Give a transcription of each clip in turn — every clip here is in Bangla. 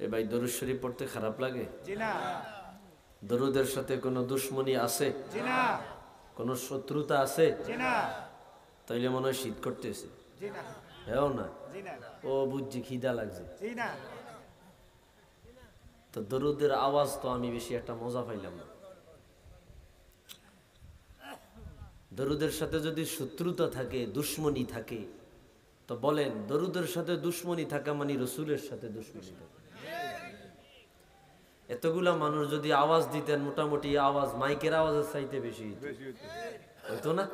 এ ভাই দরুদ শরীফ পড়তে খারাপ লাগে? জি না। দরুদের সাথে কোনো দুশ্মনী আছে? জি না। কোনো শত্রুতা আছে? জি না। তাইলে মনে হয় শীত করতেছে। জি না। হ্যাঁ না? জি না। ও বুঝছি খিদা লাগছে। জি না। তো দরুদের আওয়াজ তো আমি বেশি একটা মজা পাইলাম না। দরুদের সাথে যদি শত্রুতা থাকে, দুশ্মনী থাকে, তো বলেন দরুদের সাথে দুশ্মনী থাকা মানে রসুলের সাথে দুশ্মনী থাকা। এতগুলা মানুষ যদি আওয়াজ দিতেন, মোটামুটি আওয়াজ মাইকের আওয়াজের চাইতে বেশি হইতো না?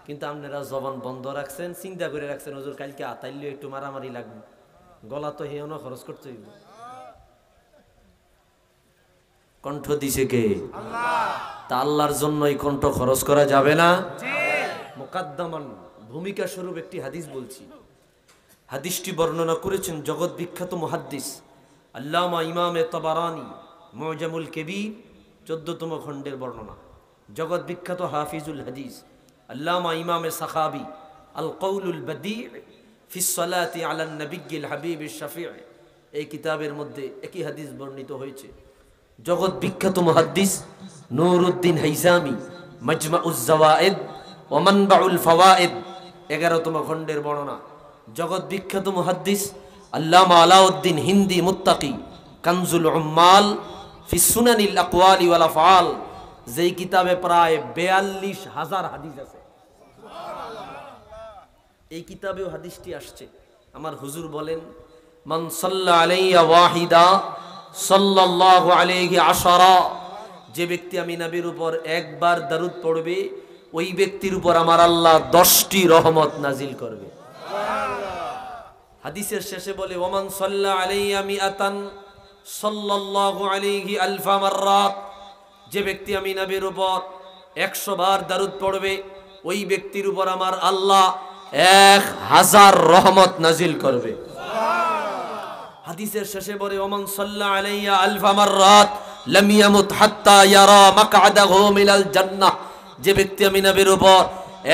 কিন্তু আপনারা জবান বন্ধ রাখছেন, চিন্তা করে রাখছেন হুজুর কালকে আতাইলে একটু মারামারি লাগবে, গলা তো হেয়না খরচ করতে হইব। কণ্ঠ দিছে কে? তা আল্লাহর জন্য এই কণ্ঠ খরচ করা যাবে না? মুকাদ্দামান ভূমিকা স্বরূপ একটি হাদিস বলছি। হাদিসটি বর্ণনা করেছেন জগৎ বিখ্যাত মুহাদ্দিস আল্লামা ইমামে তাবারানী, মুজামুল কবির 14তম খণ্ডের বর্ণনা। জগৎ বিখ্যাত হাফিজুল হাদিস আল্লামা ইমামে সাখাবি আল কৌলুল বদী ফিস সালাতি আলা নবিয়্যিল হাবিবিশ শাফিঈ, এই কিতাবের মধ্যে একই হাদিস বর্ণিত হয়েছে। জগৎ বিখ্যাত মুহাদ্দিস নুরউদ্দিন হাইসামি মাজমাউজ জাওয়ায়েদ ওয়া মানবাউল ফাওয়ায়েদ 11তম খণ্ডের বর্ণনা। জগৎ বিখ্যাত মুহাদ্দিস আল্লামা আলাউদ্দিন হিন্দি মুত্তাকি কানজুল উম্মাল ফি সুনানিল আকওয়ালি ওয়াল আফআল, যেই কিতাবে প্রায় 42,000 হাদিস আছে। এই কিতাবেও হাদিসটি আসছে। আমার হুজুর বলেন, মান সাল্লা আলাইয়া ওয়াহিদা সাল্লাল্লাহু আলাইহি আশারা, যে ব্যক্তি আমি নবীর উপর একবার দরুদ পড়বে, ওই ব্যক্তির উপর আমার আল্লাহ 10টি রহমত নাজিল করবে। হাদিসের শেষে বলে, ওমান সাল্লা আলাইয়া মিআতান সাল্লাল্লাহু আলাইহি আলফা মাররাত, যে ব্যক্তি আমি নবীর উপর 100 বার দরুদ পড়বে, ওই ব্যক্তির উপর আমার আল্লাহ 1000 রহমত নাজিল করবে। হাদিসের শেষে বলে, ওমান সাল্লা আলাইয়া আলফা মাররাত লাম ইয়ামুত হাত্তা ইয়ারা মাকআদাহু মিনাল জান্নাহ, যে ব্যক্তি আমি নবীর উপর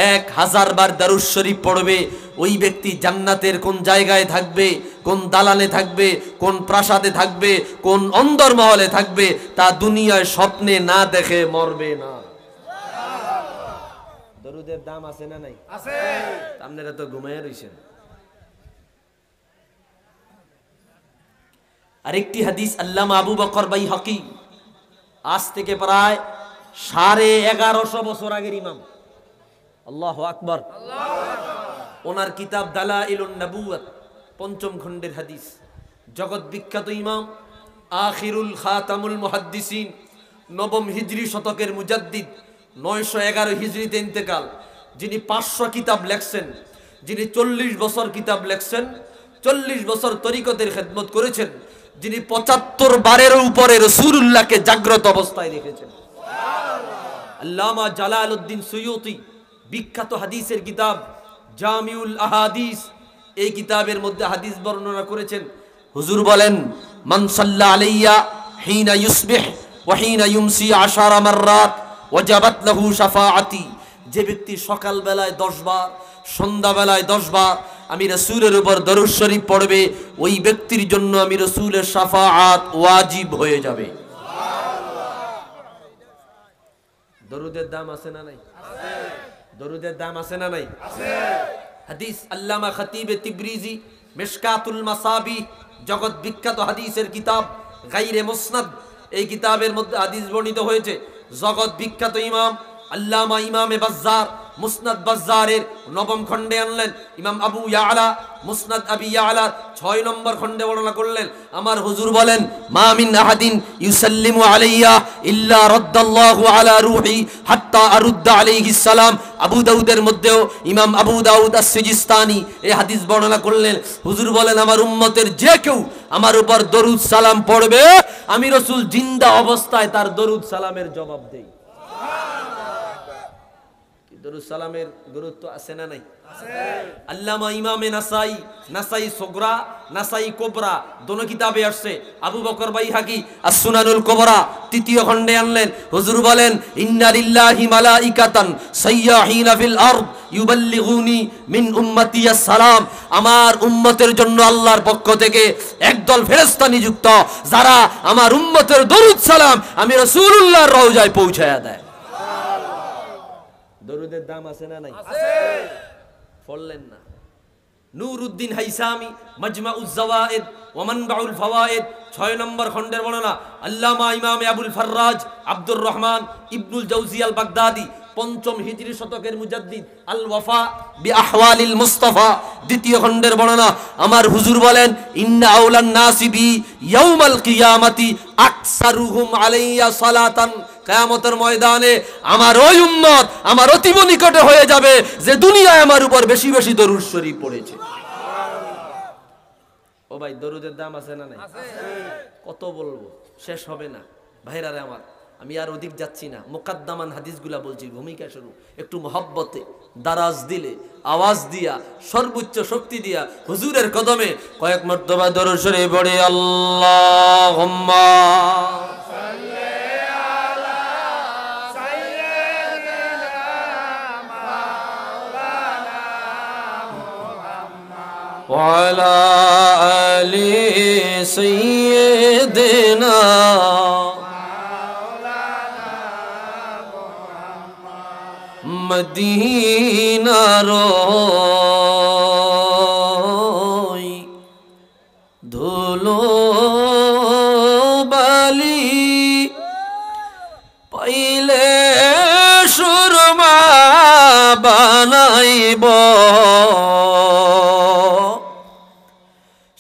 1000 বার দরুদ শরীফ পড়বে, ওই ব্যক্তি জান্নাতের কোন জায়গায় থাকবে, কোন দালানে থাকবে, কোন প্রাসাদে থাকবে, কোন অন্দরমহলে থাকবে, তা দুনিয়ায় স্বপ্নে না দেখে মরবে না। দরুদের দাম আছে না নাই? আছে। আপনারা তো ঘুমায় রইছেন। আরেকটি হাদিস আল্লামা আবু বকর বাইহাকি, আজ থেকে প্রায় 1150 বছর আগের ইমাম, আল্লাহু আকবার, ওনার কিতাব দালাইলুন নবুওয়াত 5ম খণ্ডের হাদিস। জগৎ বিখ্যাত ইমাম আখিরুল খাতামুল মুহাদ্দিসিন, 9ম হিজরি শতকের মুজাদ্দিদ, 911 হিজরিতে ইন্তেকাল, যিনি 500 কিতাব লেখছেন, যিনি 40 বছর কিতাব লেখছেন, 40 বছর তরিকতের খেদমত করেছেন, যিনি 75 বারের উপরে রাসূলুল্লাহকে জাগ্রত অবস্থায় দেখেছেন। আল্লামা জালালউদ্দিন সুয়ুতি বিখ্যাত হাদিসের কিতাব জামিউল আহাদিস, এই কিতাবের মধ্যে হাদিস বর্ণনা করেছেন। হুজুর বলেন, মান সাল্লা আলাইয়া হিনা ইউসবিহ ওয়া হিনা ইউমসি 10 মাররাত ওয়াজাবাত লাহু শাফাআতি, যে ব্যক্তি সকাল বেলায় 10 বার, সন্ধ্যা বেলায় 10 বার আমি রাসূলের উপর দরুদ শরীফ পড়বে, ওই ব্যক্তির জন্য আমি রাসূলের শাফাআত ওয়াজিব হয়ে যাবে। দরুদের দাম আছে না নাই? আছে। দরুদের দাম আছে না নাই? আছে। হাদিস আল্লামা খতিব তিবরিজি মিশকাতুল মাসাবি, জগৎ বিখ্যাত হাদিসের কিতাব গায়রে মুসনাদ, এই কিতাবের মধ্যে হাদিস বর্ণিত হয়েছে। জগৎ বিখ্যাত ইমাম আল্লামা ইমামে বাজ্জার মুসনাদ বাজ্জারের 9ম খণ্ডে আনলেন। ইমাম আবু ইয়ালা মুসনাদ আবি ইয়ালা 6 নম্বর খণ্ডে বর্ণনা করলেন। আমার হুজুর বলেন, মা মিন আহাদিন ইউসাল্লিমু আলাইয়া ইল্লা রাদ্দাল্লাহু আলা রূহি হাত্তা আরুদ্দা আলাইহিস সালাম। আবু দাউদের মধ্যেও ইমাম আবু দাউদ আস-সিজিস্তানি এই হাদিস বর্ণনা করলেন। হুজুর বলেন, আমার উম্মতের যে কেউ আমার উপর দরুদ সালাম পড়বে, আমি রাসূল জিন্দা অবস্থায় তার দরুদ সালামের জবাব দেই। দরুদ সালামের গুরুত্ব আছে না নাই? আল্লামা ইমামে নাসাই, নাসাই সোগরা, নাসাই কোবরা দোনো কিতাবে আসছে। আবু বকর বাইহাকি as-সুনানুল কুবরা তৃতীয় খণ্ডে আনলেন। হুজুর বলেন, ইন্না লিল্লাহি মালাইকাতান সাইয়াহিনা ফিল আরদ ইউবাল্লিগুনি মিন উম্মতি আসসালাম। আমার উম্মতের জন্য আল্লাহর পক্ষ থেকে একদল ফেরেশতা নিযুক্ত, যারা আমার উম্মতের দরুদ সালাম আমি রাসূলুল্লাহর রওজায় পৌঁছায়া দেয়। দরুদের দাম আছে না নাই? আছে। পড়লেন না? নূরউদ্দিন হাইসামি মাজমাউজ জাওয়ায়েদ ওয়া মানবাউল ফাওয়ায়েদ 6 নম্বর খণ্ডের বর্ণনা। আল্লামা ইমাম আবুল ফাররাজ আব্দুর রহমান ইবনুল জাওজি আল বাগদাদি 5ম হিজরি শতকের মুজাদ্দিদ আল ওয়াফা বি আহওয়ালিল মুস্তাফা 2য় খণ্ডের বর্ণনা। আমার হুজুর বলেন, ইন্না আউলান নাসিবি ইয়াউমাল কিয়ামাতি আকসারুহুম আলাইয়া সালাতান। কিয়ামতের ময়দানে আমার ওই উম্মত আমার অতীব নিকটে হয়ে যাবে যে দুনিয়ায় আমার উপর বেশি বেশি দরুদ শরীফ পড়েছে। ও ভাই, দরুদের দাম আছে না নাই? আছে। কত বলবো, শেষ হবে না। ভাইরারে আমার, আমি আর অধিক যাচ্ছি না, মুকাদ্দামান হাদিসগুলা বলছি। ভূমিকা শুরু একটু মহব্বতে, দারাজ দিলে, আওয়াজ দিয়া, সর্বোচ্চ শক্তি দিয়া হুজুরের কদমে কয়েক মর্তবা দরুদ শরীফ পড়ে। আল্লাহুম্মা وعلى آل سيدنا মদিনা রই ধুলো বালি পাইলে সুরমা বানাইব,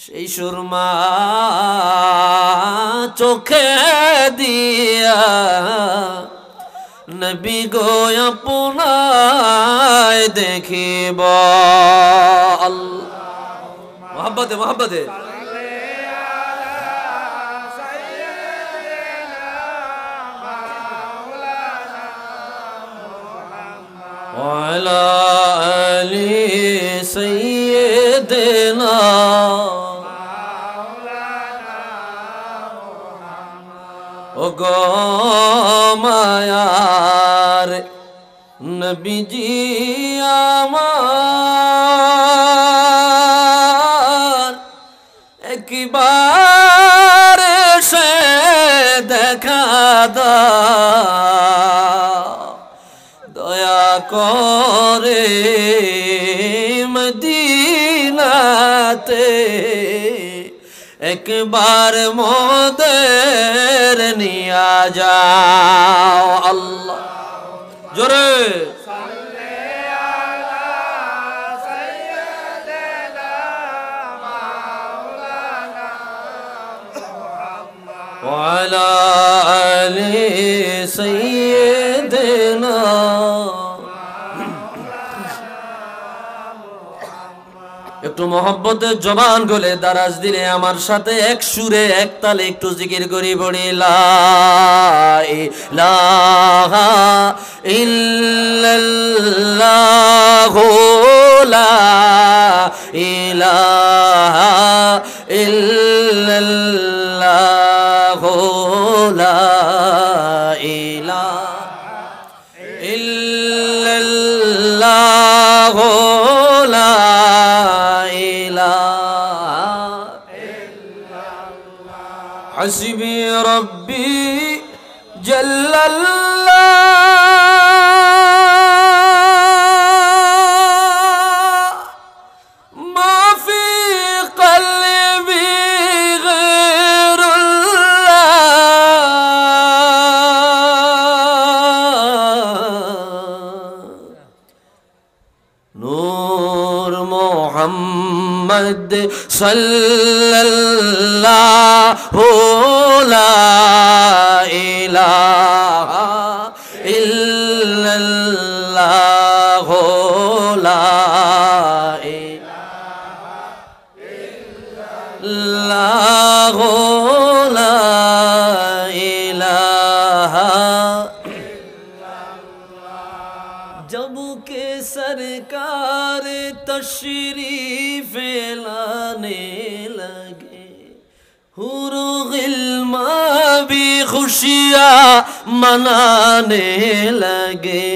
সেই সুরমা চোখে দিয়া নবী গো আপনায় দেখিব। মোহাব্বতে মোহাব্বতে ওয়ালা আলি সাইয়্যিদিনা ও গো মায়ার নবীজি আমার একবার সে দেখা দাও, দয়া করে মদিনাতে একবার মোদের নিয়া যাও। আল্লাহ জোরে ওয়ালা আলি সাইয়্যিদিনা। একটু মহব্বতের জবান গলে দারাজ দিলে আমার সাথে এক সুরে এক তালে একটু জিকির করি পড়ি। লা ইলাহা ইল্লাল্লাহু লা ইলাহা ইল্লাল্লাহু লা ইলাহা ইল্লাল্লাহু লা হাসবি রব্বি জাল্লাল্লাহ মা ফি কলবি গায়রুল্লাহ নূর মুহাম্মদ সাল্লাল্লাহু লা ইলাহা ইল্লাল্লাহু লা ইলাহা ইল্লাল্লাহু লা ইলাহা। जब सरकार तशरीफ लाने लगे, हुरो गिल्मा भी खुशियाँ मनाने लगे,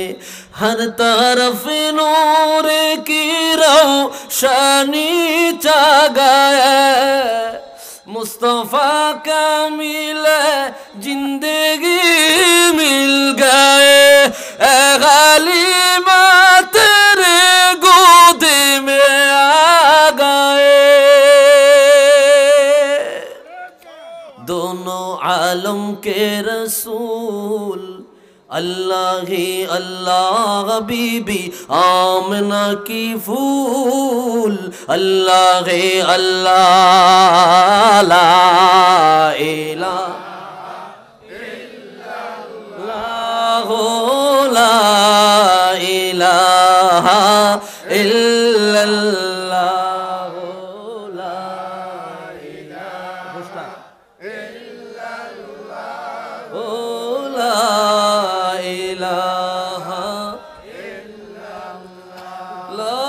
हर तरफ नूर की रोशनी छा गए, मुस्तफा का मिले जिंदगी मिल गए, ए गालिबा तेरे गोद में आ गए। दोनों आलम के रसूल अल्लाह ही अल्लाह, बीबी आमना की फूल अल्लाह ही अल्लाह, ला इलाहा इल्लल्लाह, ला इलाहा इल्लल्लाह, ला इलाहा इल्लल्लाह, ला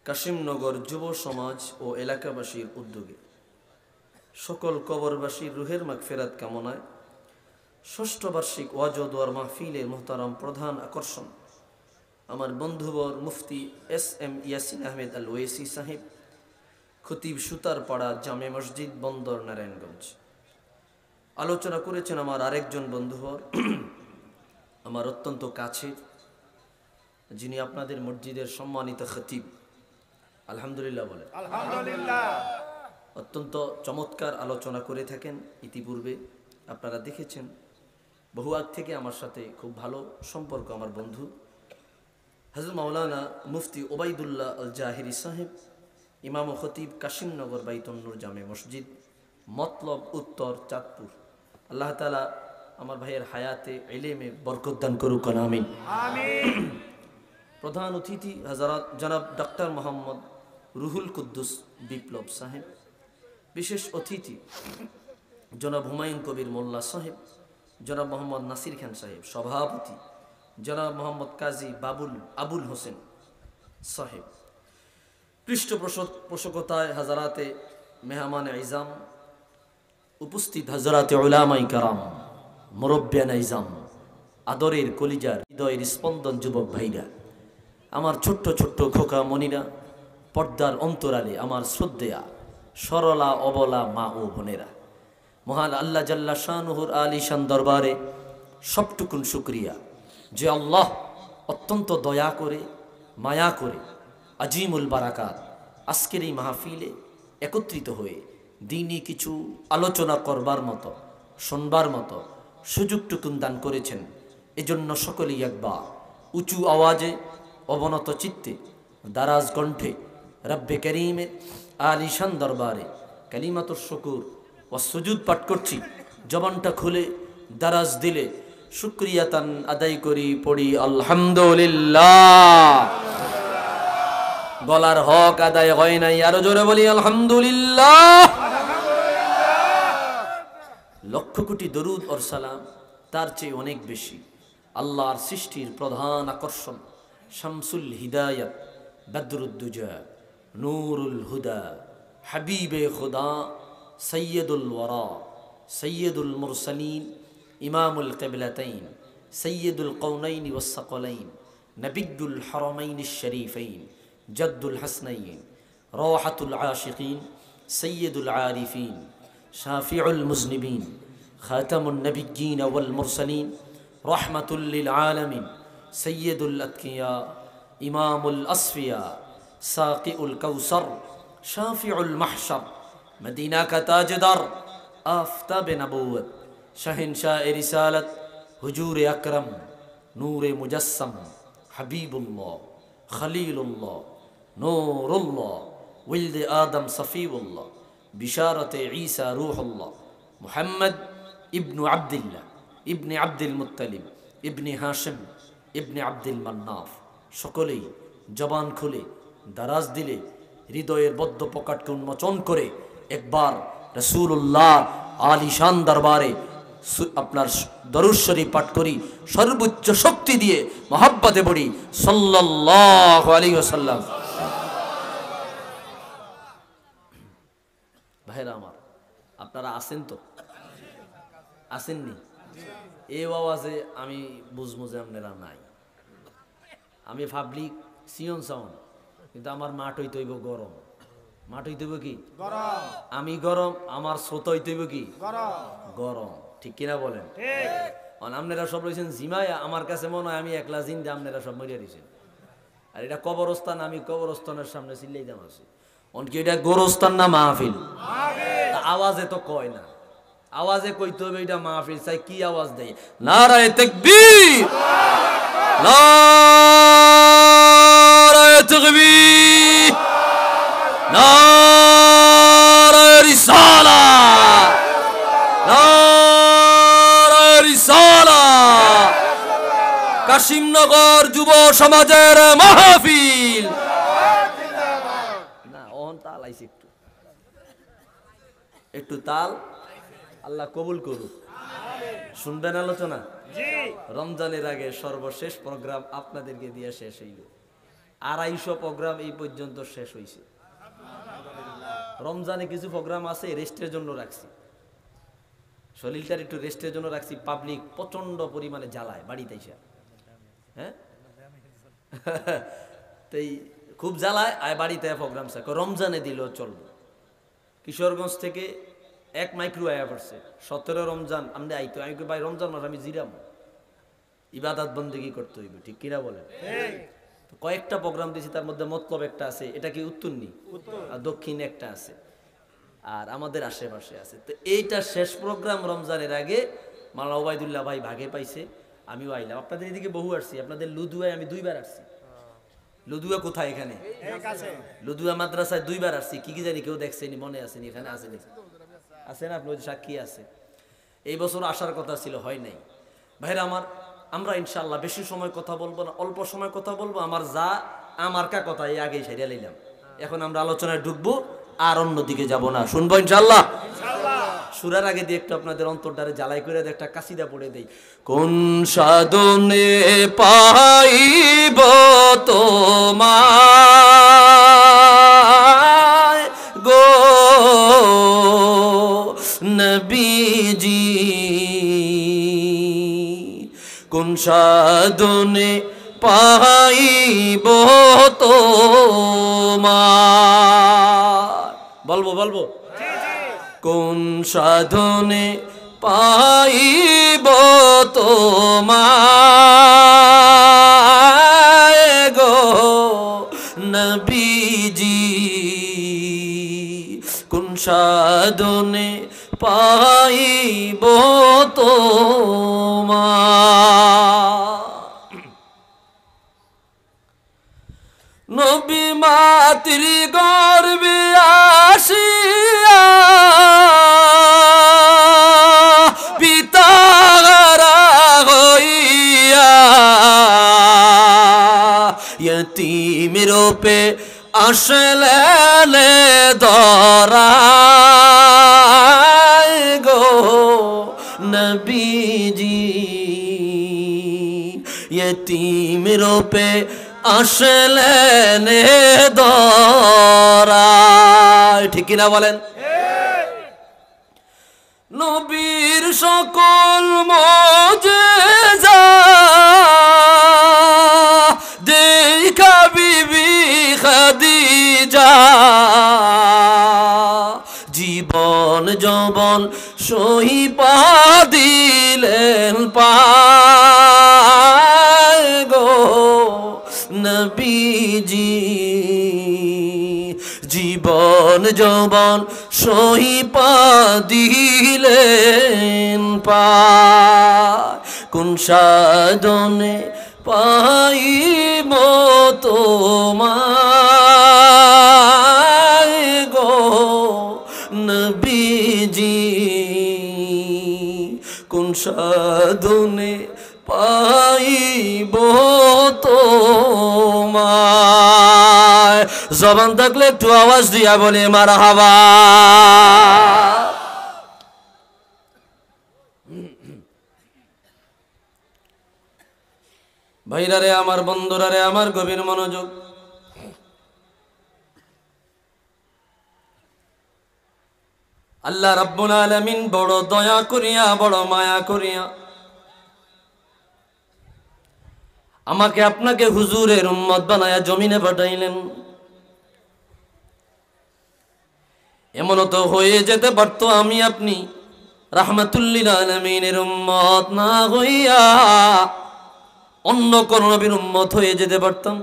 কাশিমনগর যুব সমাজ ও এলাকাবাসীর উদ্যোগে সকল কবরবাসীর রুহের মাগফিরাত কামনায় ষষ্ঠ বার্ষিক ওয়াজ ও দোয়ার মাহফিলের মুহতারাম প্রধান আকর্ষণ আমার বন্ধুবর মুফতি এস.এম. ইয়াসিন আহমেদ আল ওয়েসি সাহেব, খতিব সুতারপাড়া জামে মসজিদ, বন্দর, নারায়ণগঞ্জ। আলোচনা করেছেন আমার আরেকজন বন্ধুবর, আমার অত্যন্ত কাছের, যিনি আপনাদের মসজিদের সম্মানিত খতিব। আলহামদুলিল্লাহ বলেন। আলহামদুলিল্লাহ। অত্যন্ত চমৎকার আলোচনা করে থাকেন। ইতিপূর্বে আপনারা দেখেছেন, বহু আগ থেকে আমার সাথে খুব ভালো সম্পর্ক আমার বন্ধু হযরত মাওলানা মুফতি ওবাইদুল্লাহ আল জাহিরি সাহেব, ইমাম ও খতিব, কাশিমনগর বাইতুন নূর জামে মসজিদ, মতলব উত্তর, চাঁদপুর। আল্লাহ তাআলা আমার ভাইয়ের হায়াতে ইলমে বরকত দান করুক, আমিন আমিন। প্রধান অতিথি হযরত জনাব ডক্টর মোহাম্মদ রুহুল কুদ্দুস বিপ্লব সাহেব, বিশেষ অতিথি জনাব হুমায়ুন কবির মোল্লা সাহেব, জনাব মোহাম্মদ নাসির খান সাহেব, সভাপতি জনাব মোহাম্মদ কাজী আবুল হোসেন সাহেব, পৃষ্ঠপোষকতায় হাজারাতে মেহমান ইজাম, উপস্থিত হাজারাতে উলামায়ে কেরাম, মুরব্বিয়ান ইজাম, আদরের কলিজার হৃদয়ের স্পন্দন যুবক ভাইরা, আমার ছোট্ট ছোট্ট খোকা মনিরা, পর্দার অন্তরালে আমার শ্রদ্ধেয়া সরলা অবলা মা ও বোনেরা, মহান আল্লাহ জাল্লা শানুহুর আলিশান দরবারে সবটুকুন শুকরিয়া যে আল্লাহ অত্যন্ত দয়া করে মায়া করে আজিমুল বারাকাত আজকের এই মাহফিলে একত্রিত হয়ে দিনই কিছু আলোচনা করবার মতো, শুনবার মতো সুযোগটুকুন দান করেছেন। এজন্য সকলেই একবার উঁচু আওয়াজে, অবনত চিত্তে, দারাজ কণ্ঠে রব্বে করিমের আলিশান দরবারে কালিমাতুশ শুকুর ও সুজুদ পাঠ করছি। জবানটা খুলে দারাজ দিলে শুকরিয়াতান আদায় করি, পড়ি আলহামদুলিল্লাহ। গলার হক আদায় হয় নাই, আরো জোরে বলি আলহামদুলিল্লাহ। লক্ষ কোটি দরুদ আর সালাম তার চেয়ে অনেক বেশি আল্লাহর সৃষ্টির প্রধান আকর্ষণ, শামসুল হিদায়াত, বদরুদ্দুজা, নূরুল হুদা, হাবিবে খুদা, সৈয়দুল ওয়ারা, সৈয়দুল মুরসালিন, ইমামুল কিবলাতাইন, সৈয়দুল কওনাইন ওয়াস সাকলাইন, নবিয়ুল হারামাইন শরীফাইন, জদ্দুল হাসনাইন, রাহাতুল আশিকিন, সৈয়দুল আরিফিন, শাফিউল মুজনিবিন, খাতামুন নবিয়্যিন ওয়াল মুরসালিন, রাহমাতুল লিল আলামিন, সৈয়দুল আতকিয়া, ইমামুল আসফিয়া, সাকিউল কাউসার, শাফিউল মাহশর, মদিনা কা তাজদার, আফতাবে নবুয়ত, শাহিনশাহ এ রিসালত, হুজুর আকরম, নূরে মুজাসসম, হাবিবুল্লাহ, খলিলুল্লাহ, নূরুল্লাহ, ওয়ালদে আদম সফিউল্লাহ, বিশারতে ঈসা রূহুল্লাহ, মুহাম্মদ ইবনু আব্দুল্লাহ, ইবনে আব্দুল মুত্তালিব, ইবনে হাশিম, ইবনে আব্দুল মান্নাফ। সকলেই জবান খুলে দারাজ দিলে হৃদয়ের বদ্ধ প্রকাটকে উন্মোচন করে একবার রাসূলুল্লাহ আলিশান দরবারে আপনার দরুদ শরীফ পাঠ করি, সর্বোচ্চ শক্তি দিয়ে মহব্বতে পড়ি সাল্লাল্লাহু আলাইহি ওয়াসাল্লাম। ভাইরা আমার, আপনারা আছেন তো? আসেননি? এই আওয়াজে আমি বুঝবো যে আপনারা নাই। আমি পাবলিক সিয়ন সাউন্ড, কিন্তু আমার মাঠ হইতে হইব গরম। মাঠ হইতে হইব কি গরম? আমি গরম, আমার শ্রোত হইতে হইব কি গরম। ঠিক কিনা বলেন? আপনারা সব রয়েছেন জিমায়া, আমার কাছে মনে হয় আমি একলা জিন্দা, আপনারা সব মরিয়া দিয়েছেন। আর এটা কবরস্থান, আমি কবরস্থানের সামনে চিল্লাই দাম আছি। অনকি এটা গোরস্থান না মাহফিল? আওয়াজে তো কয় না, আওয়াজে কইতে হবে এটা মাহফিল। চাই কি আওয়াজ দেয়? নারায়ে তাকবীর, নারায়ে তাকবীর, নারায়ে রিসালাত, নারায়ে রিসালাত। কাশিমনগর যুব সমাজের মাহফিল। না ওহন তাল আইছে, একটু তাল। আল্লাহ কবুল করুক। শুনবেন আলোচনা? রমজানের আগে সর্বশেষ প্রোগ্রাম আপনাদেরকে দিয়ে শেষ হইল। 250 প্রোগ্রাম এই পর্যন্ত শেষ হয়েছে। রমজানে কিছু প্রোগ্রাম আছে রেস্টের জন্য রাখছি, শরীরটার একটু রেস্টের জন্য রাখছি। পাবলিক প্রচন্ড পরিমাণে জ্বালায় বাড়িতে এসে, হ্যাঁ তাই খুব জ্বালায়। আয় বাড়িতে প্রোগ্রাম রমজানে দিলেও চলবে। কিশোরগঞ্জ থেকে এক মাইক্রো আয়া পড়ছে, 17 রমজান আমরা আইতো। আমি ভাই রমজান মাস আমি জিরাম, ইবাদত বন্দেগী করতে হইবে। ঠিক কিনা বলেন? কয়েকটা প্রোগ্রাম দিয়েছি, তার মধ্যে মতলব একটা আছে, এটা কি উত্তরনি, আর দক্ষিণ একটা আছে, আর আমাদের আশেপাশে আছে। তো এইটা শেষ প্রোগ্রাম রমজানের আগে। মাওলানা ওবায়দুল্লাহ ভাই ভাগে পাইছে, আমিও আইলাম। আপনাদের এদিকে বহু আসছি, আপনাদের লুদুয়ায় আমি 2 বার আসছি। লুদুয়া কোথায়? এখানে লুদুয়া মাদ্রাসায় 2 বার আসছি। কি কি জানি কেউ দেখছেনি, মনে আসেনি? এখানে আসেনি, আছে না? আপনার সাক্ষী আছে। এই বছর আসার কথা ছিল, হয় নাই। ভাইরা আমার, আমরা ইনশাআল্লাহ বেশি সময় কথা বলবো না, অল্প সময় কথা বলবো। আমার কা কথা এই আগেই সারিয়া লইলাম। এখন আমরা আলোচনায় ঢুকবো, আর অন্যদিকে যাব না, শুনবো ইনশাআল্লাহ। সুরার আগে দিয়ে একটু আপনাদের অন্তরটারে জ্বালাই করে একটা কাসিদা পড়ে দেই। কোন সাধনে পাইব তোমায় গো নবীজি, কোন সাধনে পাইব তোমায়। বলবো কোন সাধনে পাইব তোমায় গো নবীজি, কোন সাধনে পাইব তোমায়। নবী মাতৃ গর্বে আসিয়া পিতারা হইয়া यतीम रूपे আসলেন ধরায় গো নবীজি, यतीम रूपे আসলেন ধরায়। ঠিক কিনা বলেন? নবীর সকল মুজিজা দেখা বিবি খাদিজা, জীবন যৌবন সহিপা দিলেন পায় গো নবীজি, জীবন যৌবন সহিপা দিলেন পায়। কোন সাধনে পাইব তোমায় গো নবীজি, কোন সাধনে পাইব তোমায়। জবান থাকলে একটু আওয়াজ দিয়া বলে মারহাবা। ভাইরা রে আমার, বন্ধুরা রে আমার, গভীর মনোযোগ। আল্লাহ রাব্বুল আলামিন বড় দয়া করিয়া, বড় মায়া করিয়া আমাকে আপনাকে হুজুরের উম্মত বানায়া জমিনে পাঠাইলেন। এমনও তো হয়ে যেতে পারতো আমি আপনি রাহমাতুল লিল আলামিনের উম্মত না হইয়া অন্য কোন নবীর উম্মত হয়ে যেতে পারতাম।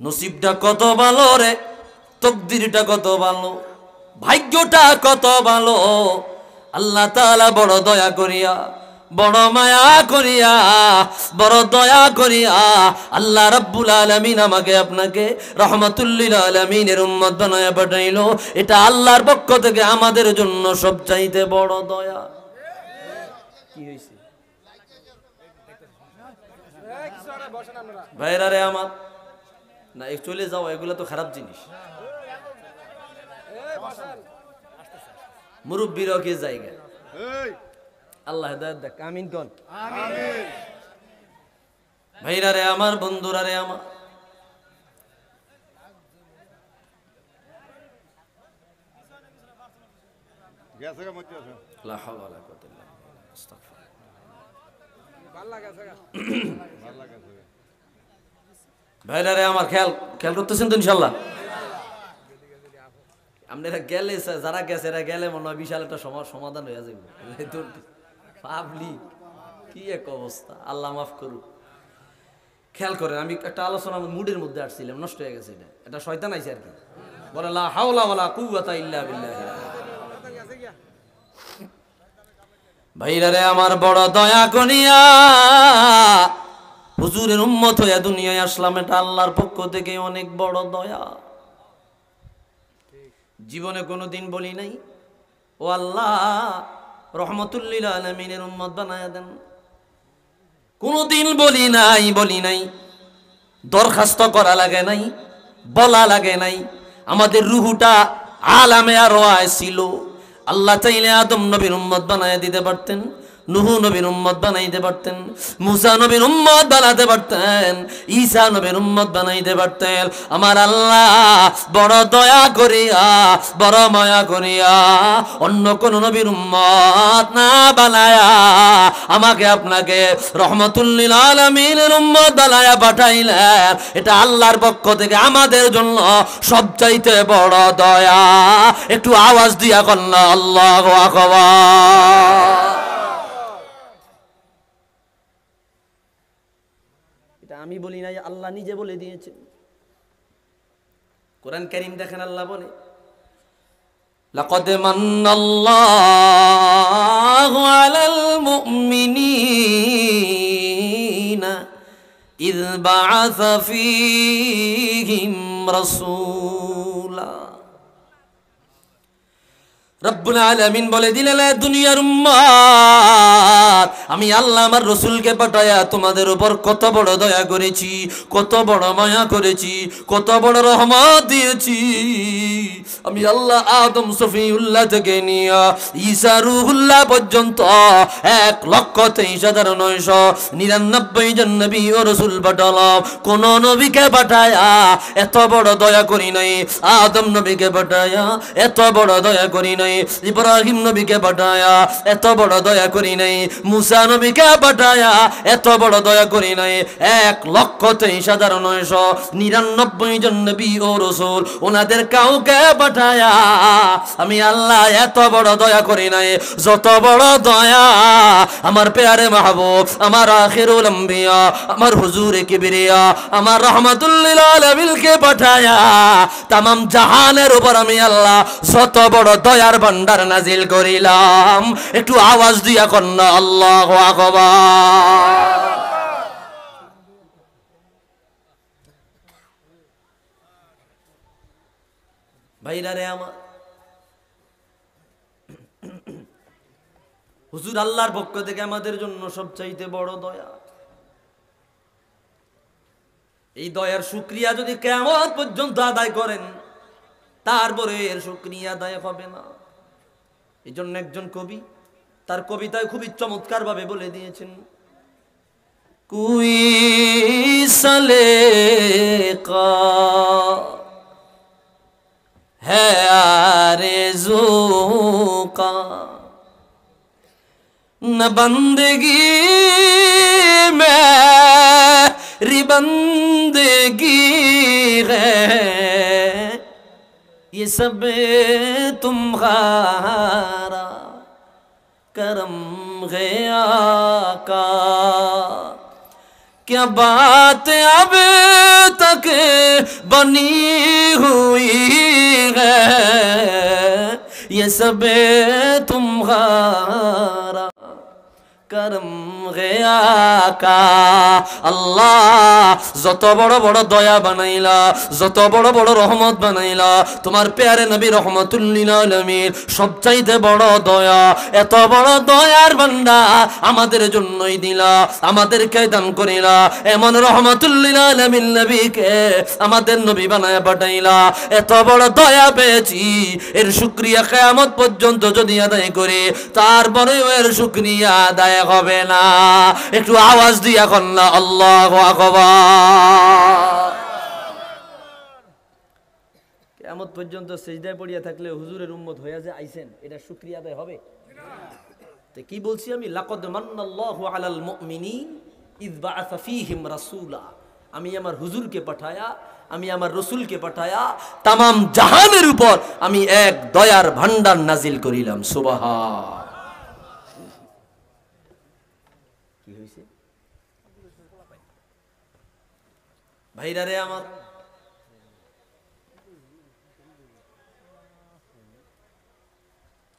নসিবটা কত ভালো রে, তকদিরটা কত ভালো, ভাগ্যটা কত ভালো। আল্লাহ তাআলা বড় দয়া করিয়া, বড় মায়া করিয়া, বড় দয়া করিয়া আল্লাহ রাব্বুল আলামিন আমাকে আপনাকে রাহমাতুল লিল আলামিনের উম্মত বানায়া পাঠাইলো। এটা আল্লাহর পক্ষ থেকে আমাদের জন্য সবচাইতে বড় দয়া। কি হইছে ভাইরা রে আমার? না চলে যাও, এগুলো তো খারাপ জিনিস। মুরব্বীরাও কি জায়গা, আল্লাহ হেদায়েত দেখ, আমিন কোন। ভাইরা রে আমার, বন্ধুরা রে আমার, ভাইরা রে আমার, খেয়াল করতেছেন তো ইনশাল্লাহ? আপনারা গেলে, যারা গেছে এরা গেলে মনে হয় বিশাল একটা সমাধান হয়ে যাবে। পাবলিক কি এক অবস্থা, আল্লাহ মাফ করুক। খেয়াল করেন, আমি একটা আলোচনা মুডের মধ্যে আসছিলাম, নষ্ট হয়ে গেছে। এটা শয়তান আইছে আর কি, বলে লা হাওলা ওয়ালা কুওয়াতা ইল্লা বিল্লাহ। ভাইরা রে আমার, বড় দয়া করিয়া হুজুরের উম্মত হইয়া দুনিয়ায় আসলাম, এটা আল্লাহর পক্ষ থেকে অনেক বড় দয়া। জীবনে কোনোদিন বলি নাই ও আল্লাহ রাহমাতুল লিল আলামিনের উম্মত বানায়া দেন, কোনোদিন বলি নাই। দরখাস্ত করা লাগে নাই, বলা লাগে নাই। আমাদের রুহুটা আলামে আরওয়ায় ছিল। আল্লাহ চাইলে আদম নবীর উম্মত বানায়া দিতে পারতেন, নূহ নবীর উম্মত বানাইতে পারতেন, মুসা নবীর উম্মত বানাতে পারতেন, ঈসা নবীর উম্মত বানাইতে পারতেন। আমার আল্লাহ বড় দয়া করিয়া, বড় মায়া করিয়া অন্য কোন নবীর উম্মত না বানায়া আমাকে আপনাকে রাহমাতুল লিল আলামিনের উম্মত বানায়া পাঠাইলেন। এটা আল্লাহর পক্ষ থেকে আমাদের জন্য সবচাইতে বড় দয়া। একটু আওয়াজ দিয়া কন্যা আল্লাহু আকবার। আমি বলি নাই, আল্লাহ নিজে বলে দিয়েছেন। কোরআন কারীম দেখেন, আল্লাহ বলে লাকাদ মান্নাল্লাহু আলাল মুমিনিনা ইয বাআসা ফীহিম রাসূলা। রব্বুল আলামিন বলে দিলেন, দুনিয়ার উম্মত, আমি আল্লাহ আমার রসুলকে পাঠায়া তোমাদের উপর কত বড় দয়া করেছি, কত বড় মায়া করেছি, কত বড় রহমত দিয়েছি। আমি আল্লাহ আদম সফিউল্লাহ থেকে নিয়া ঈসা রুহুল্লাহ পর্যন্ত 1,23,999 জন নবী ও রসুল পাঠালাম। কোন নবীকে পাঠায়া এত বড় দয়া করি নাই। আদম নবীকে পাঠায়া এত বড় দয়া করি নাই। ইব্রাহিম নবীকে পাঠায়া এত বড় দয়া করি নাই। মুসা নবীকে পাঠায়া এত বড় দয়া করি নাই। 1,23,999 জন নবী ও রাসূল, ওনাদের কাউকে পাঠায়া আমি আল্লাহ এত বড় দয়া করি নাই। যত বড় দয়া আমার প্যারে মাহবুব, আমার আখিরুল আম্বিয়া, আমার হুজুরে কিবরিয়া, আমার রাহমাতুল লিল আলামিনকে পাঠায়া তামাম জাহানের উপর আমি আল্লাহ যত বড় দয়ার ভান্ডার নাজিল করিলাম। একটু আওয়াজ দিয়া কন্যা আল্লাহু আকবার। ভাইরা রে আমার, হুজুর আল্লাহর পক্ষ থেকে আমাদের জন্য সবচাইতে বড় দয়া। এই দয়ার শুকরিয়া যদি কিয়ামত পর্যন্ত আদায় করেন, তারপরে এর শুকরিয়া আদায় হবে না। এই জন্য একজন কবি তার কবিতায় খুবই চমৎকার ভাবে বলে দিয়েছেন, কুই সলেকা है आरज़ू का न बंदगी मेरी बंदगी है, ये सब तुम्हारा करम गया का। क्या बात अब तक बनी हुई है, ये सब तुम्हारा करम गया का। আল্লাহ যত বড় বড় দয়া বানাইলা, যত বড় বড় রহমত বানাইলা, তোমার প্যারে নবী রহমাতুল লিল আলামিন সবচাইতে বড় দয়া। এত বড় দয়ার বান্দা আমাদের জন্যই দিলা, আমাদেরকে দান করিলা। এমন রহমাতুল লিল আলামিন নবীকে আমাদের নবী বানায়া পাঠাইলা। এত বড় দয়া পেয়েছি, এর শুকরিয়া কিয়ামত পর্যন্ত যদি আদায় করি, তারপরেও এর শুকরিয়া আদায় হবে না। একটু আওয়াজ দিয়া কন্যা আল্লাহু আকবার। কিয়ামত পর্যন্ত সিজদায় পড়িয়া থাকলে হুজুরের উম্মত হইয়া যে আইছেন, এটা শুকরিয়া আদায় হবে? তো কি বলছি আমি, লাকাদ মান্নাল্লাহু আলাল মুমিনিন ইয বাআসা ফীহিম রাসূলা। আমি আমার হুজুরকে পাঠায়া, আমি আমার রসুলকে পাঠায়া তামাম জাহানের উপর আমি এক দয়ার ভান্ডার নাজিল করিলাম। সুবহান। কি হইছে ভাইরা রে আমার,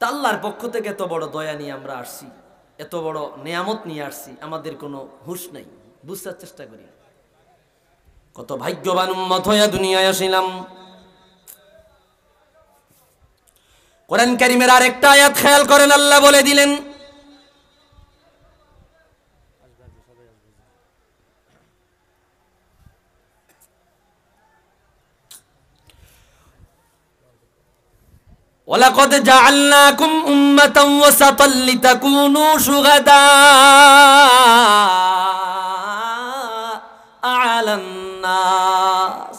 আল্লাহর পক্ষ থেকে এত বড় দয়া নিয়ে আমরা আসছি, এত বড় নেয়ামত নিয়ে আসছি, আমাদের কোনো হুঁশ নাই। বুঝতে চেষ্টা করি কত ভাগ্যবান উম্মত হইয়া দুনিয়ায় আসিলাম। কোরআন কারীমের আরেকটা আয়াত খেয়াল করেন, আল্লাহ বলে দিলেন, وَلَقَدْ جَعَلْنَاكُمْ أُمَّةً وَسَطًا لِتَكُونُوا شُهَدَاءَ عَلَى النَّاسِ।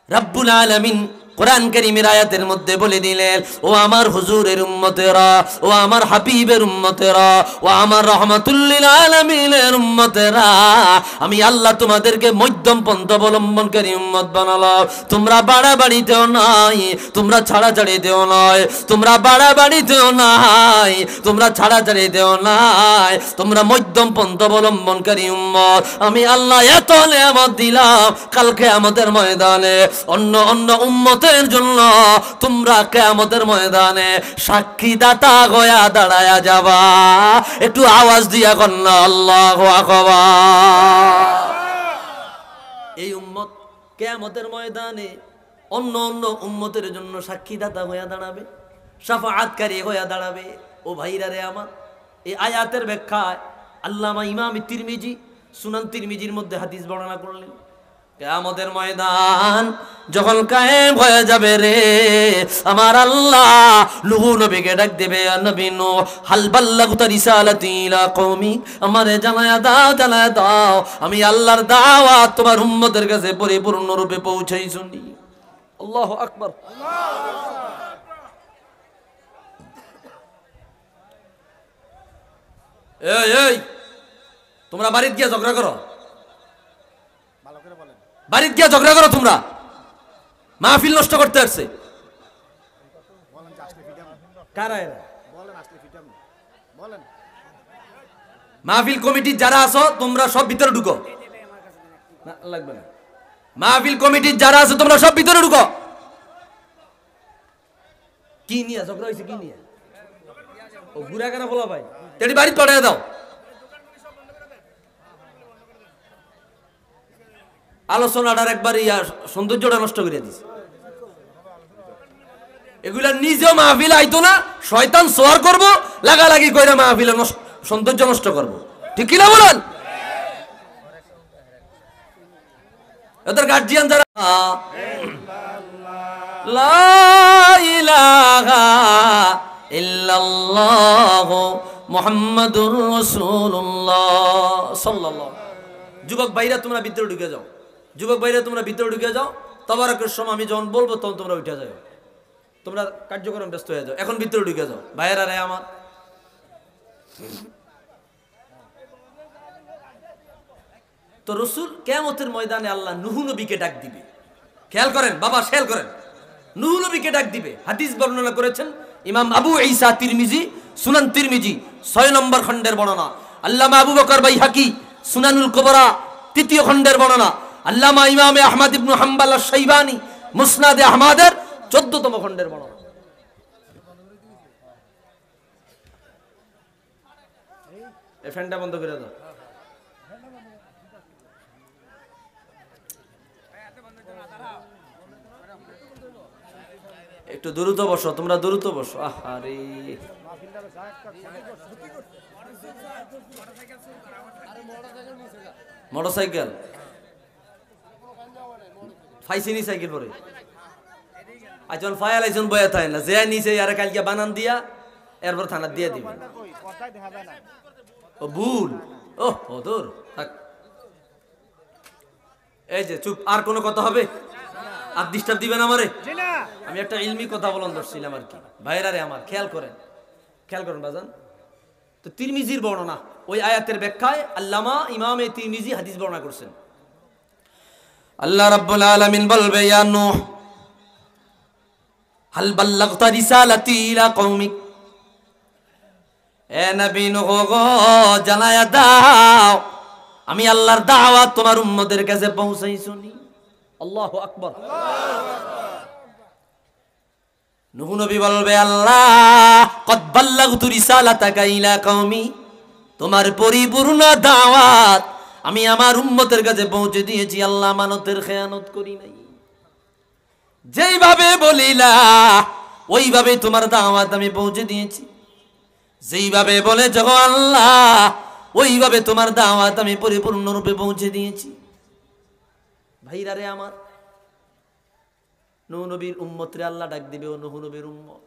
রব্বুল আলামিন কোরআন কারীমের আয়াতের মধ্যে বলে দিলেন, ও আমার হুজুরের উম্মতেরা, ও আমার হাবিবের উম্মতেরা, ও আমার রাহমাতুল লিল আলামিনের উম্মতেরা, আমি আল্লাহ তোমাদেরকে মধ্যম পন্থা অবলম্বনকারী উম্মত বানালাম। তোমরা বাড়াবাড়িতেও নাই, তোমরা ছাড়াছাড়িতেও নাই, তোমরা বাড়াবাড়িতেও নাই, তোমরা ছাড়াছাড়িতেও নাই, তোমরা মধ্যম পন্থা অবলম্বনকারী উম্মত। আমি আল্লাহ এত নিয়ামত দিলাম, কালকে আমাদের ময়দানে অন্য অন্য উম্মতের জন্য তোমরা কিয়ামতের ময়দানে সাক্ষীদাতা হয়ে দাঁড়ায়া যাবা। একটু আওয়াজ দিয়া কন্না আল্লাহু আকবার। এই উম্মত কিয়ামতের ময়দানে অন্য অন্য উম্মতের জন্য সাক্ষীদাতা হয়ে দাঁড়াবে, শাফাআতকারী হয়ে দাঁড়াবে। ও ভাইরা রে আমার, এই আয়াতের ব্যাখ্যায় আল্লামা ইমাম তিরমিজি সুনান তিরমিজির মধ্যে হাদিস বর্ণনা করলেন, কিয়ামতের ময়দান যখন কায়েম হয়ে যাবে রে, আমার আল্লাহ নূহ নবীকে ডাক দেবে, নবী নূহ হাল বাল্লাগতু রিসালাতি ইলা কওমি, আমারে জানায়া দাও, জানায়া দাও আমি আল্লাহর দাওয়াত তোমার উম্মতের কাছে পরিপূর্ণ রূপে পৌঁছাইছি। আল্লাহু আকবার। এই এই তোমরা বাড়িতে গিয়ে ঝগড়া করো, বাড়িতে গিয়ে ঝগড়া করো, তোমরা মাহফিল নষ্ট করতে আসছে কারা এরা? মাহফিল কমিটির যারা আছো তোমরা সব ভিতরে ঢুকো, লাগবে না। মাহফিল কমিটির যারা আছো তোমরা সব ভিতরে ঢুকো। কি নিয়ে ঝগড়া হয়েছে? কি নিয়ে? ও বুড়া কেন বলা ভাই, তেড়ি বাড়ি পড়ে দাও। আলোচনাটার একবার সৌন্দর্যটা নষ্ট করে দিছে। এগুলা নিজেও মাহফিল আইতো না, শয়তান সোয়ার করব, লাগালাগি কইরা মাহফিল সৌন্দর্য নষ্ট করব। ঠিক কিনা বলেন? ওদের গার্জিয়ান যারা, লা ইলাহা ইল্লাল্লাহু মুহাম্মাদুর রাসূলুল্লাহ সাল্লাল্লাহু। যুবক ভাইরা তোমরা ভিতরে ঢুকে যাও, যুবক ভাইরা তোমরা ভিতরে ঢুকে যাও। তাবারাকের সময় আমি যখন বলবো তখন তোমরা উঠে যাও, তোমরা কার্যক্রম ব্যস্ত হয়ে যাও। এখন ভিতরে ঢুকে যাও ভাইয়েরা রে আমার। তো রসুল কিয়ামতের ময়দানে আল্লাহ নূহ নবীকে ডাক দিবে। খেয়াল করেন বাবা, খেয়াল করেন, নূহ নবীকে ডাক দিবে। হাদিস বর্ণনা করেছেন ইমাম আবু ঈসা তিরমিজি, সুনান তিরমিজি 6 নম্বর খণ্ডের বর্ণনা। আল্লামা আবু বকর বাইহাকি সুনানুল কুবরা 3য় খণ্ডের বর্ণনা। আল্লামা ইমামে আহমদ ইবনে হাম্বল আশ-শাইবানি মুসনাদে আহমদের 14তম খণ্ডের বর্ণনা। এই ফ্যানটা বন্ধ করে দাও। একটু দ্রুত বসো, তোমরা দ্রুত বসো। আরে মোটরসাইকেল ফাইসিনি সাইকেল পরে আইজন ফায়াল আইজন বয়া থাকে না, যে নিচে আর কালকে বানান দিয়া এরপর থানা দিয়ে দিবে। ও ভুল, ও দূর থাক। এই যে চুপ, আর কোনো কথা হবে? আর ডিস্টার্ব দিবেন আমারে? আমি একটা ইলমি কথা বলন ধরছিলাম আর কি। ভাইরা রে আমার, খেয়াল করেন, খেয়াল করেন বাজান। তো তিরমিজির বর্ণনা, ওই আয়াতের ব্যাখ্যায় আল্লামা ইমামে তিরমিজি হাদিস বর্ণনা করছেন। আল্লাহ রাব্বুল আলামিন বলবে, ইয়া নূহ হাল বাল্লাগতা রিসালাতি ইলা কওমিক, এ নবী নূহ গো জানায়া দাও আমি আল্লাহর দাওয়াত তোমার উম্মতের কাছে পৌঁছাইছনি। আল্লাহু আকবার। নূহ নবী বলবে, আল্লাহ কদ বাল্লাগতু রিসালাতাকা ইলা কওমি, তোমার পরিপূর্ণ দাওয়াত আমি আমার উম্মতের কাছে পৌঁছে দিয়েছি। আল্লাহ আমানতের খেয়ানত করি নাই। যেইভাবে বলিলা ওইভাবে তোমার দাওয়াত আমি পৌঁছে দিয়েছি। যেইভাবে বলেছ গো আল্লাহ ওইভাবে তোমার দাওয়াত আমি পরিপূর্ণরূপে পৌঁছে দিয়েছি। ভাইরা রে আমার, নূহ নবীর উম্মত রে আল্লাহ ডাক দিবে, ও নূহ নবীর উম্মত।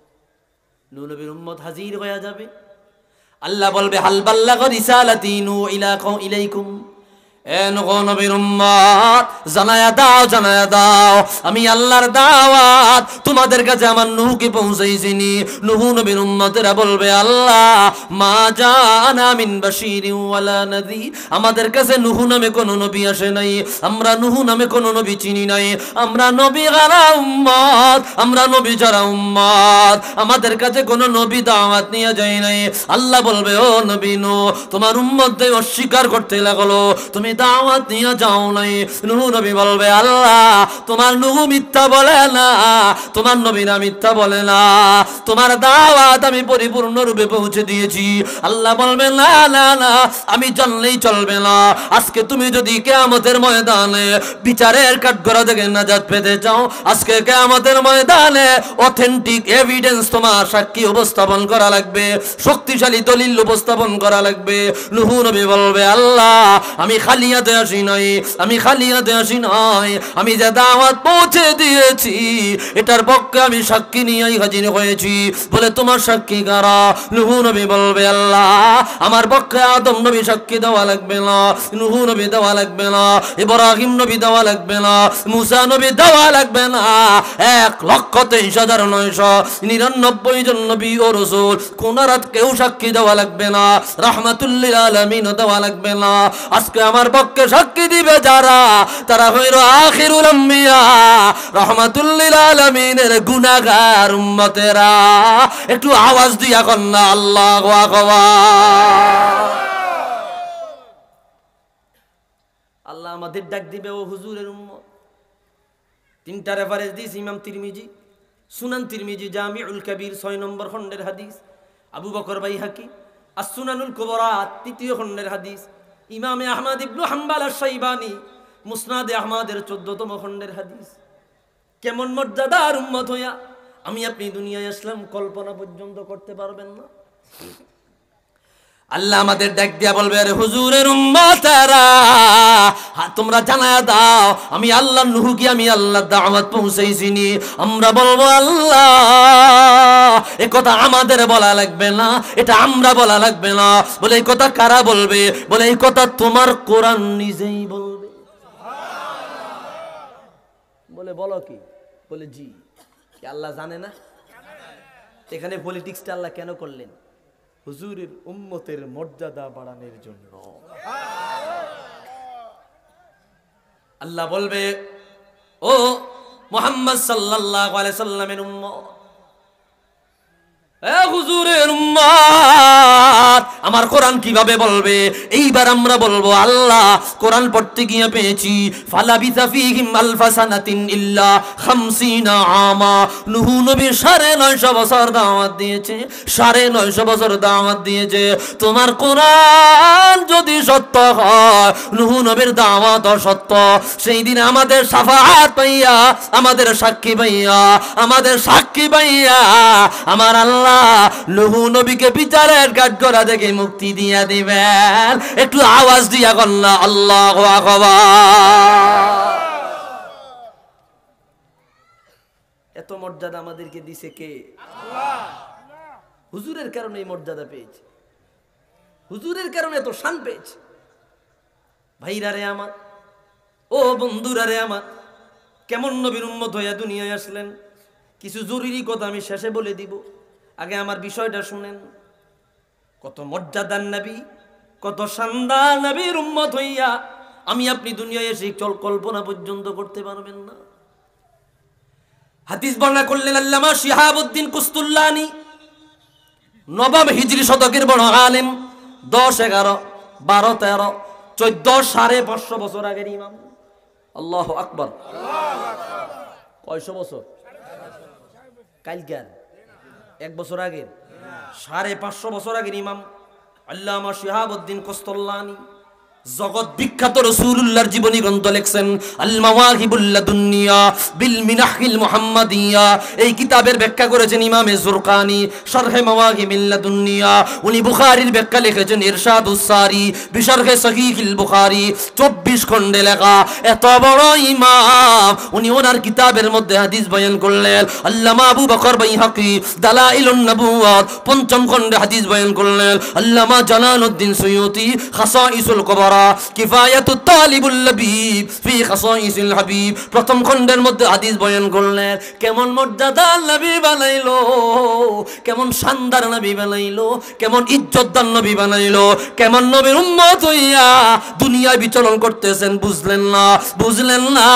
নূহ নবীর উম্মত হাজির হয়ে যাবে। আল্লাহ বলবে, হাল বাল্লাগা রিসালাতি নূহ ইলাইকুম, এ নূহ নবীর উম্মত জানায়া দাও, জানায়া দাও আমি আল্লাহর দাওয়াত তোমাদের কাছে আমার নূহকে পৌঁছাইছিনি। নূহ নবীর উম্মতেরা বলবে, আল্লাহ মা জানা মিন বাশীরিন ওয়ালা নাযীর, আমাদের কাছে নূহ নামে কোনো নবী আসে নাই, আমরা নূহ নামে কোনো নবী চিনি নাই, আমরা নবী গারা উম্মত, আমরা নবী যারা উম্মত, আমাদের কাছে কোনো নবী দাওয়াত নিয়ে যায় নাই। আল্লাহ বলবে, ও নবী নূহ তোমার উম্মতদের অস্বীকার করতে লাগলো, তুমি দাওয়াত নিয়ে যাও নাই। নূহ নবী বলবে, আল্লাহ তোমার নূহ মিথ্যা বলে না, তোমার নবীরা মিথ্যা বলে না, তোমার দাওয়াত আমি পরিপূর্ণ রূপে পৌঁছে দিয়েছি। আল্লাহ বলবে, না না না আমি জানলেই চলবে না। আজকে তুমি যদি কিয়ামতের ময়দানে বিচারের কাঠগড়া থেকে নাজাত পেতে চাও, আজকে কিয়ামতের ময়দানে অথেন্টিক এভিডেন্স তোমার সাক্ষী উপস্থাপন করা লাগবে, শক্তিশালী দলিল উপস্থাপন করা লাগবে। নূহ নবী বলবে, আল্লাহ আমি খালি হাতে আসি নাই, আমি খালি হাতে আসি নাই, আমি যে দাওয়াত পৌঁছে দিয়েছি এটার পক্ষে আমি সাক্ষী নিয়েই হাজির হয়েছি। বলে, তোমার সাক্ষী কারা? নূহ নবী বলবে, আল্লাহ আমার পক্ষে আদম নবী সাক্ষী দেওয়া লাগবে না, নূহ নবী দেওয়া লাগবে না, ইব্রাহিম নবী দেওয়া লাগবে না, মুসা নবী দেওয়া লাগবে না, 1,23,999 জন নবী ও রাসূল কোন রাত কেউ সাক্ষী দেওয়া লাগবে না, রাহমাতুল লিল আলামিন দেওয়া লাগবে না। আজকে আমার পক্ষে সাক্ষী দিবে যারা, তারা হইল আখিরুল আম্বিয়া, রাহমাতুল লিল আলামিনের গুনাহগার উম্মতেরা। একটু আওয়াজ দিয়া কন্না আল্লাহু আকবার। আল্লাহ আমাদের ডাক দিবে, ও হুজুরের উম্মত। 3টা রেফারেন্স দিস ইমাম তিরমিজি, সুনান তিরমিজি জামিউল কবির 6 নম্বর খণ্ডের হাদিস, আবু বকর বাইহাকি আস-সুনানুল কুবরা 3য় খণ্ডের হাদিস, ইমামে আহমদ ইবনে হাম্বল আশ-শাইবানি মুসনাদে আহমদের 14তম খণ্ডের হাদিস। কেমন মর্যাদার উম্মত হইয়া আমি আপনি দুনিয়ায় আসলাম কল্পনা পর্যন্ত করতে পারবেন না। আল্লাহ আমাদের ডাক দিয়া বলবে, আরে হুজুরের উম্মতেরা, তোমরা জানায়া দাও আমি আল্লাহ নূহকে আমি আল্লাহ দাওয়াত পৌঁছাইছিনি। আমরা বলবো আল্লাহ এ কথা আমাদের বলা লাগবে না, এটা আমরা বলা লাগবে না। বলে এই কথা কারা বলবে? বলে এই কথা তোমার কোরআন নিজেই বলবে। বলে বলো কি? বলে জি। কি আল্লাহ জানে না? এখানে পলিটিক্সটা আল্লাহ কেন করলেন? হুজুরের উম্মতের মর্যাদা বাড়ানোর জন্য। আল্লাহ বলবে, ও মুহাম্মদ সাল্লাল্লাহু আলাইহি সাল্লামের উম্মত, এ হুজুরের উম্মত, আমার কোরআন কিভাবে বলবে? এইবার আমরা বলবো আল্লাহ কোরআন পড়তে গিয়ে পেয়েছি ফালাবিসা ফীহিম আলফা সানাতিন ইল্লা 50 আমা। নূহ নবী 950 বছর দাওয়াত দিয়েছে, 950 বছর দাওয়াত দিয়েছে। তোমার কোরআন যদি সত্য হয়, নূহ নবীর দাওয়াত সত্য, সেই দিন আমাদের শাফাআত পাইয়া, আমাদের সাক্ষী পাইয়া, আমাদের সাক্ষী পাইয়া আমার আল্লাহ নূহ নবীকে বিচারের কাঠগড়া থেকে মুক্তি দিয়া দিবেন। একটু আওয়াজ দিয়া কন্যা আল্লাহু আকবার। এত মর্যাদা আমাদেরকে দিছে কে? আল্লাহ। হুজুরের কারণে এই মর্যাদা পেয়েছে, হুজুরের কারণে এত শান পেয়েছে। ভাইরা রে আমার, ও বন্ধুরা রে আমার, কেমন নবীর উম্মত হইয়া দুনিয়ায় আসলেন? কিছু জরুরি কথা আমি শেষে বলে দিব, আগে আমার বিষয়টা শুনেন। কত মর্যাদার নবী, কত শানদার নবীর উম্মত হইয়া আমি আপনি দুনিয়ায় এসে কল্পনা পর্যন্ত করতে পারবেন না। হাদিস বর্ণনা করলেন আল্লামা শিহাবুদ্দিন কুস্তুল্লানি, নবম হিজরি শতকের বড় আলেম, 10, 11, 12, 13, 14, 550 বছর আগের ইমাম। আল্লাহু আকবার। কয়শো বছর? কালকার 1 বছর আগের, 550 বছর আগের ইমাম আল্লামা শিহাবুদ্দিন কুস্তুল্লানি জগৎ বিখ্যাত রাসূলুল্লাহর জীবনী গ্রন্থ লিখছেন আল মাওয়াহিবুল লাদুনিয়া বিল মিনাহিল মুহাম্মাদিয়া। এই কিতাবের ব্যাখ্যা করেছেন ইমামে জুরকানি শারহে মাওয়াহিবিল লাদুনিয়া। উনি বুখারীর ব্যাখ্যা লিখেছেন ইরশাদুস সারি বিশারহে সহিহুল বুখারী, 24 খণ্ডে লেখা। এত বড় ইমাম উনি ওনার কিতাবের মধ্যে হাদিস বয়ান করলেন। আল্লামা আবু বকর বাইহাকি দালাইলুন নবুওয়াত 5ম খণ্ডে হাদিস বয়ান করলেন। আল্লামা জালালউদ্দিন সুয়ুতি খাসাইসুল কুবরা কিফায়াতুত তালিবুল লাবিব ফি খাসাইসিল হাবিব 1ম খণ্ডের মধ্যে হাদিস বয়ান করলেন। কেমন মর্যাদা নবী বানাইলো, কেমন শানদার নবী বানাইলো, কেমন ইজ্জতদার নবী বানাইলো, কেমন নবীর উম্মত হইয়া দুনিয়ায় বিচরণ করতেছেন। বুঝলেন না, বুঝলেন না,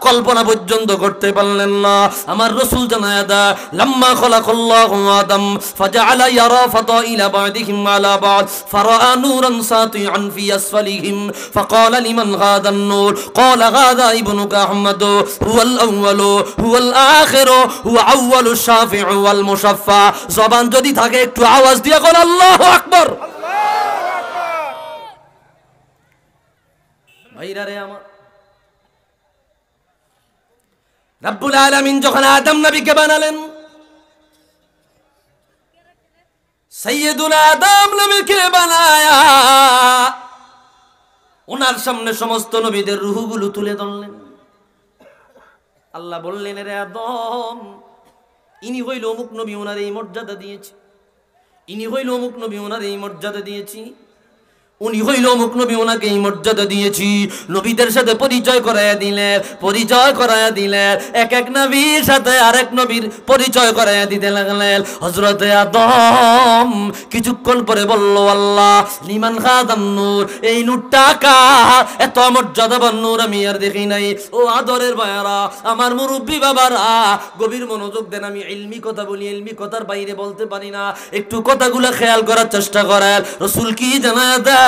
কল্পনা পর্যন্ত করতে পারলেন না। আমার রাসূল জানায়া দেয় লাম্মা খলাকাল্লাহু আদম ফাজআলা ইয়ারা ফাদাইলা বা'দিহিম আলা বা'দ ফারাআ নূরান সাতিআন ফি আসফালিহিম فقال لمن هذا النور قال هذا ابنك احمد هو الاول هو الاخر هو اول الشافع والمشفع। জবান যদি থাকে একটু আওয়াজ দিয়ে বল আল্লাহু আকবার। আল্লাহু আকবার। ভাইরা রে আমার, রব্বুল আলামিন যখন আদম নবীকে বানালেন, সাইয়্যিদুনা আদম নবীকে বানায়া ওনার সামনে সমস্ত নবীদের রূহগুলো তুলে ধরলেন। আল্লাহ বললেন, রে আদম, ইনি হইল অমুক নবী, ওনার এই মর্যাদা দিয়েছি। ইনি হইল অমুক নবী, ওনার এই মর্যাদা দিয়েছি। উনি হইল অমুক নবী, ওনাকে এই মর্যাদা দিয়েছি। নবীদের সাথে পরিচয় করাইয়া দিলেন, পরিচয় করাইয়া দিলেন। এক এক নবীর সাথে আরেক নবীর পরিচয় করাইয়া দিতে লাগলেন। হযরতে আদম কিছুক্ষণ পরে বলল, আল্লাহ লিমান খাদান নূর, এই নূরটা কার? এত মর্যাদাবান নূর আমি আর দেখি নাই। ও আদরের ভাইয়ারা, আমার মুরব্বী বাবারা, গভীর মনোযোগ দেন। আমি ইলমি কথা বলি, ইলমি কথার বাইরে বলতে পারি না। একটু কথাগুলো খেয়াল করার চেষ্টা করেন। রাসূল কি জানায় দেয়?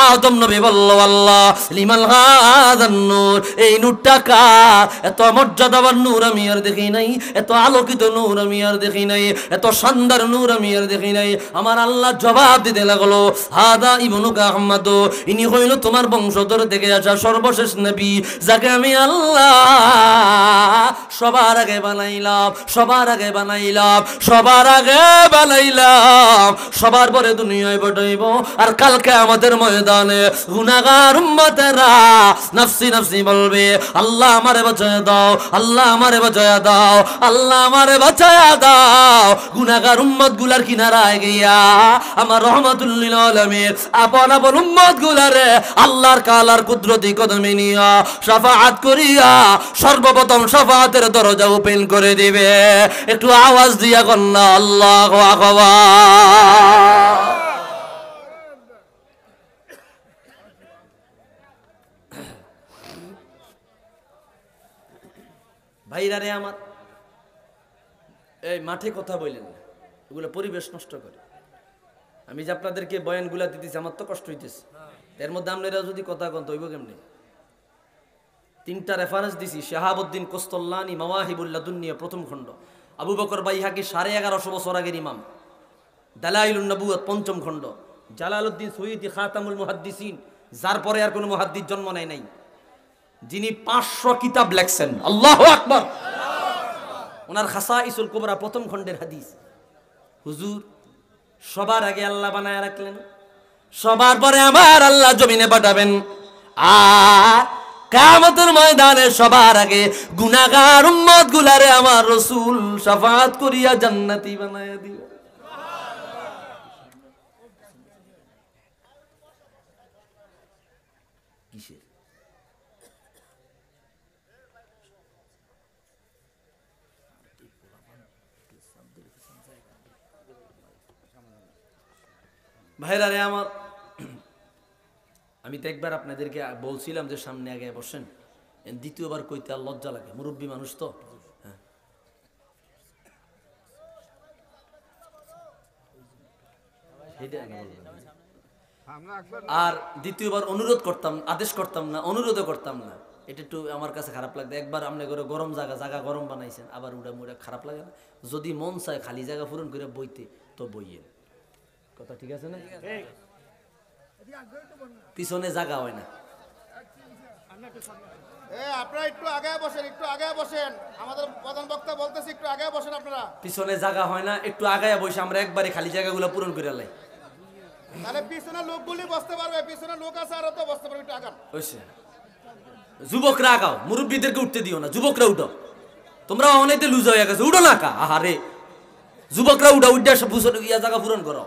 আদম নবী বলল, আল্লাহ লিমান হাদান নূর, এই নূরটা কার? এত মর্যাদাবান নূর আমি আর দেখি নাই, এত আলোকিত নূর আমি আর দেখি নাই, এত শানদার নূর আমি আর দেখি নাই। আমার আল্লাহ জবাব দিতে লাগলো, হাদা ইবনুকা আহমদ, ইনি হইল তোমার বংশধর থেকে আসা সর্বশেষ নবী, যাকে আমি আল্লাহ সবার আগে বানাইলাম, সবার আগে বানাইলাম, সবার আগে বানাইলাম, সবার পরে দুনিয়ায় পাঠাইব। আর কালকে আমাদের ময়দানে গুনাহগার উম্মতেরা নফসি নফসি বলবে, আল্লাহ আমারে বাঁচায়া দাও, আল্লাহ আমারে বাঁচায়া দাও, আল্লাহ আমারে বাঁচায়া দাও। গুনাহগার উম্মত গুলার কিনারায় গিয়া আমার রহমাতুল লিল আলামিন আপন আপন উম্মত গুলারে আল্লাহর কালার কুদরতি কদমে নিয়া শাফাআত করিয়া সর্বপ্রথম শাফাআতের দরজা ওপেন করে দিবে। একটু আওয়াজ দিয়া কন্না আল্লাহু আকবার। ভাইরা রে আমার, এই মাঠে কথা বললেন না, এগুলো পরিবেশ নষ্ট করে। আমি যে আপনাদেরকে বয়ানগুলা দিতেছি আমার তো কষ্ট হইতেছে, এর মধ্যে আপনারা যদি কথা কন তৈব কেমনি? 3টা রেফারেন্স দিছি। শাহাবুদ্দিন কোস্তল্লানি মাওয়াহিবুল লাদুন্নিয়া প্রথম খণ্ড, আবু বকর বাইহাকি 1150 বছর আগের ইমাম, দালাইলুন নবুওয়াত 5ম খণ্ড, জালালউদ্দিন সুয়ুতি খাতামুল মুহাদ্দিসিন, যার পরে আর কোনো মুহাদ্দিস জন্ম নেয় নাই, যিনি 500 কিতাব লেখছেন। আল্লাহু আকবার। ওনার খাসাইসুল কুবরা প্রথম খণ্ডের হাদিস। হুজুর সবার আগে আল্লাহ বানায় রাখলেন, সবার পরে আমার আল্লাহ জমিনে পাঠাবেন, আর কিয়ামতের ময়দানে সবার আগে গুনাহগার উম্মত গুলারে আমার রাসূল শাফাআত করিয়া জান্নাতি বানায়া দিবেন। কিসের? ভাইরা রে আমার, আমি তো একবার আপনাদেরকে বলছিলাম যে সামনে আগে বসেন, দ্বিতীয়বার কইতে আর লজ্জা লাগে, মুরব্বী মানুষ তো। হ্যাঁ, আর দ্বিতীয়বার অনুরোধ করতাম, আদেশ করতাম না, অনুরোধও করতাম না। এটা একটু আমার কাছে খারাপ লাগতো। একবার আপনি করে গরম জায়গা গরম বানাইছেন, আবার উড়া মুড়া খারাপ লাগে না? যদি মন চায় খালি জায়গা পূরণ করে বইতে তো বইয়েন, কথা ঠিক আছে না? পিছনে জায়গা হয় না। আপনারা একটু আগে বসেন, একটু আগে বসেন, আমাদের প্রধান বক্তা বলতেছে একটু আগে বসেন আপনারা। পিছনে জায়গা হয় না, একটু আগায় বসে আমরা একবারে খালি জায়গাগুলো পূরণ করে লাই, তাহলে পিছনে লোকগুলি বসতে পারবে, পিছনে লোক আছে আর তো বসতে পারবে, একটু আগান। হইছে? যুবকরা আগাও, মুরব্বীদেরকে উঠতে দিও না, যুবকরা উঠো। তোমরা অনেকে লুজ হয়ে গেছে, উঠো না কা। আহারে, যুবকরা উঠা উঠা সব ইয়া জায়গা পূরণ করো।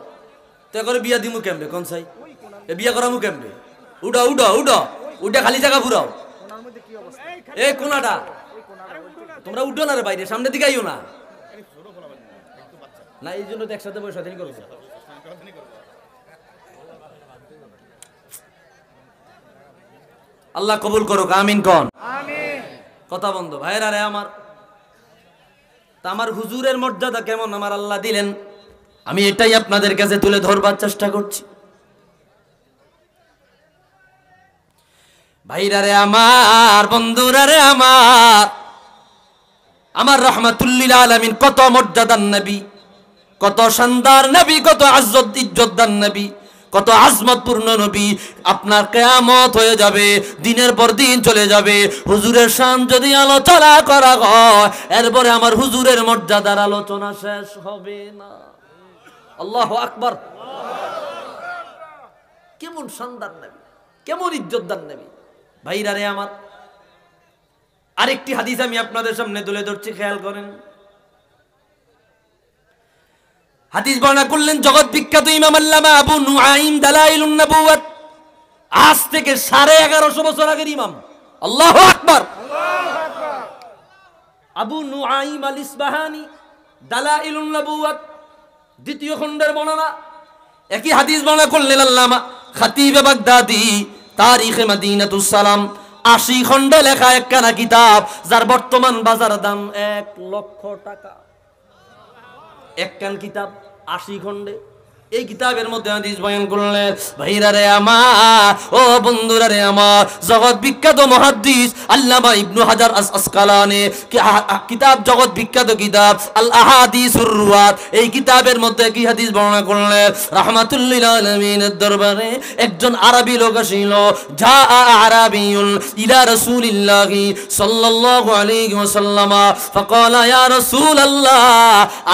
তো করে বিয়া দিমু কেমবে কোন সাই? এ বিয়া করামু কেমবে? উঠো উঠো উঠো, উঠা খালি জায়গা পুরাও। এই কোনাটা তোমরা উঠো না রে, বাইরে সামনের দিকে আইও না। না এই জন্য তো একসাথে বসে সাথে করো। আল্লাহ কবুল করুক, আমিন কোন। কথা বন্ধ। ভাইরা রে আমার, তা আমার হুজুরের মর্যাদা কেমন আমার আল্লাহ দিলেন, আমি এটাই আপনাদের কাছে তুলে ধরবার চেষ্টা করছি। ভাইরা রে আমার, বন্ধুরা রে আমার, আমার রাহমাতুল লিল আলামিন কত মর্যাদার নবী, কত শানদার নবী, কত ইজ্জত ইজ্জতদার নবী, কত আজমতপূর্ণ নবী। আপনার কিয়ামত হয়ে যাবে, দিনের পর দিন চলে যাবে, হুজুরের শান যদি আলোচনা করা হয়, এরপরে আমার হুজুরের মর্যাদার আলোচনা শেষ হবে না। আল্লাহু আকবার। কেমন শানদার নবী, কেমন ইজ্জতদার নবী। ভাইরা রে আমার, আরেকটি হাদিস আমি আপনাদের সামনে তুলে ধরছি, খেয়াল করেন। হাদিস বর্ণনা করলেন জগৎ বিখ্যাত ইমাম আল্লামা আবু নুআইম দালাইলুন নবুওয়াত, আজ থেকে 1150 বছর আগের ইমাম। আল্লাহু আকবার। আবু নুআইম আল ইসবাহানি দালাইলুন নবুওয়াত দ্বিতীয় খণ্ডের বর্ণনা। একই হাদিস বর্ণনা করলেন আল্লামা খাতিবে বাগদাদি তারিখে মদিনাতুস সালাম, 80 খণ্ডে লেখা একখানা কিতাব, যার বর্তমান বাজার দাম 1 লক্ষ টাকা। একখান কিতাব 80 খণ্ডে এই কিতাবের মধ্যে হাদিস বয়ান করলেন। ভাইরা রে আমার, ও বন্ধুরা রে আমার, জগৎ বিখ্যাত মুহাদ্দিস আল্লামা ইবনু হাজার আসকালানি কিতাব, জগৎ বিখ্যাত কিতাব আল আহাদিসুর রুয়াত, এই কিতাবের মধ্যে কি হাদিস বর্ণনা করলেন, রাহমাতুল লিল আলামিনের দরবারে একজন আরবি লোক আসিল। যা আরাবিয়ুন ইলা রাসূলিল্লাহি সাল্লাল্লাহু আলাইহি ওয়াসাল্লাম ফাকালা ইয়া রাসূলাল্লাহ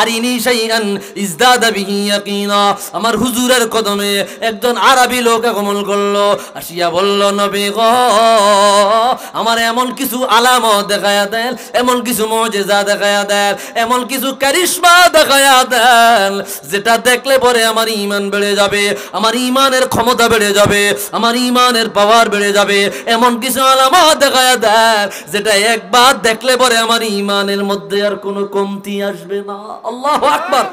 আরিনি শাইআন ইজদাদা বিহি ইয়াকিনা। আমার হুজুরের কদমে একজন আরবি লোক আগমন করলো, আসিয়া বলল, নবী গো, আমার এমন কিছু আলামত দেখায়া দেন, এমন কিছু মুজিজা দেখায়া দেন, এমন কিছু কারিশমা দেখায়া দেন, যেটা দেখলে পরে আমার ঈমান বেড়ে যাবে, আমার ঈমানের ক্ষমতা বেড়ে যাবে, আমার ঈমানের পাওয়ার বেড়ে যাবে। এমন কিছু আলামত দেখায়া দেন যেটা একবার দেখলে পরে আমার ঈমানের মধ্যে আর কোনো কমতি আসবে না। আল্লাহু আকবার।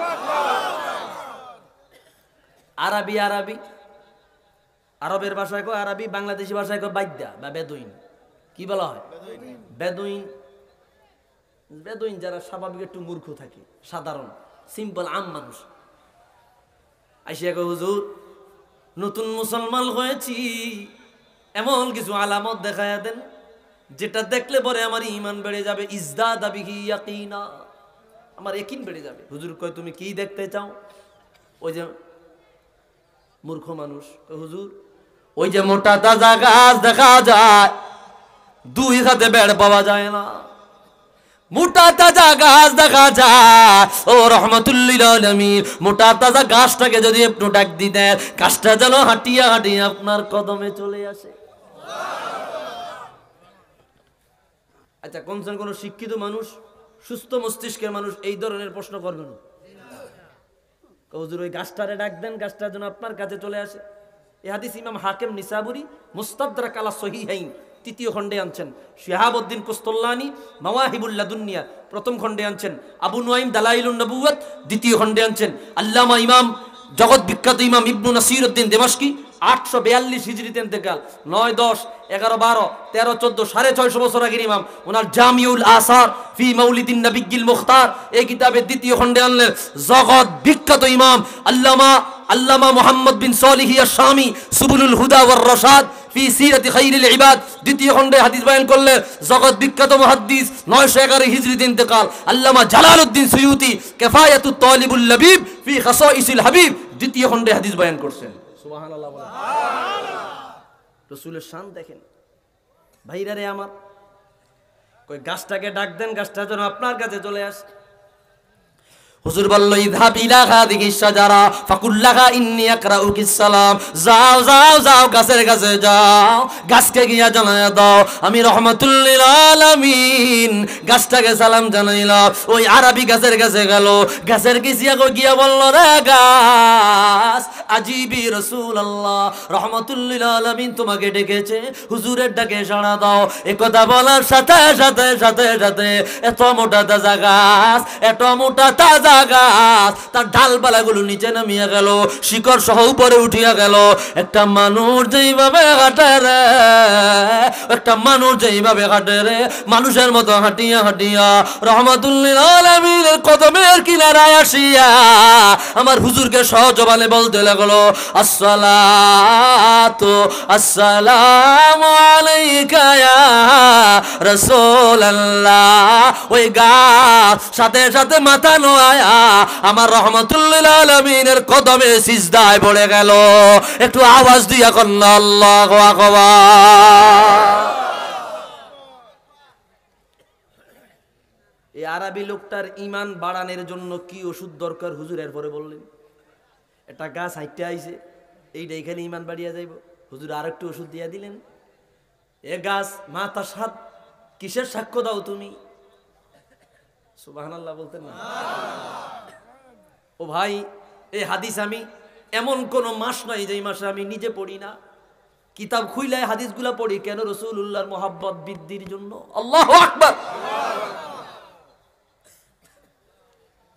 আরবি, আরবি আরবের ভাষায় কয় আরবি, বাংলাদেশি ভাষায় কয় বাদ্যা বা বেদুইন। কি বলা হয়? বেদুইন। বেদুইন যারা স্বাভাবিক একটু মূর্খ থাকে, সাধারণ সিম্পল আম মানুষ। আইসিয়া কয়, হুজুর নতুন মুসলমান হয়েছি, এমন কিছু আলামত দেখায়া দেন যেটা দেখলে পরে আমার ঈমান বেড়ে যাবে, ইজদাদা বিহি ইয়াকিনা, আমার ইয়াকিন বেড়ে যাবে। হুজুর কয়, তুমি কি দেখতে চাও? ওই যে মূর্খ মানুষ, হুজুর ওই যে মোটা তাজা গাছ দেখা যায়, দুই হাতে বেড় পাওয়া যায় না, মোটা তাজা গাছ দেখা যায়। ও রাহমাতুল লিল আলামিন, মোটা তাজা গাছটাকে যদি একটু ডাক দিতেন, গাছটা যেন হাঁটিয়া হাঁটিয়া আপনার কদমে চলে আসে। আচ্ছা, কোন শিক্ষিত মানুষ, সুস্থ মস্তিষ্কের মানুষ এই ধরনের প্রশ্ন করবে না? হুজুর ওই গাছটারে ডাক দেন, গাছটা যেন আপনার কাছে চলে আসে। এই হাদিস ইমাম হাকিম নিসাবুরি মুস্তাদরাক আলা সহিহাইন তৃতীয় খণ্ডে আনছেন, শিহাবউদ্দিন কুস্তুল্লানি মাওয়াহিবুল লাদুনিয়া প্রথম খণ্ডে আনছেন, আবু নুআইম দালাইলুন নবুওয়াত দ্বিতীয় খণ্ডে আনছেন, আল্লামা ইমাম জগৎ বিখ্যাত ইমাম ইবনু নাসিরউদ্দিন দিমাশকি 842 হিজরিতে ইন্তেকাল, 9, 10, 11, 12, 13, 14, 650 বছর আগের ইমাম। ওনার জামিউল আসার ফি মাউলিদিন নবিয়্যিল মুখতার এই কিতাবের দ্বিতীয় খণ্ডে আনলেন জগৎ বিখ্যাত ইমাম আল্লামা মুহাম্মদ বিন সালিহ আশ-শামি সুবুলুল হুদা ওয়ার রাশাদ ফি সিরাতি খাইরিল ইবাদ দ্বিতীয় খণ্ডে হাদিস বয়ান করলেন জগৎ বিখ্যাত মুহাদ্দিস 911 হিজরিতে ইন্তেকাল আল্লামা জালালউদ্দিন সুয়ুতি কিফায়াতুত তালিবুল লাবিব ফি খাসাইসিল হাবিব দ্বিতীয় খণ্ডে হাদিস বয়ান করছেন। সুবহানাল্লাহ বলেন। রাসূলের শান দেখেন। ভাইরা রে আমার, কই গাছটাকে ডাক দেন, গাছটা যেন আপনার কাছে চলে আসে। হুজুর বলল, ইযহাব ইলা হাযিহিশ শাজারা ফাকুল্লাহা ইন্নী আকরাউকিস সালাম। যাও যাও যাও, গাছের কাছে যাও, গাছকে গিয়া জানায়া দাও আমি রাহমাতুল লিল আলামিন। গাছটাকে সালাম জানাইলা, ওই আরবি গাছের কাছে গেল, গাছের কাছে গিয়া বলল, রে গাছ, আজিবি রাসূলুল্লাহ, রাহমাতুল লিল আলামিন তোমাকে ডেকেছে, হুজুরের ডাকে সাড়া দাও। এই কথা বলার সাথে সাথে সাথে সাথে এত মোটা তাজা গাছ, এত মোটা তাজা গাছ, তার ডালপালাগুলো নিচে নামিয়া গেল, শিকড় সহ উপরে উঠিয়া গেল। একটা মানুষ যেইভাবে হাঁটে রে, একটা মানুষ যেইভাবে হাঁটে রে, মানুষের মতো হাঁটিয়া হাঁটিয়া রাহমাতুল লিল আলামিনের কদমের কিনারায় আসিয়া আমার হুজুরকে সহজবানে বলতে লাগলো, আসসালাতু আসসালামু আলাইকা ইয়া রাসূলুল্লাহ। ওই গাছ সাথে সাথে মাথা নোয়া আমার রাহমাতুল লিল আলামিনের কদমে সিজদায় পড়ে গেল। একটু আওয়াজ দিয়া কন্না আল্লাহু আকবার। এই আরবি লোকটার ঈমান বাড়ানোর জন্য কি ওষুধ দরকার হুজুর এরপরে বললেন। একটা গাছ হাইটে আইছে, এইটা এখানে ঈমান বাড়িয়া যাইব, হুজুর আরেকটু ওষুধ দিয়া দিলেন। এ গাছ মাতা সাত কিসের সাক্ষ্য দাও তুমি? সুবহানাল্লাহ বলতেন না? ও ভাই, এই হাদিস আমি এমন কোন মাস নাই যে মাসে আমি নিজে পড়ি না, কিতাব খুইলায় হাদিসগুলা পড়ি। কেন? রাসূলুল্লাহর মহব্বত বৃদ্ধির জন্য। আল্লাহু আকবার।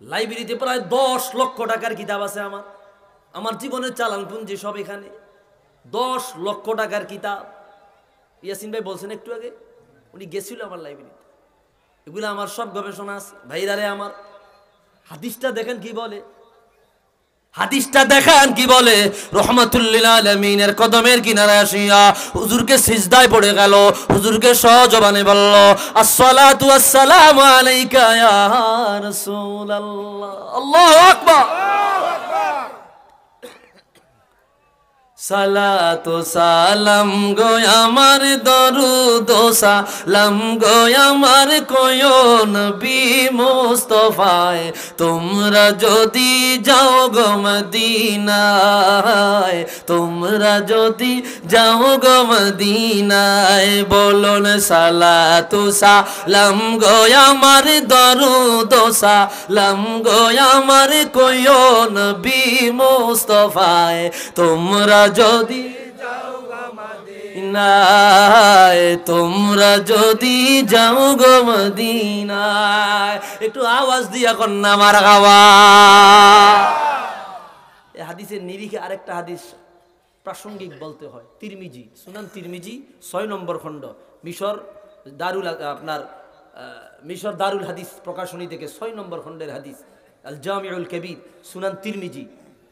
লাইব্রেরিতে প্রায় 10 লক্ষ টাকার কিতাব আছে আমার জীবনের চালান পুঞ্জি সব এখানে। 10 লক্ষ টাকার কিতাব। ইয়াসিন ভাই বলছেন একটু আগে, উনি গেছিল আমার লাইব্রেরিতে, এগুলো আমার সব গবেষণা আছে। ভাইরা রে আমার, হাদিসটা দেখেন কি বলে। হাদিসটা দেখান কি বলে, রহমাতুল লিল আলামিনের কদমের কিনারে আসিয়া হুজুরকে সিজদায় পড়ে গেল, হুজুরকে সজবানে বলল, আসসালাতু ওয়াসসালামু আলাইকা ইয়া রাসূলুল্লাহ। আল্লাহু আকবার। সালাতু সালাম গো আমার দরুদ সালাম গো আমার কোয়ো নবী মুস্তাফায়, তোমরা যদি যাও গো মদিনায়, তোমরা যদি যাও গো মদিনায়, বলুন সালাতু সালাম গো আমার দরুদ সালাম গো আমার কোয়ো নবী মুস্তাফায়, তোমরা যদি যাও গো মদিনায়, তোমরা যদি যাও গো মদিনায়। একটু আওয়াজ দিয়া কন্যা মার গাওয়া। এই হাদিসের নিরিখে আরেকটা হাদিস প্রাসঙ্গিক বলতে হয়। তিরমিজি, সুনান তিরমিজি 6 নম্বর খণ্ড, মিশর দারুল হাদিস প্রকাশনী থেকে 6 নম্বর খণ্ডের হাদিস, আল জামিউল কবির, সুনান তিরমিজি।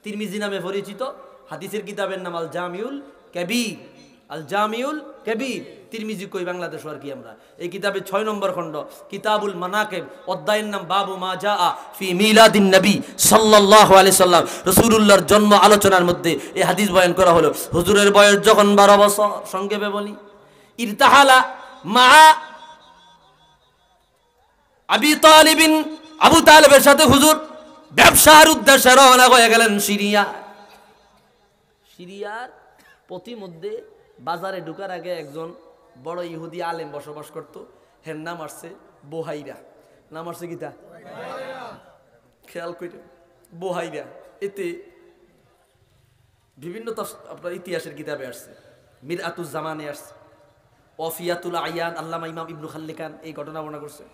তিরমিজি নামে পরিচিত, হাদিসের কিতাবের নাম আল জামিউল কবির। আল জামিউল কবির তিরমিজি কই বাংলাদেশ আর কি আমরা। এই কিতাবে 6 নম্বর খণ্ড, কিতাবুল মানাকিব, অধ্যায়ের নাম বাবু মা জাআ ফি মিলাদিন নবী সাল্লাল্লাহু আলাইহি সাল্লাম। রাসূলুল্লাহর জন্ম আলোচনার মধ্যে এই হাদিস বয়ান করা হলো। হুজুরের বয়স যখন 12 বছর, সংক্ষেপে বলি, ইরতাহালা মা আবি তালিবিন, আবু তালেবের সাথে হুজুর ব্যবসার উদ্দেশ্যে রওনা হয়ে গেলেন সিরিয়া। সিরিয়ার পথিমধ্যে বাজারে ঢুকার আগে একজন বড় ইহুদি আলেম বসবাস করত, হের নাম আসছে বুহাইরা। নাম আসছে কিতা? খেয়াল করে, বুহাইরা। এতে বিভিন্ন আপনার ইতিহাসের কিতাবে আসছে, মিরআতুজ জামানে আসছে, ওয়াফিয়াতুল আয়ান, আল্লামা ইমাম ইবনু খাল্লিকান এই ঘটনা বর্ণনা করছে,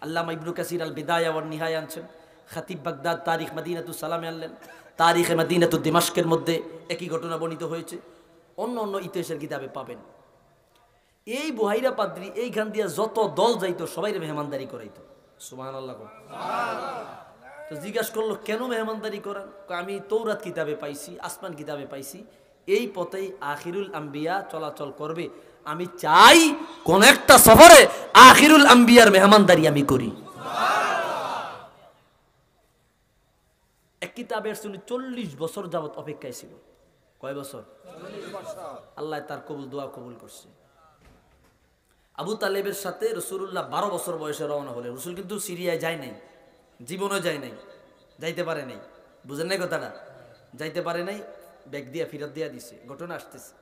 আল্লামা ইবনু কাসির আল বিদায়া ওয়ান নিহায়া আনছেন, খাতিব বাগদাদ তারিখ মদিনাতুস সালামে আনলেন, তারিখে মদিনাতুদ দিমাশকের মধ্যে একই ঘটনা বর্ণিত হয়েছে, অন্য অন্য ইতিহাসের কিতাবে পাবেন। এই বুহাইরা পাদ্রী এইখান দিয়ে যত দল যাইতো সবাইরে মেহমানদারি করাইতো। সুবহানাল্লাহ। তো জিজ্ঞাসা করলো কেন মেহমানদারি করেন? আমি তৌরাত কিতাবে পাইছি, আসমান কিতাবে পাইছি, এই পথেই আখিরুল আম্বিয়া চলাচল করবে, আমি চাই কোন একটা সফরে আখিরুল আম্বিয়ার মেহমানদারি আমি করি। এক কিতাবের শুনে 40 বছর যাবত অপেক্ষায় ছিল। কয় বছর? 40 বছর। আল্লাহ তার দোয়া কবুল করছে। আবু তালেবের সাথে রাসূলুল্লাহ 12 বছর বয়সে রওনা হলেন। রাসূল কিন্তু সিরিয়ায় যায় নাই, জীবনও যায় নাই, যাইতে পারে নাই। বুঝেন নাই কথাটা? যাইতে পারে নাই, ব্যাগ দিয়া ফিরত দিয়া দিছে। ঘটনা আসতেছে।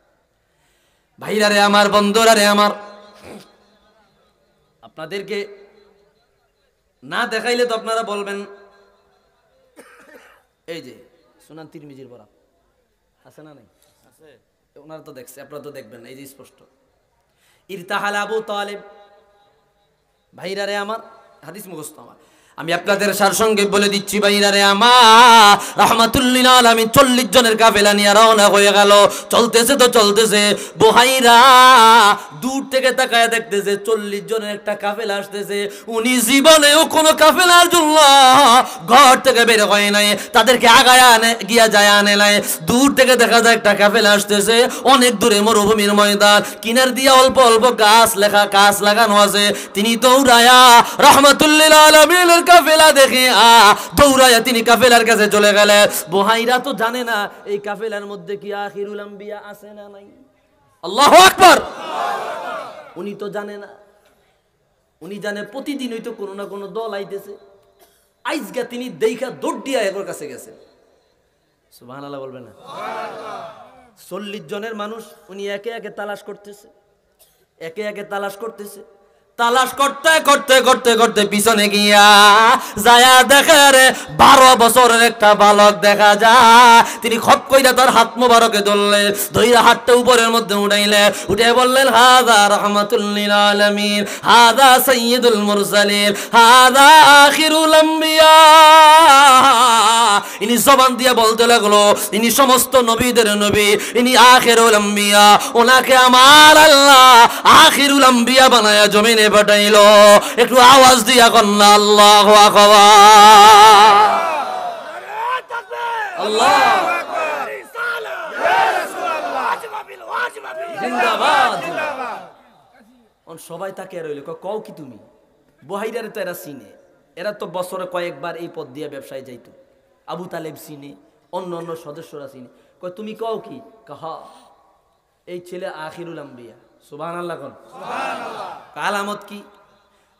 ভাইরা রে আমার, বন্ধুরা রে আমার, আপনাদেরকে না দেখাইলে তো আপনারা বলবেন, এই যে সুনান তিরমিজির বরাত আছে না নাই? আছে। ওনারা তো দেখছে, আপনারা তো দেখবেন, এই যে স্পষ্ট। ইরতাহাল আবু তালেব। ভাইরা রে আমার, হাদিস মুখস্থ আমার, আমি আপনাদের সারসংক্ষেপ বলে দিচ্ছি। ভাইরা রে আমার, রাহমাতুল লিল আলামিন 40 জনের কাফেলা নিয়ে রওনা হয়ে গেল। চলতেছে তো চলতেছে, বুহাইরা দূর থেকে তাকায় দেখতেছে 40 জনের একটা কাফেলা আসতেছে। উনি জীবনেও কোনো কাফেলার জন্য ঘর থেকে বের হয় নাই, তাদেরকে আগায় আনে গিয়া যায় আনে নাই। দূর থেকে দেখা যায় একটা কাফেলা আসতেছে, অনেক দূরে মরুভূমির ময়দান, কিনার দিয়ে অল্প অল্প গাছ লাগানো আছে। তিনি দৌড়ায়া রাহমাতুল লিল আলামিনের কাফেলা দেখে দৌড়ায়া তিনি কাফেলার কাছে চলে গেলেন। বুহাইরা তো জানে না এই কাফেলার মধ্যে কি আখিরুল আম্বিয়া আছে না নাই। আল্লাহু আকবার। উনি তো জানে না, উনি জানে প্রতিদিন হয়তো কোনো না কোনো দল আইতেছে। আইজগা তিনি দেখা দৌড় দিয়া এর কাছে গেছে। সুবহানাল্লাহ বলবেন না? 40 জনের মানুষ উনি একে একে তালাশ করতেছে, একে একে তালাশ করতেছে। তালাশ করতে করতে করতে করতে পিছনে গিয়া যায়া দেখে রে 12 বছরের একটা বালক দেখা যায়। তিনি খপ কইরা তার হাত মোবারকে ধরলেন, ধইরা হাতটা উপরের মধ্যে উঠাইলে, উঠে বললেন, হাযা রাহমাতুল লিল আলামিন, হাযা সাইয়্যিদুল মুরসালিন, হাযা আখিরুল আম্বিয়া। ইনি জবান দিয়ে বলতে লাগলো, ইনি সমস্ত নবীদের নবী, ইনি আখিরুল আম্বিয়া। ওনাকে আমার আল্লাহ আখিরুল আম্বিয়া বানায়া জমিনে পাঠাইলো। একটু আওয়াজ দিয়া কন্যা আল্লাহু আকবার। আল্লাহ জিন্দাবাদ সবাই তাকে রইল কও কি তুমি বহাইরারে তো এরা চিনে এরা তো বছরে কয়েকবার এই পথ দিয়ে ব্যবসায় যাইতো আবু তালেব চিনে অন্য অন্য সদস্যরা চিনে কয় তুমি কও কি কাহা এই ছেলে আখিরুল আম্বিয়া সুবহানাল্লাহ কোন সুবহানাল্লাহ আলামত কি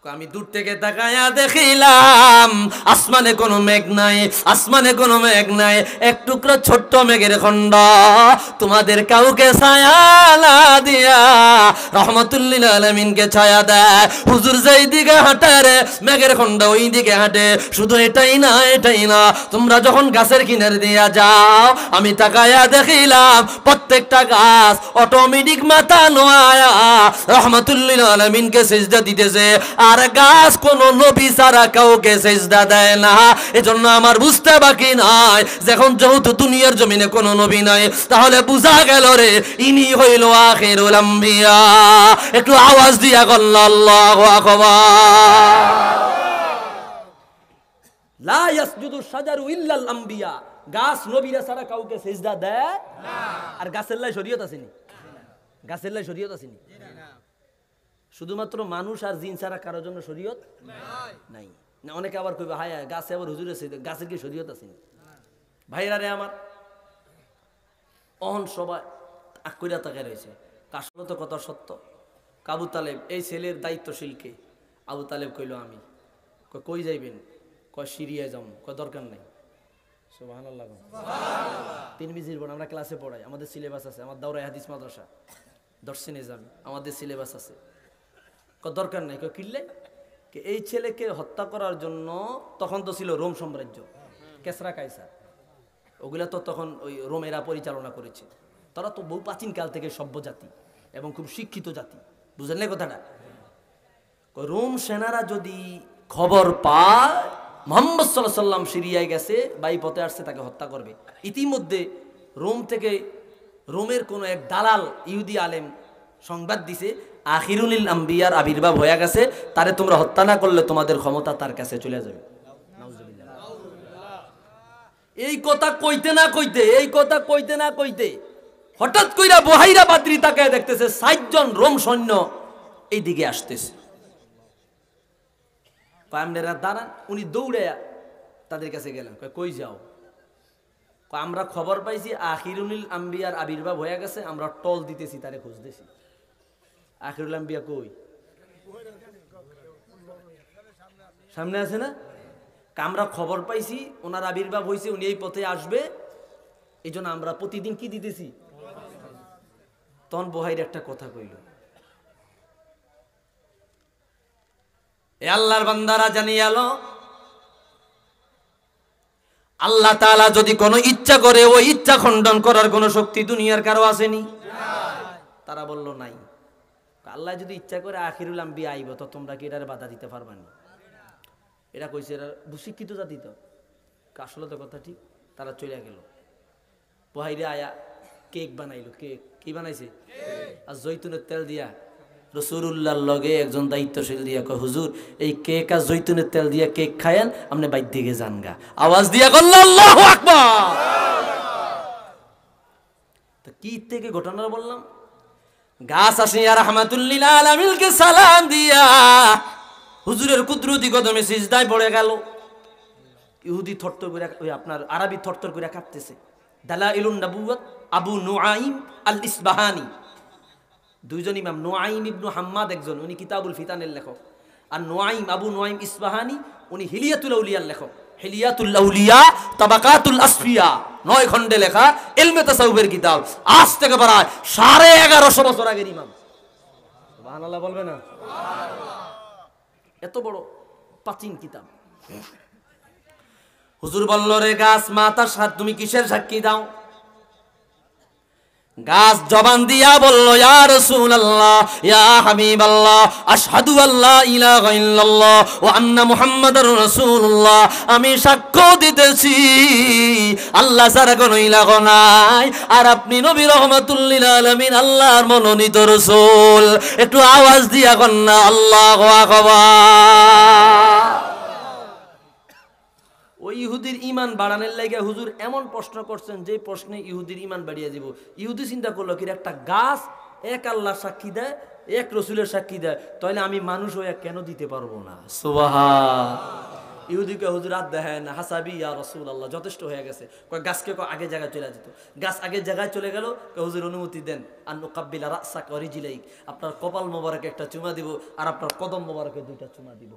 আমি দূর থেকে তাকায়া দেখিলাম আসমানে কোনো মেঘ নাই আসমানে কোনো মেঘ নাই এক টুকরো ছোট্ট মেঘের খণ্ড তোমাদের কাউকে ছায়া না দিয়া রহমাতুল লিল আলামিনকে ছায়া দেয় হুজুর যেই দিকে হাঁটে রে মেঘের খণ্ড ওই দিকে হাঁটে শুধু এটাই না তোমরা যখন গাছের কিনারে দিয়া যাও আমি তাকায়া দেখিলাম প্রত্যেকটা গাছ অটোমেটিক মাথা নোয়া রহমাতুল লিল আলামিনকে সিজদা দিতেছে আর গাছ কোন নবী ছাড়া কাউকে সিজদা দেয় না এজন্য আমার বুঝতে বাকি নাই যখন যেহেতু দুনিয়ার জমিনে কোনো নবী নাই তাহলে বুঝা গেল রে ইনি হইল আখিরুল আম্বিয়া একটু আওয়াজ দিয়া বলল আল্লাহু আকবার লা ইয়াসজুদু শাজারু ইল্লাল আম্বিয়া গাছ নবীরা ছাড়া কাউকে সিজদা দেয় না আর গাছের লাই শরীয়ত আসেনি গাছের লাই শরীয়ত আসেনি শুধুমাত্র মানুষ আর জিন ছাড়া কারোর জন্য শরীয়ত নাই না অনেকে আবার কইবে হায় গাছে আবার হুজুর আছে গাছের কি শরীয়ত আছে ভাইরা রে আমার অহন সবাই আকুইরা তাকায় রয়েছে আসলে তো কথা সত্য আবু তালেব এই ছেলের দায়িত্বশীলকে আবু তালেব কইল আমি কই যাইবেন কয় সিরিয়ায় যাম কয় দরকার নাই সুবহানাল্লাহ সুবহানাল্লাহ তিন মিজির বোন আমরা ক্লাসে পড়াই আমাদের সিলেবাস আছে আমার দাওরায়ে হাদিস মাদ্রাসা দর্শে নিজাম আমাদের সিলেবাস আছে দরকার নাই কিনলে এই ছেলেকে হত্যা করার জন্য তখন তো ছিল রোম সাম্রাজ্য কেসরা কাইসার ওগুলা তো তখন ওই রোমেরা পরিচালনা করেছে তারা তো বহু প্রাচীন কাল থেকে সভ্য জাতি এবং খুব শিক্ষিত জাতি বুঝলেন না কথাটা রোম সেনারা যদি খবর পায় মুহাম্মদ সাল্লাল্লাহু আলাইহি সাল্লাম সিরিয়ায় গেছে বাই পথে আসছে তাকে হত্যা করবে ইতিমধ্যে রোম থেকে রোমের কোনো এক দালাল ইহুদি আলেম সংবাদ দিছে আখিরুল আম্বিয়ার আবির্ভাব হয়ে গেছে তারে তোমরা হত্যা না করলে তোমাদের ক্ষমতা তার কাছে চলে যাবে এই কথা কইতে না কইতে হঠাৎ কইরা বহাইরা বাদরি তাকায় দেখতেছে ৬০ জন রোম সৈন্য এই দিকে আসতেছে পায়মনেরা দাঁড়ান উনি দৌড়ে তাদের কাছে গেলেন কই যাও আমরা খবর পাইছি আখিরুল আম্বিয়ার আবির্ভাব হয়ে গেছে আমরা টল দিতেছি তারে খুঁজতেছি আখিরুল আম্বিয়া কই সামনে আছে না আমরা খবর পাইছি ওনার আবির্ভাব হয়েছে উনি এই পথে আসবে এই জন্য আমরা প্রতিদিন কি দিতেছি তখন বহাইর একটা কথা কইল এ আল্লাহর বান্দারা জানিয়ে আলো আল্লাহ তাআলা যদি কোনো ইচ্ছা করে ওই ইচ্ছা খণ্ডন করার কোনো শক্তি দুনিয়ার কারো আসেনি তারা বলল নাই আল্লাহ যদি ইচ্ছা করে আখিরুল আম্বিয়া আইব তো তোমরা কি এটার বাধা দিতে পারবা না এটা কইছে এরা শিক্ষিত জাতি তো আসলে তো কথা ঠিক তারা চলে গেল বহাইরে আয়া কেক বানাইলো কেক কি বানাইছে আর জৈতুনের তেল দিয়া রাসূলুল্লাহর লগে একজন দায়িত্বশীল দিয়া কয় হুজুর এই কেক আর জৈতুনের তেল দিয়া কেক খায়েন আপনি বাইর দিকে যান গা আওয়াজ দিয়া বলল আল্লাহু আকবার তো কি থেকে ঘটনা বললাম গাছ আসিয়া রাহমাতুল লিল আলামিনকে সালাম দিয়া হুজুরের কুদরতি কদমে সিজদায় পড়ে গেল ইহুদি থরথর করে ওই আপনার আরবি থরথর করে কাঁপতেছে দালাইলুন নবুওয়াত আবু নুআইম আল ইসবাহানি দুইজন ইমাম নুআইম ইবনে হাম্মাদ একজন উনি কিতাবুল ফিতানের লেখক আর নুআইম আবু নুআইম ইসবাহানি উনি হিলিয়াতুল আউলিয়ার লেখক হিলিয়াতুল আউলিয়া তাবাকাতুল আসফিয়া 9 খণ্ডে লেখা ইলমে তাসাউফের কিতাব আজ থেকে প্রায় 1150 বছর আগের ইমাম সুবহানাল্লাহ বলবে না সুবহানাল্লাহ এত বড় প্রাচীন কিতাব হুজুর বলল রে গাছ মাতার সাথে তুমি কিসের সাক্ষী দাও গাছ জবান দিয়া বলল ইয়া রাসূলুল্লাহ ইয়া হাবিবাল্লাহ আশহাদু আল্লা ইলাহা ইল্লাল্লাহ ওয়া আন্না মুহাম্মাদার রাসূলুল্লাহ আমি সাক্ষ্য দিতেছি আল্লাহ ছাড়া কোনো ইলাহ নাই আর আপনি নবী রাহমাতুল লিল আলামিন আল্লাহর মনোনীত রাসূল একটু আওয়াজ দিয়া কন্না আল্লাহু আকবার ওই ইহুদির ইমান বাড়ানোর লাগে হুজুর এমন প্রশ্ন করছেন যে প্রশ্নে ইহুদির ইমান বাড়িয়ে দিব। ইহুদি চিন্তা করলো কি একটা গাছ এক আল্লাহ সাক্ষী দেয়, এক রসুলের সাক্ষী দেয়, তাহলে আমি মানুষ হয়ে কেন দিতে পারবো না? সুবহান। ইহুদিকে হুজুর রাত দেখায় না, হাসাবি ইয়া রসুল আল্লাহ, যথেষ্ট হয়ে গেছে। গাছকে আগে জায়গায় চলে যেত, গাছ আগের জায়গায় চলে গেল, হুজুর অনুমতি দেন আন নুকাব্বিলা রাসাক ওয়া রিজলাইক, আপনার কপাল মোবারকে একটা চুমা দিব আর আপনার কদম মোবারকে দুইটা চুমা দিব।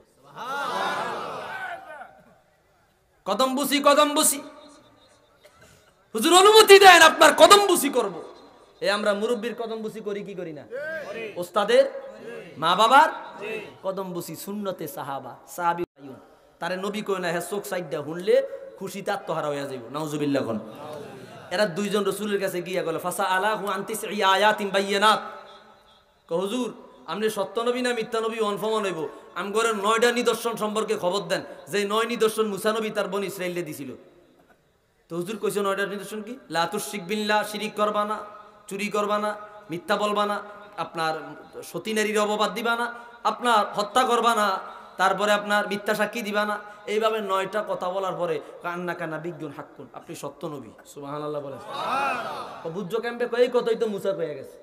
কদম বুসি, কদম বুসি, হুজুর অনুমতি দেন আপনার কদম বুসি করব। এ আমরা মুরব্বীর কদম বুসি করি কি করি না? ওস্তাদের, মা বাবার কদম বুসি সুন্নতে সাহাবা, সাহাবী আইয়ুন তারে নবী কই না, হ্যাঁ চোখ সাইডটা হুনলে খুশিতে আত্মহারা হয়ে যাইব। নাউজুবিল্লাহ কোন। এরা দুইজন রাসূলের কাছে গিয়া গেল, ফাসা আলাহু আনতিস আয়াতিন বাইয়িনাত, হুজুর আপনি সত্য নবী না মিথ্যা নবী অনফর্ম হইব, আম করে 9টা নিদর্শন সম্পর্কে খবর দেন, যে 9 নিদর্শন মুসা নবী তার বনি ইসরাইলে দিছিল। তো হুজুর কইছে 9টা নিদর্শন কি? লা তুশরিক বিল্লাহ, শিরিক করবা না, চুরি করবা না, মিথ্যা বলবা না, আপনার সতী নারীর অপবাদ দিবা না, আপনার হত্যা করবা না, তারপরে আপনার মিথ্যা সাক্ষী দিবা না। এইভাবে 9টা কথা বলার পরে কান্না কান্না বিজ্ঞান হাক্কুন, আপনি সত্য নবী। সুবহানাল্লাহ বলে বুঝছো ক্যাম্পে এই কথাই তো মুসা কয়ে গেছে,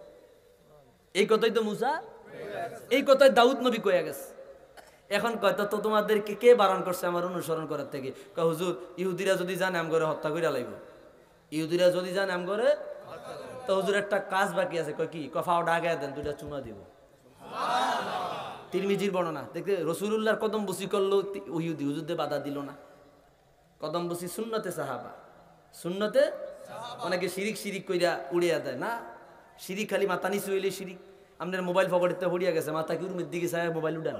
এই কথাই তো মুসা, এই কথাই দাউদ নবী কয়ে গেছে। এখন কয় তো তোমাদেরকে কে বারণ করছে আমার অনুসরণ করার থেকে? কয় হুজুর ইহুদিরা যদি জানে আম করে হত্যা করে লাইব, ইহুদিরা যদি জানে আম করে, তো হুজুর একটা কাজ বাকি আছে। কয় কি? কফাও ডাগায় দেন, 2টা চুমা দিব। তিরমিজির বর্ণনা দেখতে রাসূলুল্লাহর কদম বুসি করলো ইহুদি, হুজুরদের বাধা দিল না। কদম বুসি সুন্নতে সাহাবা, সুন্নতে। অনেকে শিরিক শিরিক কইরা উড়িয়া দেয় না, শিরিক খালি মাথা নিচু হইলে শিরিক। আপনার মোবাইল পকেটে হড়িয়া গেছে, মাথা কি রুমের দিকে চায় মোবাইল উঠান,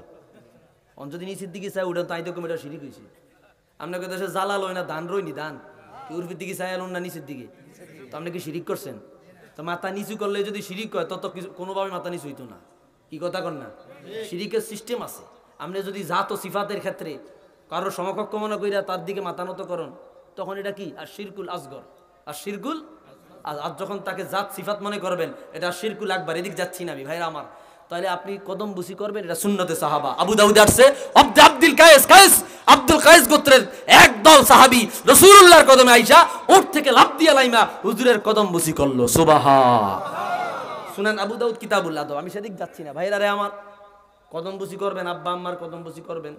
যদি নিচের দিকে চায় উঠান, তাই তো কমিটা শিরিক হয়েছে। আপনাকে দেশে জ্বালা লয় না, ধান রইনি, ধান কি উর্ফের দিকে চায় না নিচের দিকে, তো আপনি কি শিরিক করছেন? তো মাথা নিচু করলে যদি শিরিক হয়, তত কোনোভাবে মাথা নিচু হইতো না। কি কথা কন না? শিরিকের সিস্টেম আছে। আপনি যদি জাত ও সিফাতের ক্ষেত্রে কারোর সমকক্ষ মনে কইরা তার দিকে মাথা নত করেন, তখন এটা কি? আর শিরকুল আসগর, আর শিরকুল। আর যখন তাকে জাত সিফাত মনে করবেন, এটা শিরকুল আকবার। এদিক যাচ্ছি না আমি ভাইরা আমার। তাহলে আপনি কদম বুসি করবেন, এটা সুন্নতে সাহাবা। আবু দাউদে আসছে আব্দুল কায়েস গোত্রের একদল সাহাবী রাসূলুল্লাহর কদমে আইসা উঠ থেকে লাফ দিয়া লাইমা হুজুরের কদম বুসি করলো। সুবহান। শুনেন আবু দাউদ কিতাবুল আদব। আমি সেদিক যাচ্ছি না ভাইরা রে আমার। কদম বুসি করবেন, আব্বা আম্মার কদম বুসি করবেন,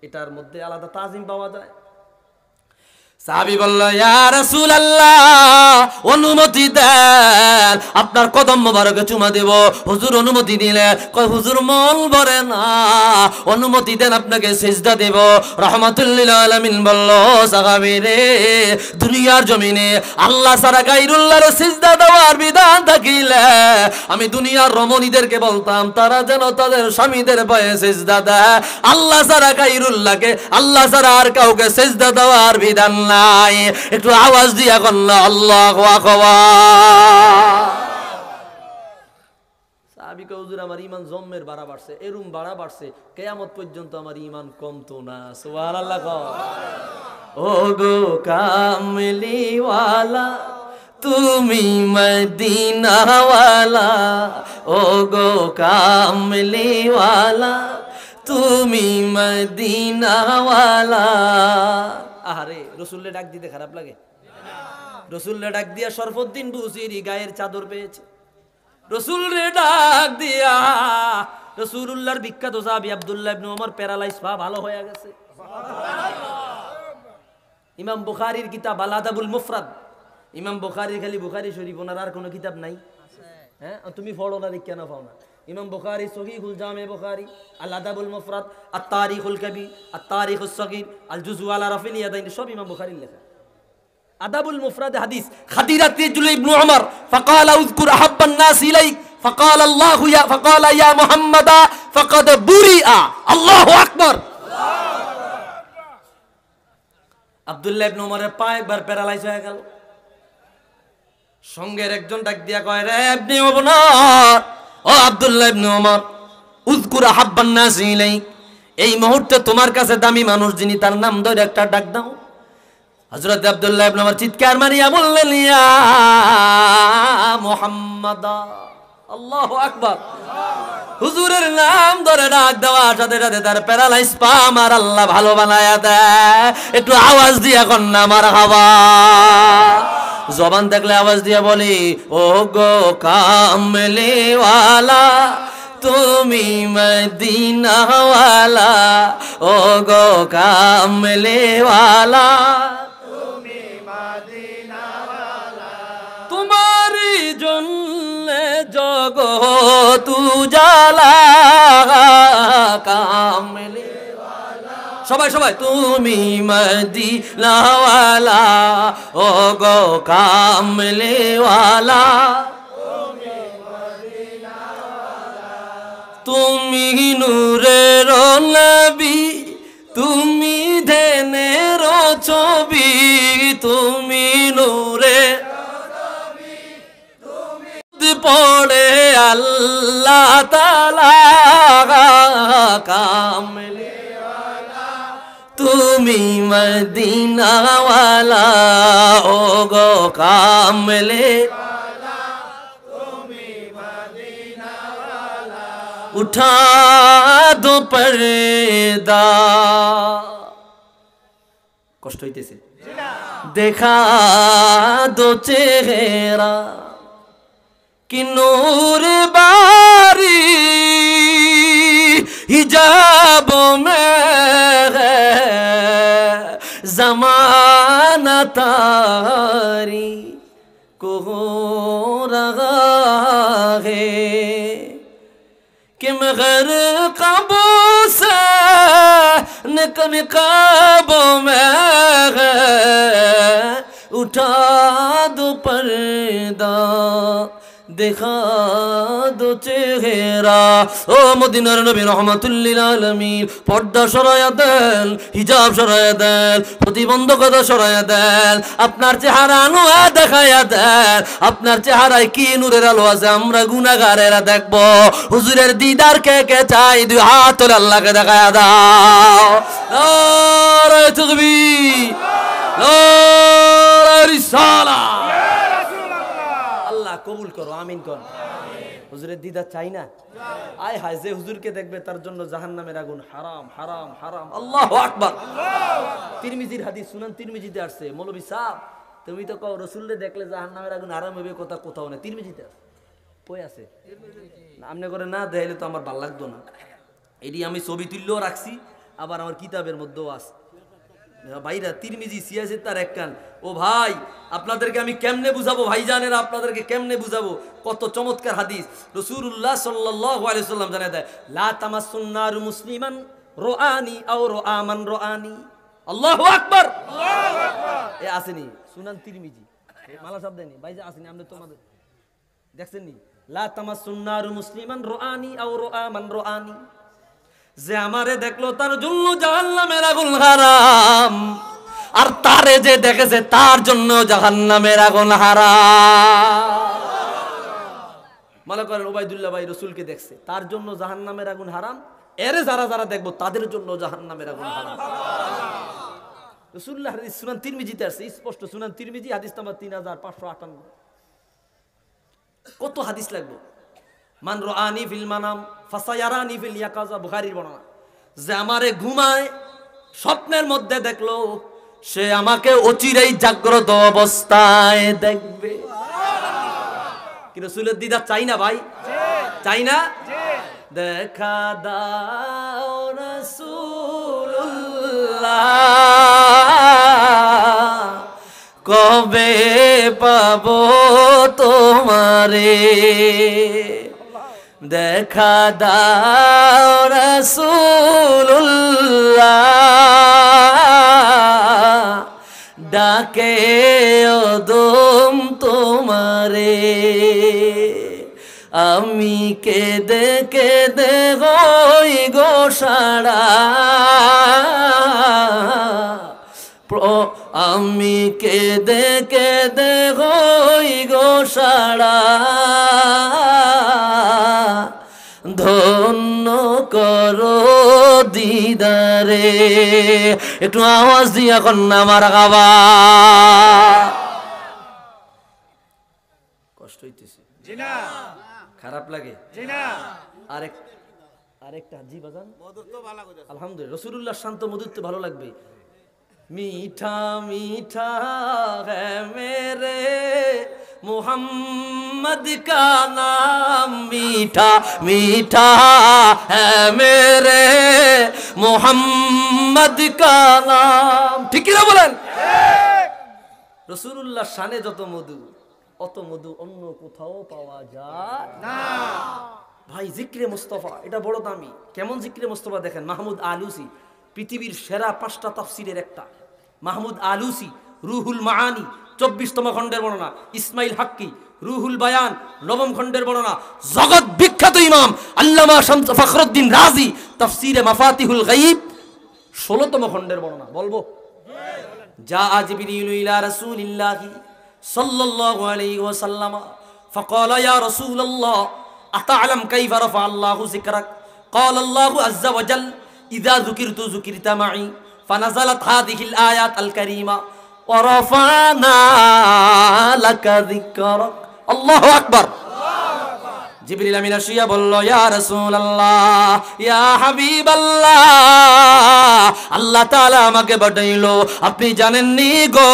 এটার মধ্যে আলাদা তাজিম পাওয়া যায়। সাহাবী বলল, ইয়া রাসূলুল্লাহ অনুমতি দেন, আপনার কদম মোবারকে চুমা দেব। হুজুর অনুমতি দিলেন। কয় হুজুর মন ভরে না, অনুমতি দেন আপনাকে সিজদা দেব। রাহমাতুল লিল আলামিন বলল, সাহাবী রে, দুনিয়ার জমিনে আল্লাহ ছাড়া গায়রুল্লাহর সিজদা দেওয়ার বিধান থাকিলে আমি দুনিয়ার রমণীদেরকে বলতাম তারা যেন তাদের স্বামীদের পায়ে সিজদা দেয়। আল্লাহ ছাড়া গায়রুল্লাহকে, আল্লাহ ছাড়া আর কাউকে সিজদা দেওয়ার বিধান নাই। একটু আওয়াজ দিয়া কন্যা আল্লাহু আকবার। সাহাবী কয় হুজুর আমার ঈমান জম্মের বাড়া বাড়ছে, এরুম বাড়া বাড়ছে, কিয়ামত পর্যন্ত আমার ঈমান কমতো না। সুবহানাল্লাহ। ও গো কামলি ওয়ালা তুমি মদিনা ওয়ালা, ও গো কামলি ওয়ালা তুমি মদিনা ওয়ালা। আহারে রসুল্লে ডাক দিতে খারাপ লাগে? রসুল্লে ডাক দিয়া শরফুদ্দিন বুসিরি গায়ের চাদর পেয়েছে। রসুল রে ডাক দিয়া রসুলুল্লাহর বিখ্যাত সাহাবী আব্দুল্লাহ ইবনে ওমর প্যারালাইজ পা ভালো হয়ে গেছে। ইমাম বুখারীর কিতাব আল আদাবুল মুফরাদ, ইমাম বুখারীর খালি বুখারী শরীফ, ওনার আর কোনো কিতাব নাই। হ্যাঁ তুমি পড়ো না, কেন পাও না? ইমাম বুখারী সহিহুল জামে বুখারী, আল আদাবুল মুফরাদ, আত তারিখুল কবীর, আত তারিখুস সগীর, আল জুজু আলা রাফিল ইয়াদাইন, সব ইমাম বুখারীর লেখা। আদাবুল মুফরাদ হাদিস, খাদিরাত রাজুল ইবনে উমর ফাকালা উযকুর আহাব্বান নাস ইলাইক ফাকাল আল্লাহু ইয়া ফাকালা ইয়া মুহাম্মাদা ফাকাদ বুরিআ। আল্লাহু আকবার। আব্দুল্লাহ ইবনে উমরের পা একবার প্যারালাইজ হয়ে গেল। সঙ্গের একজন ডাক দিয়া কয়, রে ইবনে উমর, ও আব্দুল্লাহ ইবনে উমর, উযকুর আহাব্বান নাস ইলাইক, এই মুহূর্তে তোমার কাছে দামি মানুষ যিনি, তার নাম ধরে একটা ডাক দাও। হযরত আব্দুল্লাহ ইবনে উমর চিৎকার মারিয়া বললেন, ইয়া মুহাম্মাদ, আল্লাহু আকবার। হুজুরের নাম ধরে ডাক দেওয়ার সাথে সাথে তার প্যারালাইজ পা আমার আল্লাহ ভালো বানায়া দেয়। একটু আওয়াজ দিয়া কন্যা মারহাবা। জবান থাকলে আওয়াজ দিয়া বলি, ও গো কামলিওয়ালা তুমি মদিনাওয়ালা, ও গো কামলিওয়ালা তোমারি জন্য জগৎ উজালা, কামলিওয়ালা সবাই সবাই তুমি মদিনাওয়ালা, ও গো কামলিওয়ালা তুমি নূরের নবী, তুমি ধ্যানের ছবি, তুমি নূরের পড়ে আল্লাহ তাআলা, কামলিওয়ালা তুমি মদিনাওয়ালা, ও গো কামলিওয়ালা তুমি মদিনাওয়ালা উঠা দো পর্দা। কষ্ট হইতেছে? দেখা দো চেহারা कि नूर बारी हिजाब में है ज़माना तारी को हो रहा है कि मगर कबो से निकाबों में है उठा दो पर्दा দেখা দো চেহারা। ও মদিনার নবী রহমাতুল লিল আলামিন পর্দা সরায়া দেন, হিজাব সরায়া দেন, প্রতিবন্ধকতা সরায়া দেন, আপনার চেহারা আনোয়া দেখায়া দেন। আপনার চেহারায় কি নূরের আলো আছে আমরা গুনাহগারেরা দেখব। হুজুরের দিদার কে কে চাই দুই হাত তুলে আল্লাহকে দেখায়া দাও। নারে তাকবীর, নারে রিসালাত। কবুল করো, আমিন কর। হুজুরের দিদার চাই না? আয় হায়, যে হুজুরকে দেখবে তার জন্য জাহান্নামের আগুন হারাম হারাম হারাম। আল্লাহু আকবার। তিরমিজির হাদিস, সুনান তিরমিজিতে আসছে। মৌলভী সাহেব তুমি তো কও রাসূলকে দেখলে জাহান্নামের আগুন হারাম হবে, কথা কোথাও না, তিরমিজিতে আছে। কই আছে? আমনে করে না দেখাইলে তো আমার ভালো লাগতো না। এটি আমি ছবি তুললেও রাখছি, আবার আমার কিতাবের মধ্যেও আছে। ভাইরা তিরমিজি সিয়াসের তার এক কান। ও ভাই আপনাদেরকে আমি কেমনে বুঝাবো, ভাইজানেরা আপনাদেরকে কেমনে বুঝাবো, কত চমৎকার হাদিস। রাসূলুল্লাহ সাল্লাল্লাহু আলাইহি ওয়াসাল্লাম জানায় দেয়, লা তামাসসুন নারু মুসলিমান রাআনি আও রাআমান রাআনি। আল্লাহু আকবার, আল্লাহু আকবার। এ আসেনি সুনান তিরমিজি, মালা শব্দ নেই ভাই, আসেনি আমরা তোমাদের দেখছেন নি? লা তামাসসুন নারু মুসলিমান রাআনি আও রাআমান রাআনি, যে আমারে দেখলো তার জন্য জাহান্নামের আগুন হারাম, আর তারে যে দেখেছে তার জন্য জাহান্নামের আগুন হারাম। মনে করেন ওবাইদুল্লাহ ভাই রাসূলকে দেখছে, তার জন্য জাহান্নামের আগুন হারাম, এরে যারা যারা দেখবো তাদের জন্য জাহান্নামের আগুন হারাম। রাসূলুল্লাহ হাদিস সুনান তিরমিজিতে আছে স্পষ্ট, সুনান তিরমিজি হাদিস নাম্বার 3558। কত হাদিস লাগবে? মান রাআনি ফিল মানাম ফাসায়ারানি ফিল ইয়াকাযা, বুখারীর বর্ণনা। যে আমারে ঘুমায় স্বপ্নের মধ্যে দেখলো, সে আমাকে অচিরেই জাগ্রত অবস্থায় দেখবে। কি রাসূলের দিদার চাই না ভাই? চাই না? দেখা দাও রাসূলুল্লাহ, কবে পাবো তোমারে, দেখা দাও রাসূলুল্লাহ, ডাকে ওদম তোমারে। আমি কেঁদে কেঁদে হই গো সারা, আমি কেঁদে কেঁদে হই গো সারা, ধন্য করো দিদারে। একটু আওয়াজ দিয়া কন্যা মারহাবা। কষ্ট হইতেছে? খারাপ লাগে জি না আরেকটা জি বাজান মধুর তো ভালো কইতাছে আলহামদুলিল্লাহ রসুলুল্লাহ শান্ত মধুর তো ভালো লাগবে मीठा मीठा है मेरे मोहम्मद का नाम मीठा मीठा है मेरे मोहम्मद का नाम ठीक ना बोलें रसूलुल्लाह शाने যত মধু অত মধু অন্য কোথাও পাওয়া যায় না ভাই জিক্রে মুস্তাফা এটা বড় দামি কেমন জিক্রে মুস্তাফা দেখেন মাহমুদ আলুসি পৃথিবীর সেরা 5টা তাফসীরের একটা মাহমুদ আলুসি রুহুল মাআনি 24তম খণ্ডের বর্ণনা ইসমাইল হাক্কি রুহুল বায়ান 9ম খণ্ডের বর্ণনা জগৎ বিখ্যাত ইমাম আল্লামা শামস ফখরুদ্দিন রাজি তাফসীরে মাফাতিহুল গায়ব 16তম খণ্ডের বর্ণনা বলবো যা জিবরিল ইলা রাসূলিল্লাহ সাল্লাল্লাহু আলাইহি ওয়াসাল্লাম فقال يا رسول الله أتعلم كيف رفع الله ذكرك قال الله عز وجل إذا ذكرت ذكرت معي فنزلت هذه الآيات الكريمة ورفعنا لك ذكرك الله أكبر জিবরিল আমিন আসিয়া বলল ইয়া রাসূলুল্লাহ ইয়া হাবিবাল্লাহ আল্লাহ তাআলা আমাকে বানাইলো আপনি জানেন নি গো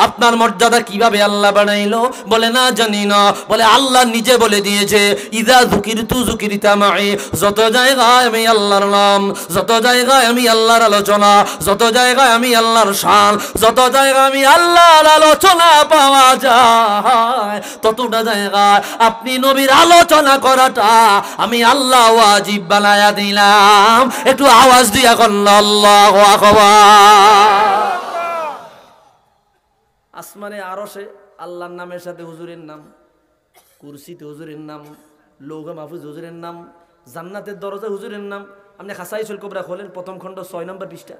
আপনার মর্যাদা কিভাবে আল্লাহ বানাইলো বলে না জানি না বলে আল্লাহ নিজে বলে দিয়েছে ইযা যুকিরতু যুকিরতা মাই যত জায়গায় আমি আল্লাহর নাম যত জায়গায় আমি আল্লাহর আলোচনা যত জায়গায় আমি আল্লাহর শান যত জায়গায় আমি আল্লাহর আলোচনা পাওয়া যায় ততটা জায়গায় আপনি নবীর আলোচনা করাটা আমি আল্লাহ ওয়াজিব বানায়া দিলাম একটু আওয়াজ দিয়া করেন আল্লাহু আকবার আসমানে আরশে আল্লাহর নামের সাথে হুজুরের নাম কুরসিতে হুজুরের নাম লৌহে মাহফুজ হুজুরের নাম জান্নাতের দরজা হুজুরের নাম আপনি খাসাইসুল কুবরা খোলেন প্রথম খণ্ড 6 নম্বর পৃষ্ঠা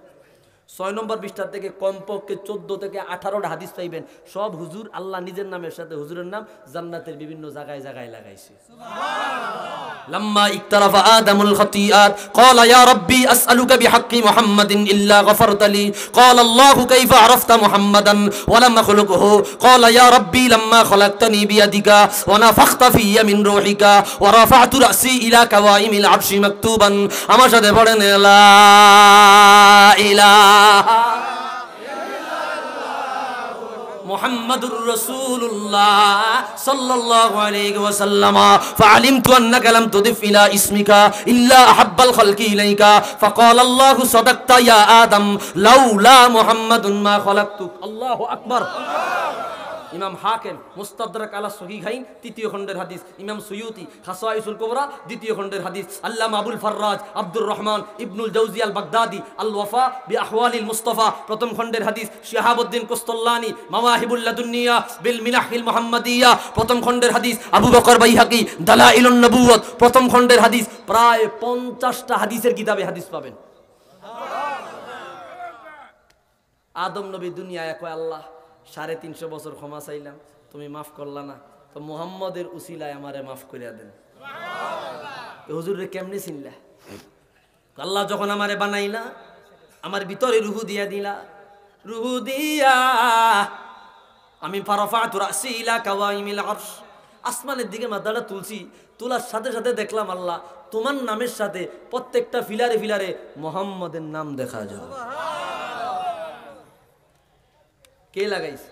6 নম্বর পৃষ্ঠা থেকে কমপক্ষে 14 থেকে 18টা হাদিস পাইবেন সব হুজুর আল্লাহ নিজের নামের সাথে হুজুরের নাম জান্নাতের বিভিন্ন জায়গায় জায়গায় লাগাইছে সুবহানাল্লাহ লাম্মা ইকতারাফা আদামুল খাতিয়াত ক্বালা ইয়া রাব্বি আসআলুকা বিহাক্কি মুহাম্মাদিন ইল্লা গফারতা লি ক্বালা আল্লাহু কাইফা আরাফতা মুহাম্মাদান ওয়া লাম আখলুকুহু ক্বালা ইয়া রাব্বি লাম্মা খালাকতানি বিয়াদিকা ওয়া নাফাখতা ফিয়া মিন রূহিকা ওয়া রাফা'তু রাসি ইলা কাওয়াইমিল আরশি মাকতুবান আমার সাথে পড়েন লা ইলাহা মুহাম্মাদুর রাসূলুল্লাহ সাল্লাল্লাহু আলাইহি ওয়াসাল্লাম ফাআলিমতু আন্নাকা লাম তুদিফ ইলা ইসমিকা ইল্লা আহাব্বাল খালকি ইলাইকা ফাকালা আল্লাহু সাদাকতা ইয়া আদম লাউলা মুহাম্মাদুন মা খালাকতুক আল্লাহু আকবার ইমাম হাকিম মুস্তাদরাক আলা সহিহাইন তৃতীয় খণ্ডের হাদিস ইমাম সুয়ুতি খাসাইসুল কুবরা দ্বিতীয় খণ্ডের হাদিস আল্লামা আবুল ফাররাজ আব্দুর রহমান ইবনুল জাওজি আল বাগদাদি আল ওয়াফা বি আহওয়ালিল মুস্তাফা প্রথম খণ্ডের হাদিস শিহাবউদ্দিন কুস্তাল্লানি মাওয়াহিবুল লাদুনিয়া বিল মিনাহিল মুহাম্মাদিয়া প্রথম খণ্ডের হাদিস আবু বকর বাইহাকি দালাইলুন নবুওয়াত প্রথম খণ্ডের হাদিস প্রায় 50টা হাদিসের কিতাবে হাদিস পাবেন আদম নবী দুনিয়ায় কয় আল্লাহ 350 বছর ক্ষমা চাইলাম তুমি মাফ করলা না তো মুহাম্মদের উসিলায় আমারে মাফ করিয়া দেন সুবহানাল্লাহ হুজুরে কেমনে চিনলা আল্লাহ যখন আমারে বানাইলা আমার ভিতরে রূহ দিয়া দিলা রূহ দিয়া আমি ফারাফাতু রাসি ইলা কাওয়াইমিল আরশ আসমানের দিকে মাথাটা তুলছি তোলার সাথে সাথে দেখলাম আল্লাহ তোমার নামের সাথে প্রত্যেকটা ফিলারে ফিলারে মুহাম্মদের নাম দেখা যায় কে লাগাইছে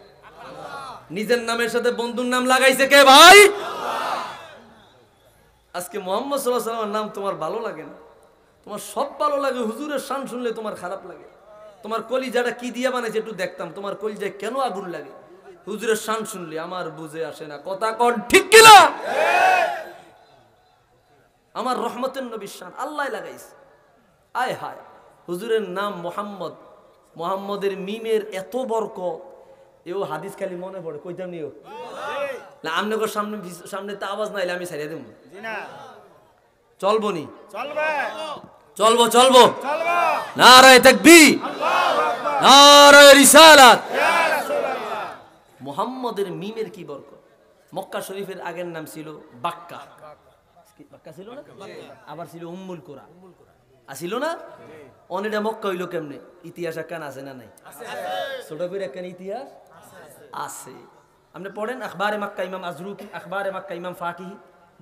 আল্লাহ নিজের নামের সাথে বন্ধুর নাম লাগাইছে কে ভাই আল্লাহ আজকে মুহাম্মদ সাল্লাল্লাহু আলাইহি ওয়াসাল্লামের নাম তোমার ভালো লাগে না তোমার সব ভালো লাগে হুজুরের শান শুনলে তোমার খারাপ লাগে তোমার কলিজাটা কি দিয়া বানাইছে একটু দেখতাম তোমার কলিজায় কেন আগুন লাগে হুজুরের শান শুনলে আমার বুঝে আসে না কথা কোন ঠিক কি না আমার রহমতের নবীর শান আল্লাহ লাগাইছে আয় হায় হুজুরের নাম মুহাম্মদ মুহাম্মদের মিমের এত বরকত এও হাদিস খালি মনে পড়ে কইতাম নিও না আমনে সামনে সামনে তা আওয়াজ নাইলে আমি ছাড়িয়ে দেব জি না চলবো নি চলবে চলবো চলবো চলবো নারায়ে তাকবীর আল্লাহু আকবার নারায়ে রিসালাত ইয়া রাসূলুল্লাহ মুহাম্মদের মিমের কি বরকত মক্কা শরীফের আগের নাম ছিল বাক্কা বাক্কা ছিল না আবার ছিল উম্মুল কুরা আসিল না অনেকটা মক্কা হইল কেমনে ইতিহাস একখান আছে না নাই আছে ছোট করে একখান ইতিহাস আছে আপনি পড়েন আখবারে মক্কা ইমাম আজরুকি আখবারে মক্কা ইমাম ফাকিহি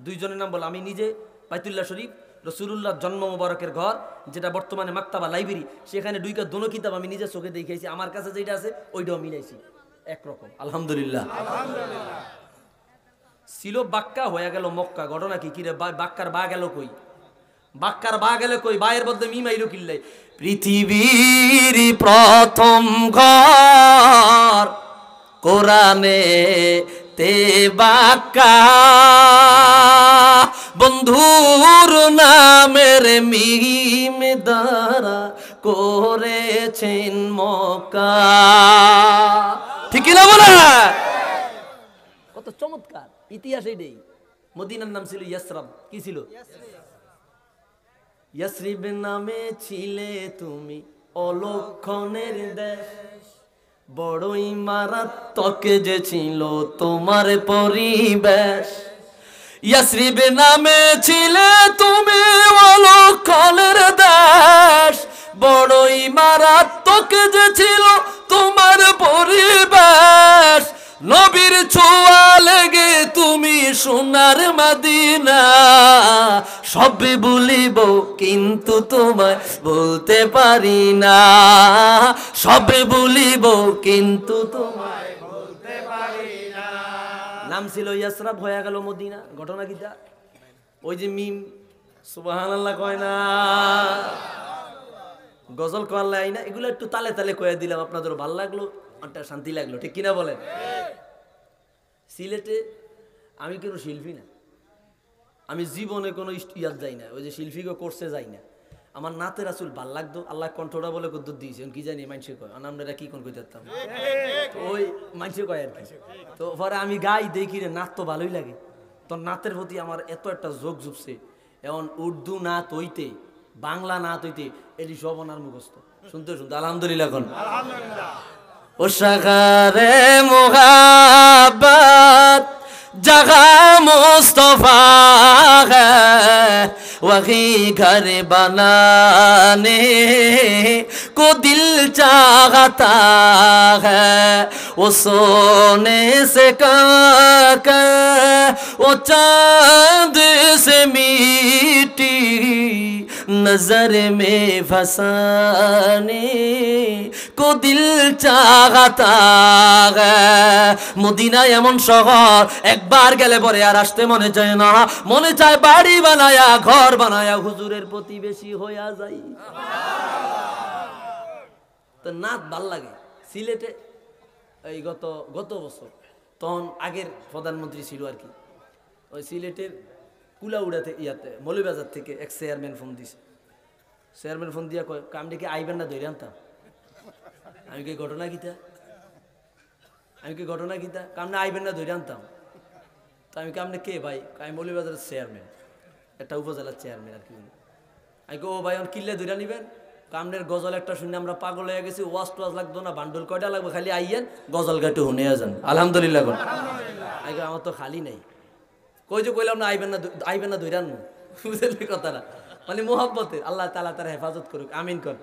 দুইজনের নাম বল। আমি নিজে বাইতুল্লাহ শরীফ রসুলুল্লাহ জন্ম মোবারকের ঘর, যেটা বর্তমানে মাক্তাবা লাইব্রেরি, সেখানে দুইটা দোনো কিতাব আমি নিজে চোখে দেখেছি। আমার কাছে যেটা আছে ওইটাও মিলাইছি একরকম, আলহামদুলিল্লাহ। ছিল বাক্কা, হয়ে গেল মক্কা। ঘটনা কি? কিরে বাক্কার বা গেল কই? বাক্কার বা গেল কই? বায়ের বদলে মিমাইল কিল্লাই। পৃথিবীর প্রথম ঘর কোরআনে তে বাক্কা, বন্ধুর নামের মিম দ্বারা করেছেন মক্কা। ঠিক না বলে? কত চমৎকার ইতিহাস এইটাই। মদিনার নাম ছিল ইয়াসরাব। কি ছিল? ইয়াসরিব নামে ছিলে তুমি অলক্ষণের দেশ, বড়ই মারাত্মক যে ছিল তোমার পরিবেশ। ইয়াসরিব নামে ছিলে তুমি অলক্ষণের দেশ, বড়ই মারাত্মক যে ছিল তোমার পরিবেশ। নবীর ছোঁয়া লেগে তুমি সোনার মদিনা, সবে বলিব কিন্তু তোমায় বলতে পারি না, সবে বলিব কিন্তু তোমায় বলতে পারি না। নাম ছিল ইয়াসরাব, হয়ে গেল মদিনা। ঘটনা কিটা? ওই যে মিম সুবহানাল্লাহ কয় না, গজল কয় না, এগুলো একটু তালে তালে কয়ে দিলাম, আপনাদের ভালো লাগলো, একটা শান্তি লাগলো, ঠিক কিনা বলেন? সিলেটে আমি কোনো শিল্পী না, আমি জীবনে কোনো ইয়াদ যাই না, ওই যে শিল্পীকে কোর্সে যাই না। আমার নাতে রাসুল ভাল লাগতো, আল্লাহ কণ্ঠটা বলে কত দিয়েছে কি জানি, মানুষের কয় আমরা কি কোন কইতে পারতাম, ওই মানুষের কয় আর কি। তো পরে আমি গাই দেখি রে, নাচ তো ভালোই লাগে। তো নাতের প্রতি আমার এত একটা যোগ জুপছে, এখন উর্দু নাত হইতে বাংলা নাত হইতে এটি সব ওনার মুখস্থ, শুনতে শুনতে আলহামদুলিল্লাহ। কোন ও সাগারে মোহাব্বত जगा मुस्तफा है, वही घर बनाने को दिल चाहता है। वो सोने से कर वो चांद से मीठी नजर में फसाने को दिल चाहता है। মদিনা এমন শহর, একবার গেলে পরে আর আসতে মনে চায় না, মনে চায় বাড়ি বানায়া ঘর বানায়া হুজুরের প্রতিবেশী হইয়া যাই। তো নাচ ভাল লাগে। সিলেটে এই গত বছর, তখন আগের প্রধানমন্ত্রী ছিল আর কি, ওই সিলেটের কুলাউড়াতে ইয়াতে মৌলভীবাজার থেকে এক চেয়ারম্যান ফোন দিছে। চেয়ারম্যান ফোন দিয়া কয় কাম ডেকে আইবেন না, ধরে আনতাম। আমি কি ঘটনা কিতা কামনে আইবেন না, ধরে আনতাম। তো আমি কামনে কে ভাই? আমি মৌলভীবাজারের চেয়ারম্যান, একটা উপজেলার চেয়ারম্যান আর কি। আমি ও ভাই আমার কিল্লে ধরে নিবেন, কামনের গজল একটা শুনে আমরা পাগল হয়ে গেছি, ওয়াজ টোয়াজ লাগতো না, বান্ডুল কয়টা লাগবে, খালি আইয়েন গজল গাটে শুনে যান, আলহামদুলিল্লাহ। আমার তো খালি নাই, কই যে কইলাম না আইবেন না ধরে আনবো, বুঝলি কথাটা? মানে মোহাব্বতের, আল্লাহ তাআলা তার হেফাজত করুক, আমিন কর।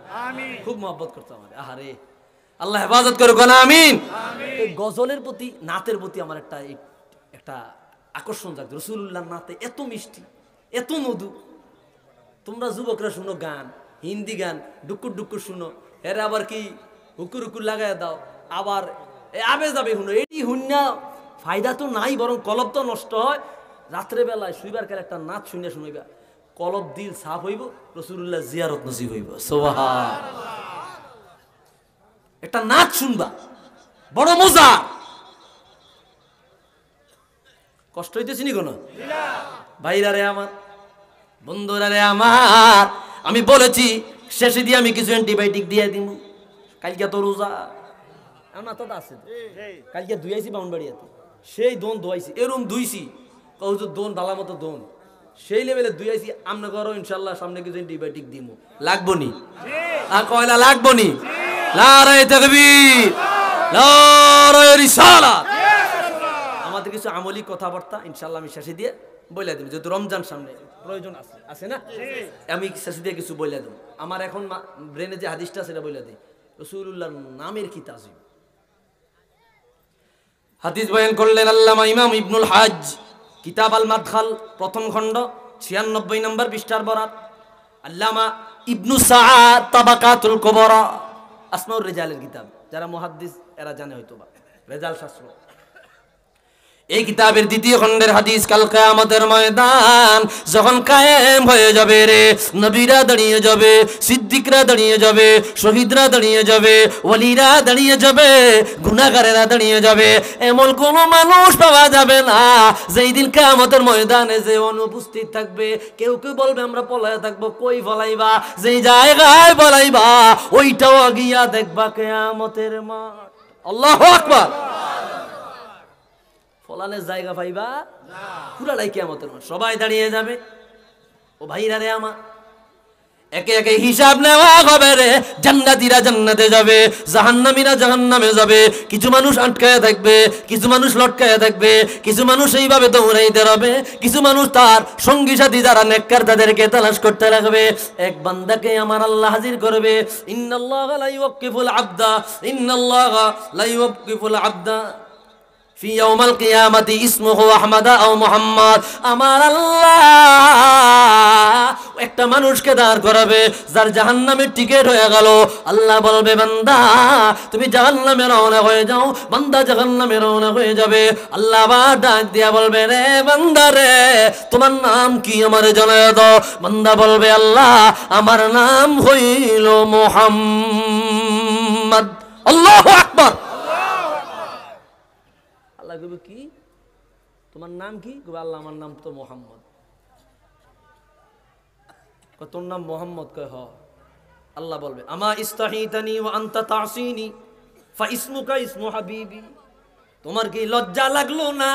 খুব মোহাব্বত করতো আমার, আহারে আল্লাহ হেফাজত করুক না, আমিন। এই গজলের প্রতি, নাতের প্রতি আমার একটা আকর্ষণ জাগত। রাসূলুল্লাহর নাতে এত মিষ্টি, এত মধু। তোমরা যুবকরা শুনো গান, হিন্দি গান ডুকুর ডুকুর শুনো, এর আবার কি হুকুর হুকুর লাগাই দাও, আবার আবে যাবে শুনো, এটি হুন্না ফায়দা তো নাই, বরং কলব তো নষ্ট হয়। রাত্রে বেলায় শুইবার কালে একটা নাচ শুনে শুনাইবা, কলব দিল সাফ হইব, রাসূলুল্লাহ জিয়ারত নসিব হইব। সুবহানাল্লাহ। একটা নাচ শুনবা, বড় মজা। কষ্ট হইতেছি নি কোনো? ভাইরা রে আমার, বন্ধুরা রে আমার, আমি বলেছি শেষে দিয়ে আমি কিছু অ্যান্টিবায়োটিক দিয়ে দিব। কালকে তো রোজা, আমার তো আছে, কালকে ধুইছি বাউন্ডারিয়াতে, সেই দোন ধোয়াইছি, এরম ধুইছি কৌজুর দোন ভালো মতো দোন, সেই লেভেলে ধুইছি। আমরা করো ইনশাল্লাহ সামনে কিছু অ্যান্টিবায়োটিক দিব, লাগবো নি? আর কয়লা লাগবো নি? নারায়ে তাকবীর, নারায়ে রিসালাত। আমাদের কিছু আমলি কথাবার্তা ইনশাল্লাহ আমি শেষে দিয়ে বলে দেব, যেহেতু রমজান সামনে, প্রয়োজন আছে না, আমি শেষে দিয়ে কিছু বলে দেব। আমার এখন ব্রেনে যে হাদিসটা সেটা বলে দিই। রাসূলুল্লাহর নামের কি তাজিম। হাদিস বয়ান করলেন আল্লামা ইমাম ইবনুল হজ কিতাব আল মাদখাল প্রথম খণ্ড 96 নম্বর পৃষ্ঠার বরাত। আল্লামা ইবনু সাআদ তাবাকাতুল কুবরা, আসমাউর রিজালের কিতাব, যারা মুহাদ্দিস এরা জানে হয়তোবা, রেজাল শাস্ত্র। এই কিতাবের দ্বিতীয় খণ্ডের হাদিস, কাল কিয়ামতের ময়দান যখন কায়েম হয়ে যাবে রে, নবীরা দাঁড়িয়ে যাবে, সিদ্দিকরা দাঁড়িয়ে যাবে, শহীদরা দাঁড়িয়ে যাবে, ওলিরা দাঁড়িয়ে যাবে, গুনাহগারেরা দাঁড়িয়ে যাবে, এমন কোন মানুষ পাওয়া যাবে না যেই দিন কিয়ামতের ময়দানে যে অনুপস্থিত থাকবে। কেউ কেউ বলবে আমরা পলায় থাকবো, কই পলাইবা? যেই জায়গায় পলাইবা ওইটাও গিয়া দেখবা কিয়ামতের মাঠ। আল্লাহু আকবার। ফলানের জায়গা পাইবা না, পুরাটাই কিয়ামতের মাঠ, সবাই দাঁড়িয়ে যাবে। ও ভাইরা রে আমার, একে একে হিসাব নেওয়া হবে রে। জান্নাতীরা জান্নাতে যাবে, জাহান্নামীরা জাহান্নামে যাবে। কিছু মানুষ আটকায় থাকবে, কিছু মানুষ লটকায় থাকবে, কিছু মানুষ এইভাবে দৌড়াইতে হবে, কিছু মানুষ তার সঙ্গী সাথী যারা নেককার তাদেরকে তালাশ করতে লাগবে। এক বান্দাকে আমার আল্লাহ হাজির করবে। ইন্নাল্লাহা লা ইউওয়াক্কিফুল আবদা, ইন্নাল্লাহা লা ইউওয়াক্কিফুল আবদা ফি ইয়াউমাল কিয়ামাতি ইসমুহু আহমদ আও মুহাম্মদ। আমার আল্লাহ একটা মানুষকে দাঁড় করাবে যার জাহান্নামের টিকিট হয়ে গেল। আল্লাহ বলবে বান্দা তুমি জাহান্নামে রওনা হয়ে যাও, বান্দা জাহান্নামে রওনা হয়ে যাবে। আল্লাহ আবার ডাক দিয়া বলবে রে বান্দা রে তোমার নাম কি আমারে জানায় দাও। বান্দা বলবে আল্লাহ আমার নাম হইল মুহাম্মদ। আল্লাহু আকবার। আল্লাহ কইবে কি তোমার নাম কি? কইবে আল্লাহ আমার নাম তো মুহাম্মদ। কয় তোর নাম মুহাম্মদ? কয় হ। আল্লাহ বলবে আমা ইস্তাহিতানি ওয়া আনতা তাসিনি ফা ইসমুকা ইসমু হাবিবি। তোমার কি লজ্জা লাগলো না?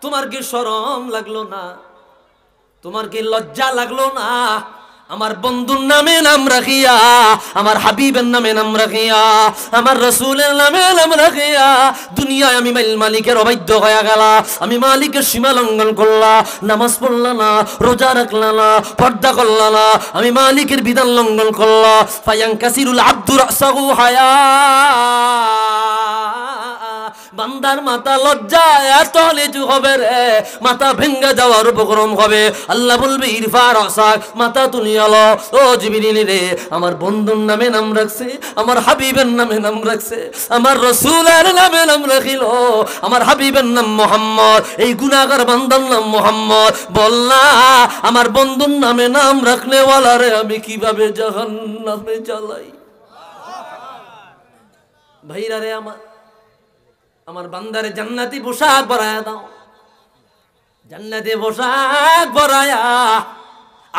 তোমার কি শরম লাগলো না? তোমার কি লজ্জা লাগলো না? আমার বন্ধুর নামে নাম রাখিয়া, আমার হাবিবের নামে নাম রাখিয়া, আমার রসুলের নামে নাম রাখিয়া দুনিয়ায় আমি মালিকের অবাধ্য হয়ে গেলা, আমি মালিকের সীমা লঙ্ঘন করলা, নামাজ পড়লা না, রোজা রাখলা না, পর্দা করলা না, আমি মালিকের বিধান লঙ্ঘন করলা। ফায়াং কাসিরুল আব্দুর রাসাহু হায়া। বান্দার মাথা লজ্জা এত নিচু হবে রে, মাথা ভেঙ্গে যাওয়ার উপক্রম হবে। আল্লাহ বলবে ইরফা রাসাক, মাথা তুলিয়ালো। ও জিবরিল রে আমার বন্ধুর নামে নাম রাখছে, আমার হাবিবের নামে নাম রাখছে, আমার রসুলের নামে নাম রাখিল, আমার হাবিবের নাম মুহাম্মদ, এই গুনাহগার বান্দার নাম মুহাম্মদ। বললা আমার বন্ধুর নামে নাম রাখলে ওয়ালা রে আমি কিভাবে জাহান্নামে জ্বালাই। ভাইরা রে আমার বান্দারে জান্নাতি পোশাক পরায়া দাও, জান্নাতি পোশাক পরায়া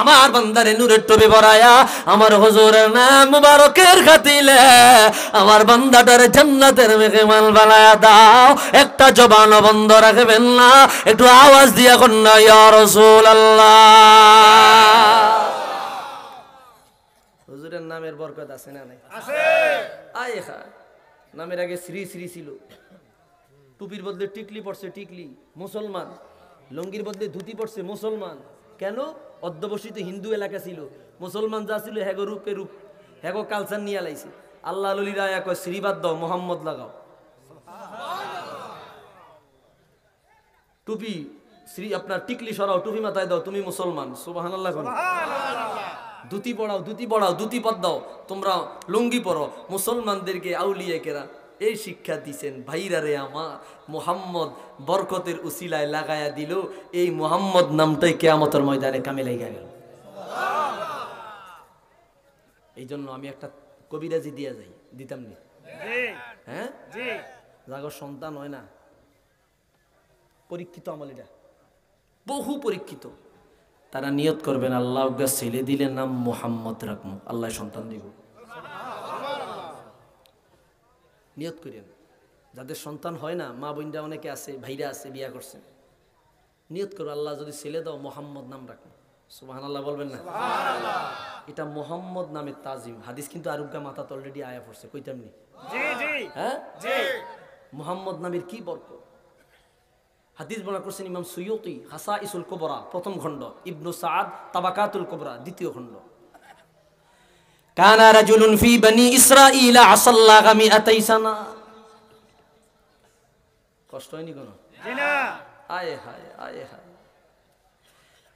আমার বান্দারে নূরের টুপি পরায়া আমার হুজুরের নাম মুবারকের খাতিলে আমার বান্দাটারে জান্নাতের মেহমান বানায়া দাও। একটা জবান বন্ধ রাখবেন না, একটু আওয়াজ দিয়া কন্যা ইয়া রাসূলুল্লাহ। হুজুরের নামের বরকত আছে না নাই? আছে। আয় খা নামের আগে শ্রী শ্রী ছিল, টুপির বদলে টিকলি পড়ছে টিকলি মুসলমান, লঙ্গির বদলে ধুতি পড়ছে মুসলমান। কেন? অধ্যবসিত হিন্দু এলাকা ছিল, মুসলমান যা ছিল হ্যাগো রূপে রূপ, হ্যাগো কালচার নিয়ে লাইছে। আল্লাহ ললিরা এক শ্রীবাদ দাও, মোহাম্মদ লাগাও। টুপি শ্রী আপনার টিকলি সরাও, টুপি মাথায় দাও, তুমি মুসলমান। সুবহানাল্লাহ। ধুতি পড়াও, ধুতি পড়াও, ধুতি পদ দাও, তোমরা লুঙ্গি পরো। মুসলমানদেরকে আউলিয়া কেরা এই শিক্ষা দিছেন। ভাইরা রে আমার মুহাম্মদ বরকতের উসিলায় লাগায়া দিল, এই মুহাম্মদ নামটাই কিয়ামতের ময়দানে কামে লাগা গেল। এই জন্য আমি একটা কবিরাজি দিয়া যাই, দিতাম নি? হ্যাঁ, জাগর সন্তান হয় না, পরীক্ষিত আমল, এটা বহু পরীক্ষিত। তারা নিয়ত করবেন আল্লাহ ছেলে দিলে নাম মুহাম্মদ রাখবো, আল্লাহ সন্তান দিব। নিয়ত করেন। যাদের সন্তান হয় না, মা বোনরা অনেকে আছে, ভাইরা আছে, বিয়া করছে, নিয়ত করো আল্লাহ যদি ছেলে দাও মুহাম্মদ নাম রাখবো। সুবহানাল্লাহ বলবেন না? এটা মুহাম্মদ নামের তাজিম। হাদিস কিন্তু আরুগা মাথা অলরেডি আয়া পড়ছে, কইতাম নি? হ্যাঁ, মুহাম্মদ নামের কি বরকত। হাদিস বর্ণনা করছেন ইমাম সুয়ুতি হাসাইসুল কুবরা প্রথম খণ্ড, ইবনু সাআদ তাবাকাতুল কুবরা দ্বিতীয় খণ্ড। কানা রাজুলুন ফি বনি ইসরাঈল আসাল্লাহা মিআতাই সানা। কষ্ট হয়নি কোনো? জি না। আয় হায় আয় হায়।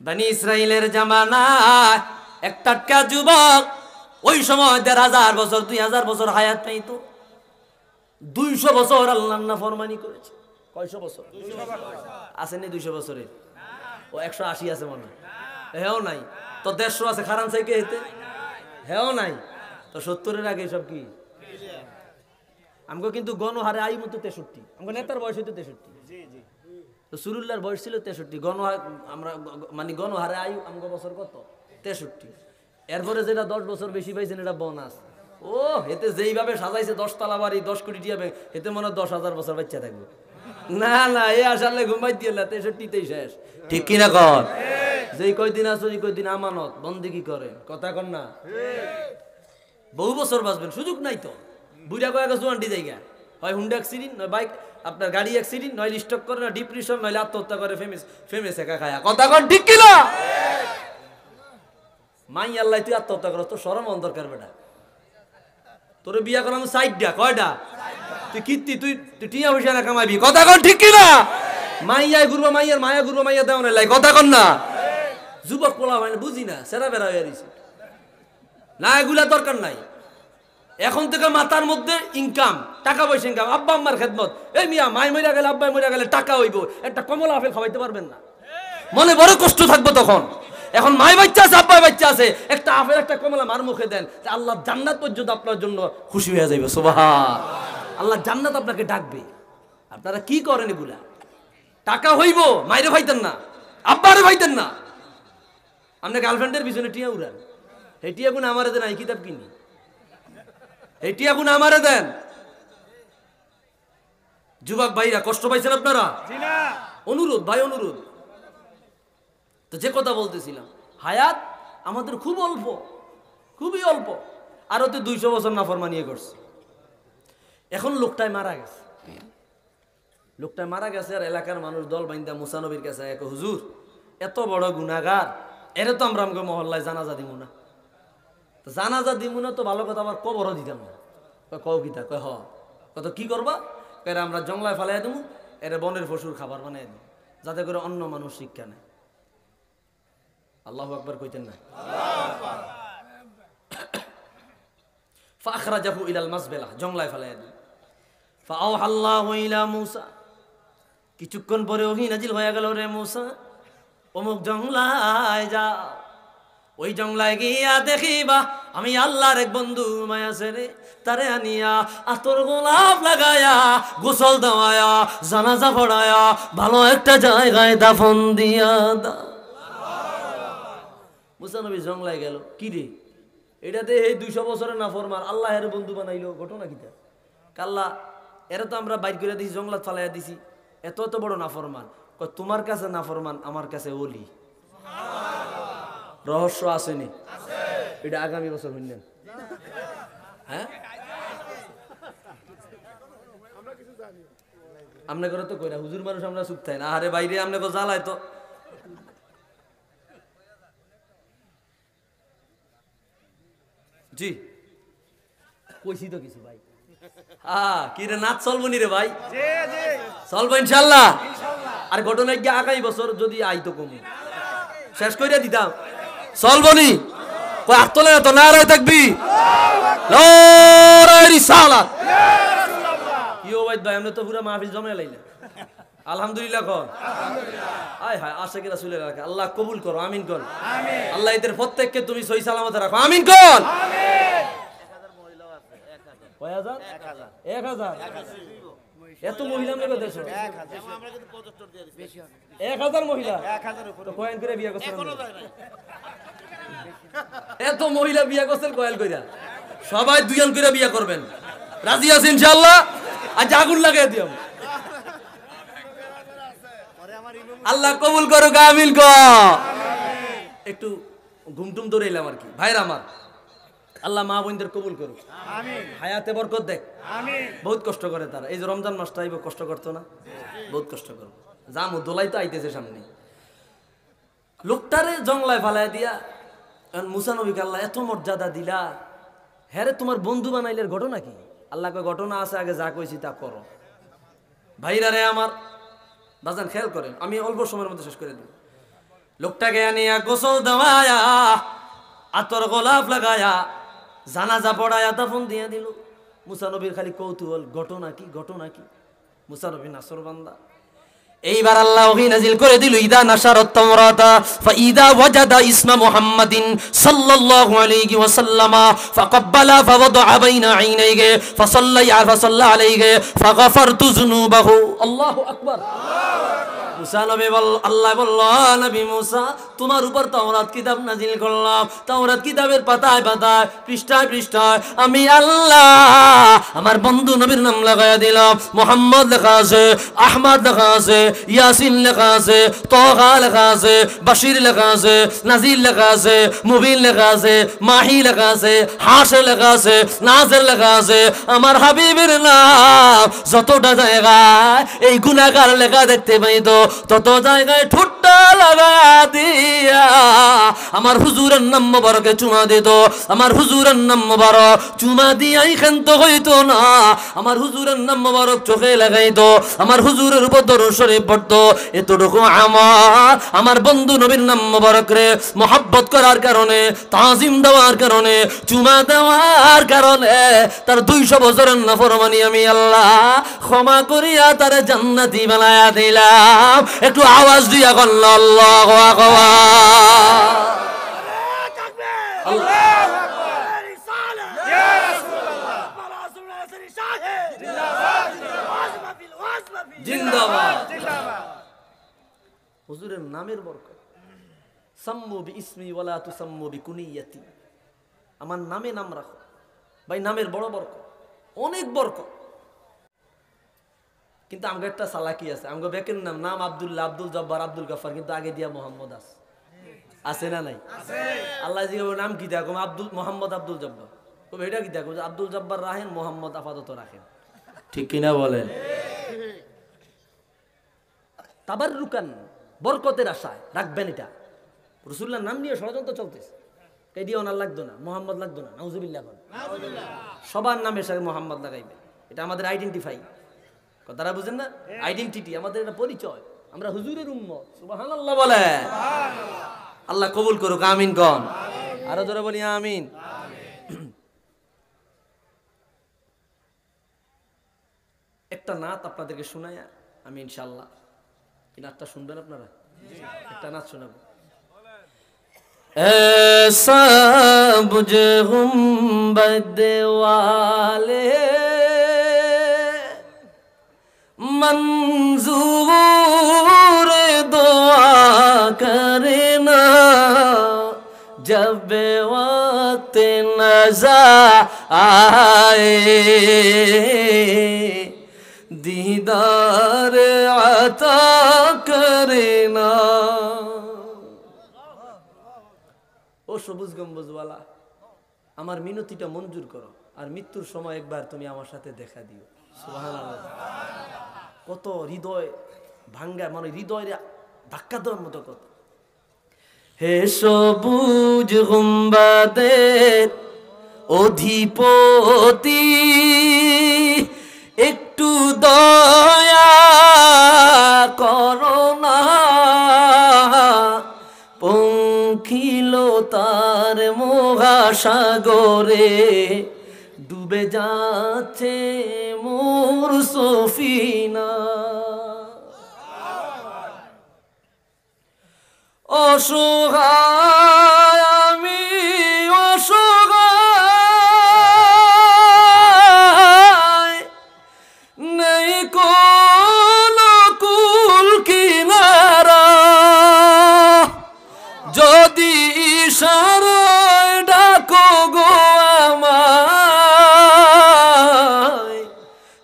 বনি ইসরাইলের জামানায় এক টাটকা যুবক ওই সময় ১,৫০০ বছর ২,০০০ বছর হায়াত পাইতো। ২০০ বছর আল্লাহর নাফরমানি করেছে। কয়শো বছর আসেনি? ২০০ বছরের ও ১৮০ আছে মনে হয়। হেও নাই তো ১৫০ আছে। খারান সাইকে হেতে হেও নাই তো ৭০-এর আগে সব কি? আমগো কিন্তু গণহারে আই মতো ৬৩। আমগো নেতার বয়স হইতো ৬৩। তো সুরুল্লার বয়স ছিল ৬৩। আমরা মানে গণহারে আয়ু আমগো বছর কত? ৬৩। এরপরে যেটা ১০ বছর বেশি পাইছেন এটা বোনাস। ও এতে যেইভাবে সাজাইছে 10 তলা বাড়ি 10 কোটি টিয়া ব্যাংক, এতে মনে হয় ১০,০০০ বছর বাচ্চা থাকবে। না না, এ আসলে ঘুমাই দিয়ে না, ৬৩তেই শেষ। ঠিক কিনা কর? যেই কয়দিন আছো ওই কয়দিন আমানত বন্দেগী করেন। কথা কর না? বহু বছর বাঁচবেন, সুযোগ নাই তো। বুড়া কয়েক জোয়ান্টি জায়গা হয় হুন্ডা অ্যাক্সিডেন্ট, নয় বাইক আপনার গাড়ি অ্যাক্সিডেন্ট, নয় স্টক করে, না ডিপ্রেশন, নইলে আত্মহত্যা করে ফেমেস একা খায়া। কথা কন ঠিক কিনা? মাই আল্লাহ তুই আত্মহত্যা করো, তোর শরম হওয়ার দরকার বেটা। তোরে বিয়া করাম সাইডটা কয়টা? তুই কীর্তি তুই টিয়া পয়সা না কামাইবি। কথা কন ঠিক কিনা? মাইয়ায় ঘুরবো মাইয়ার মায়া ঘুরবো মাইয়া দেওয়া নাই। কথা কন না? যুবক পোলা মানে বুঝি না, সেরা বেড়া হয়ে গেছে না, এগুলা দরকার নাই। এখন থেকে মাথার মধ্যে ইনকাম, টাকা পয়সা ইনকাম, আব্বা আম্মার খেদমত। এই মিয়া মাই মরিয়া গেলে আব্বাই মরিয়া গেলে টাকা হইব, একটা কমলা আপেল খাওয়াইতে পারবেন না, মনে বড় কষ্ট থাকবো তখন। এখন মাই বাচ্চা আছে আব্বাই বাচ্চা আছে, একটা আপেল একটা কমলা মার মুখে দেন, আল্লাহ জান্নাত পর্যন্ত আপনার জন্য খুশি হয়ে যাবে। সুবহান আল্লাহ, জান্নাত আপনাকে ডাকবে। আপনারা কি করেন এগুলা? টাকা হইব, মাইরে ভাইতেন না, আব্বারে ভাইতেন না। আপনি গার্লফ্রেন্ডের পিছনে টিয়া উড়ান, এই টিয়া গুণ আমারে দেন, এই কিতাব কিনি, এই টিয়া গুণ আমারে দেন। যুবক ভাইরা কষ্ট পাইছেন আপনারা? অনুরোধ ভাই, অনুরোধ। তো যে কথা বলতেছিলাম, হায়াত আমাদের খুব অল্প, খুবই অল্প। আর ওতে ২০০ বছর নাফরমানি করছে। এখন লোকটাই মারা গেছে, লোকটাই মারা গেছে। আর এলাকার মানুষ দল বাইন্দা মুসা নবীর কাছে এক, হুজুর এত বড় গুনাহগার, এর তো আমরা আমাকে মহল্লায় জানাজা দিব না। জানাজা দিব না তো ভালো কথা, আবার কবরও দিতাম না। কও কিতা? কয় হ। কত কি করবা? এরা আমরা জঙ্গলায় ফালাই দেবো, এরা বনের পশুর খাবার বানাই দেবো, যাতে করে অন্য মানুষ শিক্ষা নেয়। আল্লাহু আকবার কইতেন না? ফাখরাজাহু ইলাল মাসবেলা, জঙ্গলায় ফালাই দেবো। ফাআওহাল্লাহু ইলা মূসা, কিছুক্ষণ পরে ওহী নাজিল হয়ে গেল, রে মূসা অমুক জঙ্গলায় যাও, ওই জঙ্গলায় গিয়া দেখিবা আমি আল্লাহর এক বন্ধু মায়া ছেড়ে তারে আনিয়া আতর গোলাপ লাগায়া গোসল দেওয়ায়া জানাজা পড়ায়া ভালো একটা জায়গায় দাফন দিয়া দা। মুসা নবী জঙ্গলায় গেল, কি রে এটাতে এই ২০০ বছরের নাফরমান আল্লাহ এর বন্ধু বানাইলো, ঘটনা কিটা? কাল্লা এরা তো আমরা বাইর করে দিছি, জঙ্গলাত ফালাইয়া দিছি, এত এত বড় নাফরমান। তোমার কাছে নাফরমান, আমার কাছে ওলি। রহস্য আসেনি? এটা আগামী বছর শুনলেন। হ্যাঁ আমনে করে তো কইরা হুজুর মানুষ আমরা চুপ থাই না। আরে বাইরে আমনে তো জ্বালায় তো। জি কইছি তো কিছু ভাই। হ্যাঁ কি রে, নাচ চলবো নি রে ভাই? চলবো ইনশাল্লাহ। আর ঘটনা গিয়ে আগামী বছর যদি আইতো কমু শেষ কইরা দিতাম, চলবো নি? কই হাত তোলে না তো, নারায়ে তাকবীর, নারায়ে রিসালাত। কি ওবাইদ ভাই, আপনি তো পুরো মাহফিল জমে লাইলেন। আলহামদুলিল্লাহ কর। আয় হায়, আশিক রাসূলের রাখা আল্লাহ কবুল করো, আমিন কর। আল্লাহ এদের প্রত্যেককে তুমি সহি সালামতে রাখো, আমিন কর। 1000 1000 এত মহিলা আমরা কত দেশ? 1000 মহিলা, 1000 উপরে তো কয়েন করে বিয়ে করছেন? এত মহিলা বিয়ে করছেন কয়েল কইরা? সবাই দুইজন করে বিয়ে করবেন, রাজি আছেন ইনশাআল্লাহ? আজ আগুন লাগাই দিও। আল্লাহ কবুল করুক, আমিন কর। একটু ঘুমটুম ধরে এলাম আর কি ভাইরা আমার। আল্লাহ মা বোনদের কবুল করুক, আমিন। হায়াতে বরকত দেখ, আমিন। বহুত কষ্ট করে তারা, এই যে রমজান মাসটা আইব, কষ্ট করতো না? বহুত কষ্ট করবো। জামু দোলাই তো আইতেছে সামনে। লোকটারে জঙ্গলায় ফালায় দিয়া মুসা নবীকে আল্লাহ এত মর্যাদা দিলা, হ্যাঁ রে তোমার বন্ধু বানাইলের ঘটনা কি? আল্লাহ কয় ঘটনা আছে, আগে যা কইছি তা করো। ভাইরা রে আমার, বাজান খেয়াল করেন, আমি অল্প সময়ের মধ্যে শেষ করে দিই। লোকটাকে আনিয়া গোসল দেওয়ায়া, আতর গোলাপ লাগায়া, জানাজা পড়ায়া দাফন দিয়ে দিল। মুসা নবীর খালি কৌতূহল, ঘটনা কি ঘটনা কি? মুসা নবী নাসর বান্দা। এইবার আল্লাহ ওহী নাজিল করে দিল, ইদা নাশারাত তাওরাতা ফাইদা ওয়াজাদা ইসমা মুহাম্মাদিন সাল্লাল্লাহু আলাইহি ওয়াসাল্লাম ফাকাব্বালা ফাওয়াদা বাইনা আইনাইহি ফাসাল্লা আলাইহি ফাগাফারতু যুনুবাহু। আল্লাহু আকবার। মুসা নবী আল্লাহ বলল, নবী মুসা তোমার উপর তাওরাত কিতাব নাজিল করলাম। তাওরাত কিতাবের পাতায় পাতায়, পৃষ্ঠায় পৃষ্ঠায় আমি আল্লাহ আমার বন্ধু নবীর নাম লাগায়া দিলাম। মুহাম্মদ লেখা আছে, আহমদ লেখা আছে, ইয়াসিন লেখা আছে, তাহা লেখা আছে, বাশির লেখা আছে, নাজির লেখা আছে, মুবিন লেখা আছে, মাহি লেখা আছে, হাসর লেখা আছে, নাজের লেখা আছে। আমার হাবিবের নাম যতটা জায়গায় এই গুনাহগার লেখা দেখতে পাইতো, তত জায়গায় ঠোঁটটা লাগা দিয়া আমার হুজুরের নাম মোবারকে চুমা দিত। আমার হুজুরের নাম মোবারক চুমা দিয়াই ক্ষান্ত হইতো না, আমার হুজুরের নাম মোবারক চোখে লাগাইতো, আমার হুজুরের উপর দরুদ শরীফ পড়তো। এতটুকু আমার বন্ধু নবীর নাম মোবারক রে মহব্বত করার কারণে, তাজিম দেওয়ার কারণে, চুমা দেওয়ার কারণে তার 200 বছরের নাফরমানি আমি আল্লাহ ক্ষমা করিয়া তার জান্নাতি বানায়া দিলাম। একটু আওয়াজ দিয়া বলল আল্লাহু আকবার। জিন্দাবাদ। হুজুরের নামের বরকত। সাম্মু বিইসমি ওয়ালা তুসাম্মু বিকুনিয়াতি। আমার নামে নাম রাখো ভাই, নামের বড় বরকত, অনেক বরকত। কিন্তু আমাকে একটা চালাকি আছে, আমাকে বেকের নাম আব্দুল্লাহ, আব্দুল জব্বার, আব্দুল গাফার, কিন্তু আগে দিয়া মোহাম্মদ আছে না নাই? আল্লাহ নাম কি দেখো আব্দুল মোহাম্মদ আব্দুল জব্বার, তবে এটা কি দেখো আব্দুল জব্বার রাখেন, মোহাম্মদ আপাতত রাখেন, ঠিক কিনা বলেন? তাবাররুকান, বরকতের আশায় রাখবেন। এটা রাসূলুল্লাহর নাম নিয়ে ষড়যন্ত্র চলতেছে, এডি ওনার লাগতো না, মোহাম্মদ লাগতো না, নাউজুবিল্লাহ। সবার নামের সাথে মোহাম্মদ লাগাইবে, এটা আমাদের আইডেন্টিফাই। কথাটা বুঝেন না? আইডেন্টিটি আমাদের একটা পরিচয়, আমরা হুজুরের উম্মত। সুবহানাল্লাহ বলে। আল্লাহ কবুল করুক, আমিন কোন। আরো জোরে বলি আমিন। একটা নাত আপনাদেরকে শোনায় আমি ইনশাআল্লাহ, এই নাতটা শুনবেন আপনারা? একটা নাচ শোনাবো। ऐसा बुझ गुंबद वाले मंजूर दुआ करना, जब वक्त नज़र आए दीदार अता करना। ও সবুজ গম্বুজওয়ালা, আমার মিনতিটা মঞ্জুর করো, আর মৃত্যুর সময় একবার তুমি আমার সাথে দেখা দিও। সুবহানাল্লাহ। কত হৃদয় ভাঙ্গা, মানে হৃদয়ে ধাক্কা দেওয়ার মতো কথা। হে সবুজ গুম্বাদের অধিপতি, একটু দয়া করো না, পঙ্খিলতার মহাসাগরে ডুবে যাচ্ছে মোর সফিনা। অসহায় আমি অসহায়, নেই কোনো কুল কিনারা, যদি ইশারায় ডাকো গো আমায়,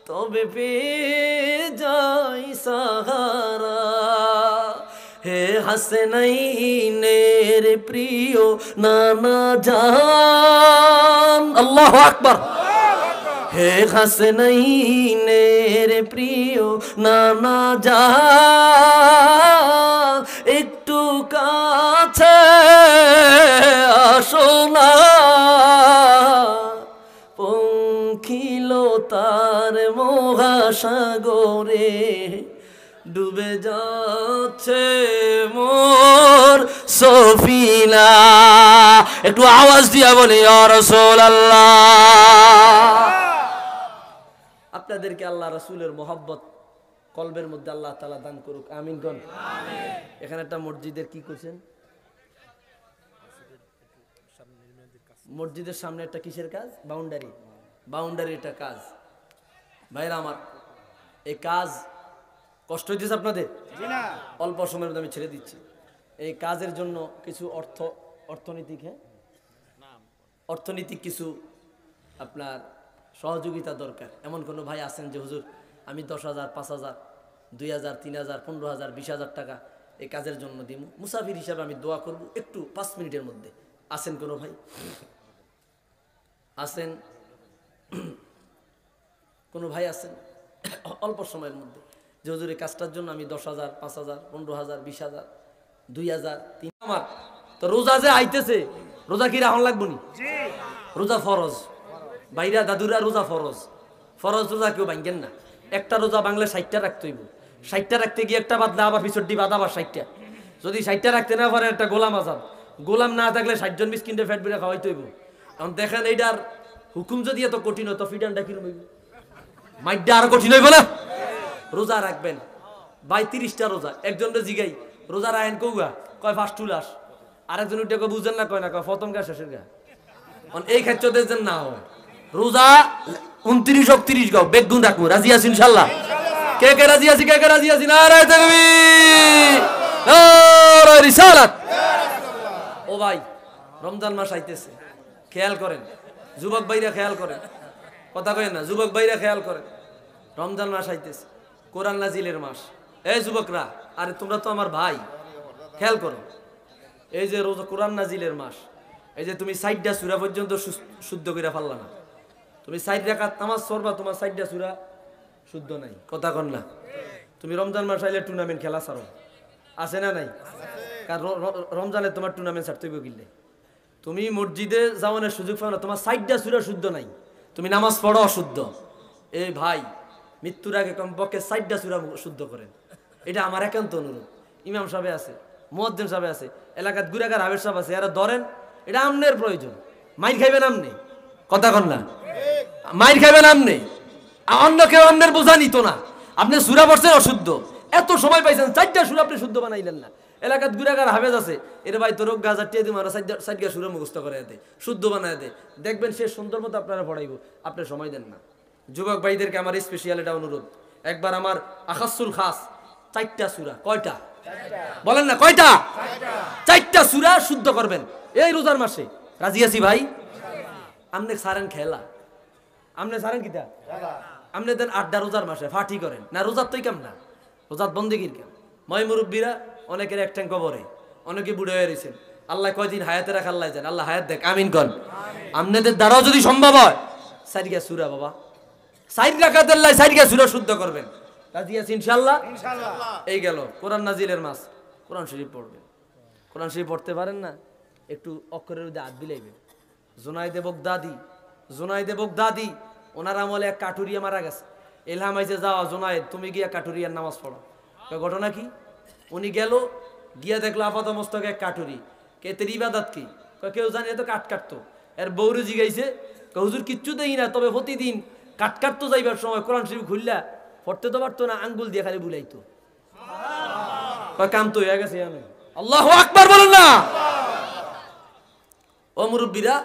তবে পেয়ে যাই সাহারা। হে হাসনাইনের প্রিয় নানা জান, আল্লাহু আকবার। হে হাসনাইনের প্রিয় নানা জান, একটু কাছে আসো না, পঙ্খিলতার মহাসাগরে ডুবে যাচ্ছে মোর সফিনা। একটু আওয়াজ দিয়া বলি ইয়া রাসূলুল্লাহ। আপনাদেরকে আল্লাহ রাসূলের মহব্বত কলবের মধ্যে আল্লাহ তাআলা দান করুক, আমিন কোন। এখানে একটা মসজিদের কি করছেন, মসজিদের সামনে একটা কিসের কাজ, বাউন্ডারিটা কাজ। ভাইরা আমার, এই কাজ কষ্ট হইতেছে আপনাদের? অল্প সময়ের মধ্যে আমি ছেড়ে দিচ্ছি। এই কাজের জন্য কিছু অর্থনৈতিক কিছু আপনার সহযোগিতা দরকার। এমন কোনো ভাই আছেন যে হুজুর আমি 10,000, 5,000, 2,000, 3,000, 15,000, 20,000 টাকা এই কাজের জন্য দিব, মুসাফির হিসাবে আমি দোয়া করব, একটু 5 মিনিটের মধ্যে আছেন কোনো ভাই? আছেন কোনো ভাই আছেন অল্প সময়ের মধ্যে যে হুজুর এই কাজটার জন্য আমি 10,000, 5,000, 15,000, 20,000, 2,000, 3,000। আমার তো রোজা যে আইতেছে, রোজা কি রাখুন লাগবো নি? রোজা ফরজ, বাইরা দাদুরা রোজা ফরজ রোজা কেউ ভাঙ্গেন না। একটা রোজা বাংলা 60টা রাখতে হইব, 60টা রাখতে গিয়ে একটা বাদলা আবার পিছর দি বাদ আবার 60টা। যদি 60টা রাখতে না পারে একটা গোলাম আজাব, গোলাম না থাকলে 60 জন মিসকিনটা ফ্যাট বিরা খাওয়াইতে হইব। এখন দেখেন এইটার হুকুম যদি এত কঠিন হতো ফিডানটা কিরম হইব, মাইডটা আরো কঠিন হইব না? রোজা রাখবেন ভাই 30টা রোজা। একজনকে জিগাই রোজা রাখেন কৌগা, কয় ফার্স্ট টুলাস। আরেকজন উঠে বুঝেন না, কয় না, কয় প্রথম গা শেষের গা। এই ক্ষেত্রে যেন না হয় রোজা 29-30 গাও বেগুন রাখবো। রাজি আছি ইনশাল্লাহ? কে কে রাজি আছি? কে কে রাজি আছি? নারায়ে তাকবীর, নারায়ে রিসালাত। ও ভাই, রমজান মাস আইতেছে, খেয়াল করেন যুবক ভাইরা, খেয়াল করেন, কথা কয়েন না, যুবক ভাইরা খেয়াল করেন। রমজান মাস আইতেছে, কোরআন নাজিলের মাস। এই যুবকরা, আরে তোমরা তো আমার ভাই, খেয়াল করো। এই যে রোজা কোরআন নাজিলের মাস, এই যে তুমি 60টা সূরা পর্যন্ত শুদ্ধ করে ফেললা না, তুমি 60 রাকাত নামাজ পড়বা, তোমার 60টা সূরা শুদ্ধ নাই, কথা কন না। তুমি রমজান মাস আইলে টুর্নামেন্ট খেলা ছাড়ো, আছে না নাই? কারণ রমজানে তোমার টুর্নামেন্ট ছাড়তে হইব কিনলে। তুমি মসজিদে যাওয়ানোর সুযোগ পাও না, তোমার 60টা সূরা শুদ্ধ নাই, তুমি নামাজ পড়ো অশুদ্ধ। এই ভাই, মৃত্যুর আগে কমপক্ষে 60টা সূরা শুদ্ধ করেন, এটা আমার একান্ত অনুরোধ। ইমাম সাহেব আছে, মুয়াজ্জিন সাহেব আছে, এলাকার গুরাগার হাবের সাহেব আছে, এরা ধরেন, এটা আমনের প্রয়োজন। মাইর খাইবেন আমনে, কথা কন না, মাইর খাইবেন আমনে, অন্য কেউ আমনের বোঝা নিত না। আপনি সূরা পড়ছেন অশুদ্ধ, এত সময় পাইছেন, 4টা সূরা আপনি শুদ্ধ বানাইলেন না। এলাকার গুরাগার হাবেজ আছে, এর ভাই তোর গাজার টিয়ে দিব, 4টা সূরা মুখস্থ করে দে, শুদ্ধ বানায় দে, দেখবেন সে সুন্দর মতো আপনারা পড়াইব, আপনি সময় দেন না। যুবক ভাইদেরকে আমার স্পেশাল এটা অনুরোধ, একবার আমার আখাসুল খাস 4টা সূরা, কয়টা বলেন না, কয়টা? 4টা সূরা শুদ্ধ করবেন এই রোজার মাসে। রাজি আছি ভাই? আমনে সারেন খেলা, আমনে সারেন কিতা, আমনে দেন 8টা রোজার মাসে ফাটি করেন না, রোজার তোই কাম না, রোজার বন্দেগীর কাম। ময় মুরব্বীরা অনেকের এক ট্যাঙ্ক কবরে, অনেকে বুড়ো হয়ে রয়েছেন, আল্লাহ কয়দিন হায়াতে রাখ, আল্লাহ জান, আল্লাহ হায়াত দেখ, আমিন কন। আমনেদের দ্বারাও যদি সম্ভব হয় 4টা সূরা বাবা, 4 রাকাতের লাই 4টা সূরা শুদ্ধ করবেন। রাজি আছি ইনশাআল্লাহ? এই গেল কোরআন নাজিলের মাস, কোরআন শরীফ পড়বেন। কোরআন শরীফ পড়তে পারেন না, একটু অক্ষরের মধ্যে হাত দিলাইবেন। জোনায়েদে বগদাদি ওনার আমলে এক কাটুরিয়া মারা গেছে, এলহাম আইছে, যাও জোনায়েদ তুমি গিয়া কাটুরিয়ার নামাজ পড়ো। ঘটনা কি? উনি গেল, গিয়া দেখলো আপাত মস্তক এক কাটুরি। কে তের ইবাদত কি? কেউ জানি, তো কাট কাটতো। এর বউরে জিগাইছে, হুজুর কিচ্ছু দেই না, তবে প্রতিদিন কাট কাটতো যাইবার সময় কোরআন শরীফ খুললা পড়তে তো পারতো না, আঙ্গুল দিয়ে খালি বুলাইতো। কাম তো হয়ে গেছে। আল্লাহু আকবার বলেন না। ও মুরব্বীরা,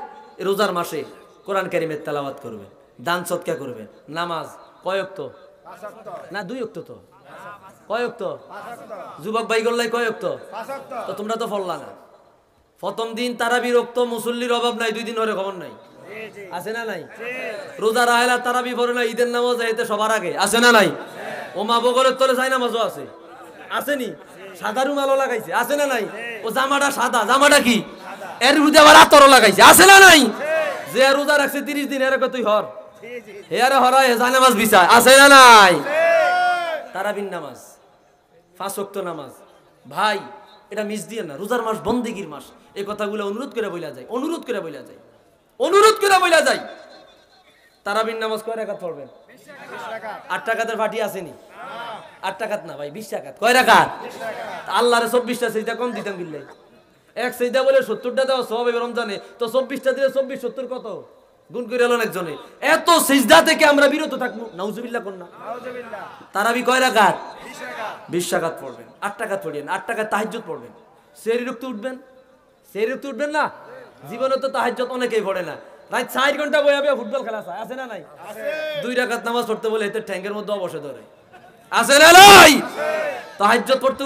রোজার মাসে কোরআন কারীমের তেলাওয়াত করবেন, দান সদকা করবেন। নামাজ কয় ওয়াক্ত? না 2 ওয়াক্ত। তো কয় ওয়াক্ত? যুবক ভাই গল্লাই কয় ওয়াক্ত? তো তোমরা তো পড়লা না। প্রথম দিন তারাবির ওয়াক্ত, মুসল্লির অভাব নাই, 2 দিন ধরে খবর নাই, আছে না নাই? রোজা রাহেলা তারাবি পড়ে না, ঈদের নামাজ এতে সবার আগে, আছে না নাই? ও মা বগলের তলে চাই নামাজও আছে, আসেনি? সাদা রুমালও লাগাইছে, আছে না নাই? ও জামাটা সাদা, জামাটা কি? এর মধ্যে আবার আতরও লাগাইছে, আছে না নাই? যে রোজা রাখছে 30 দিন, এর তুই হর, হেয়ারে হরাই হেজা নামাজ বিচায়, আছে না নাই? তারাবির নামাজ, 5 ওয়াক্ত নামাজ। ভাই এটা মিস দিয়ে না, রোজার মাস বন্দেগীর মাস, এই কথাগুলো অনুরোধ করে বইলা যায়, অনুরোধ করে বইলা যায়। তারাবির নামাজ কয় রাকাত পড়বেন? 8 রাকাতের ফাটি আসেনি? 8 টাকাত না ভাই 20 টাকাত। কয় রাকাত? আল্লাহরে 24টা সিজদা কম দিতাম বিল্লাহ। এক সিজদা বলে 70টা দাও সব রমজানে, তো 24টা দিলে 24 70 কত গুণ করে এলেন একজনে। এত সিজদা থেকে আমরা বিরত থাকবো, নাউজুবিল্লাহ কোন না। নাউজুবিল্লাহ। তারাবি কয় রাকাত? 20 টাকা। 20 টাকাত পড়বেন, 8 টাকাত পড়েন, 8 টাকা তাহাজ্জুদ পড়বেন। সেহরি রক্ত উঠবেন, সেহরি রক্ত উঠবেন না। জীবনে তো তাহাজ্জুদ অনেকেই পড়ে না, রাত 4 ঘন্টা বইয়া বইয়া ফুটবল খেলা আছে না নাই? 2 রাকাত নামাজ পড়তে বলে এতে ট্যাঙ্কের মধ্যে অবসর ধরে আছে না নাই? তাহাজ্জুদ পড়তে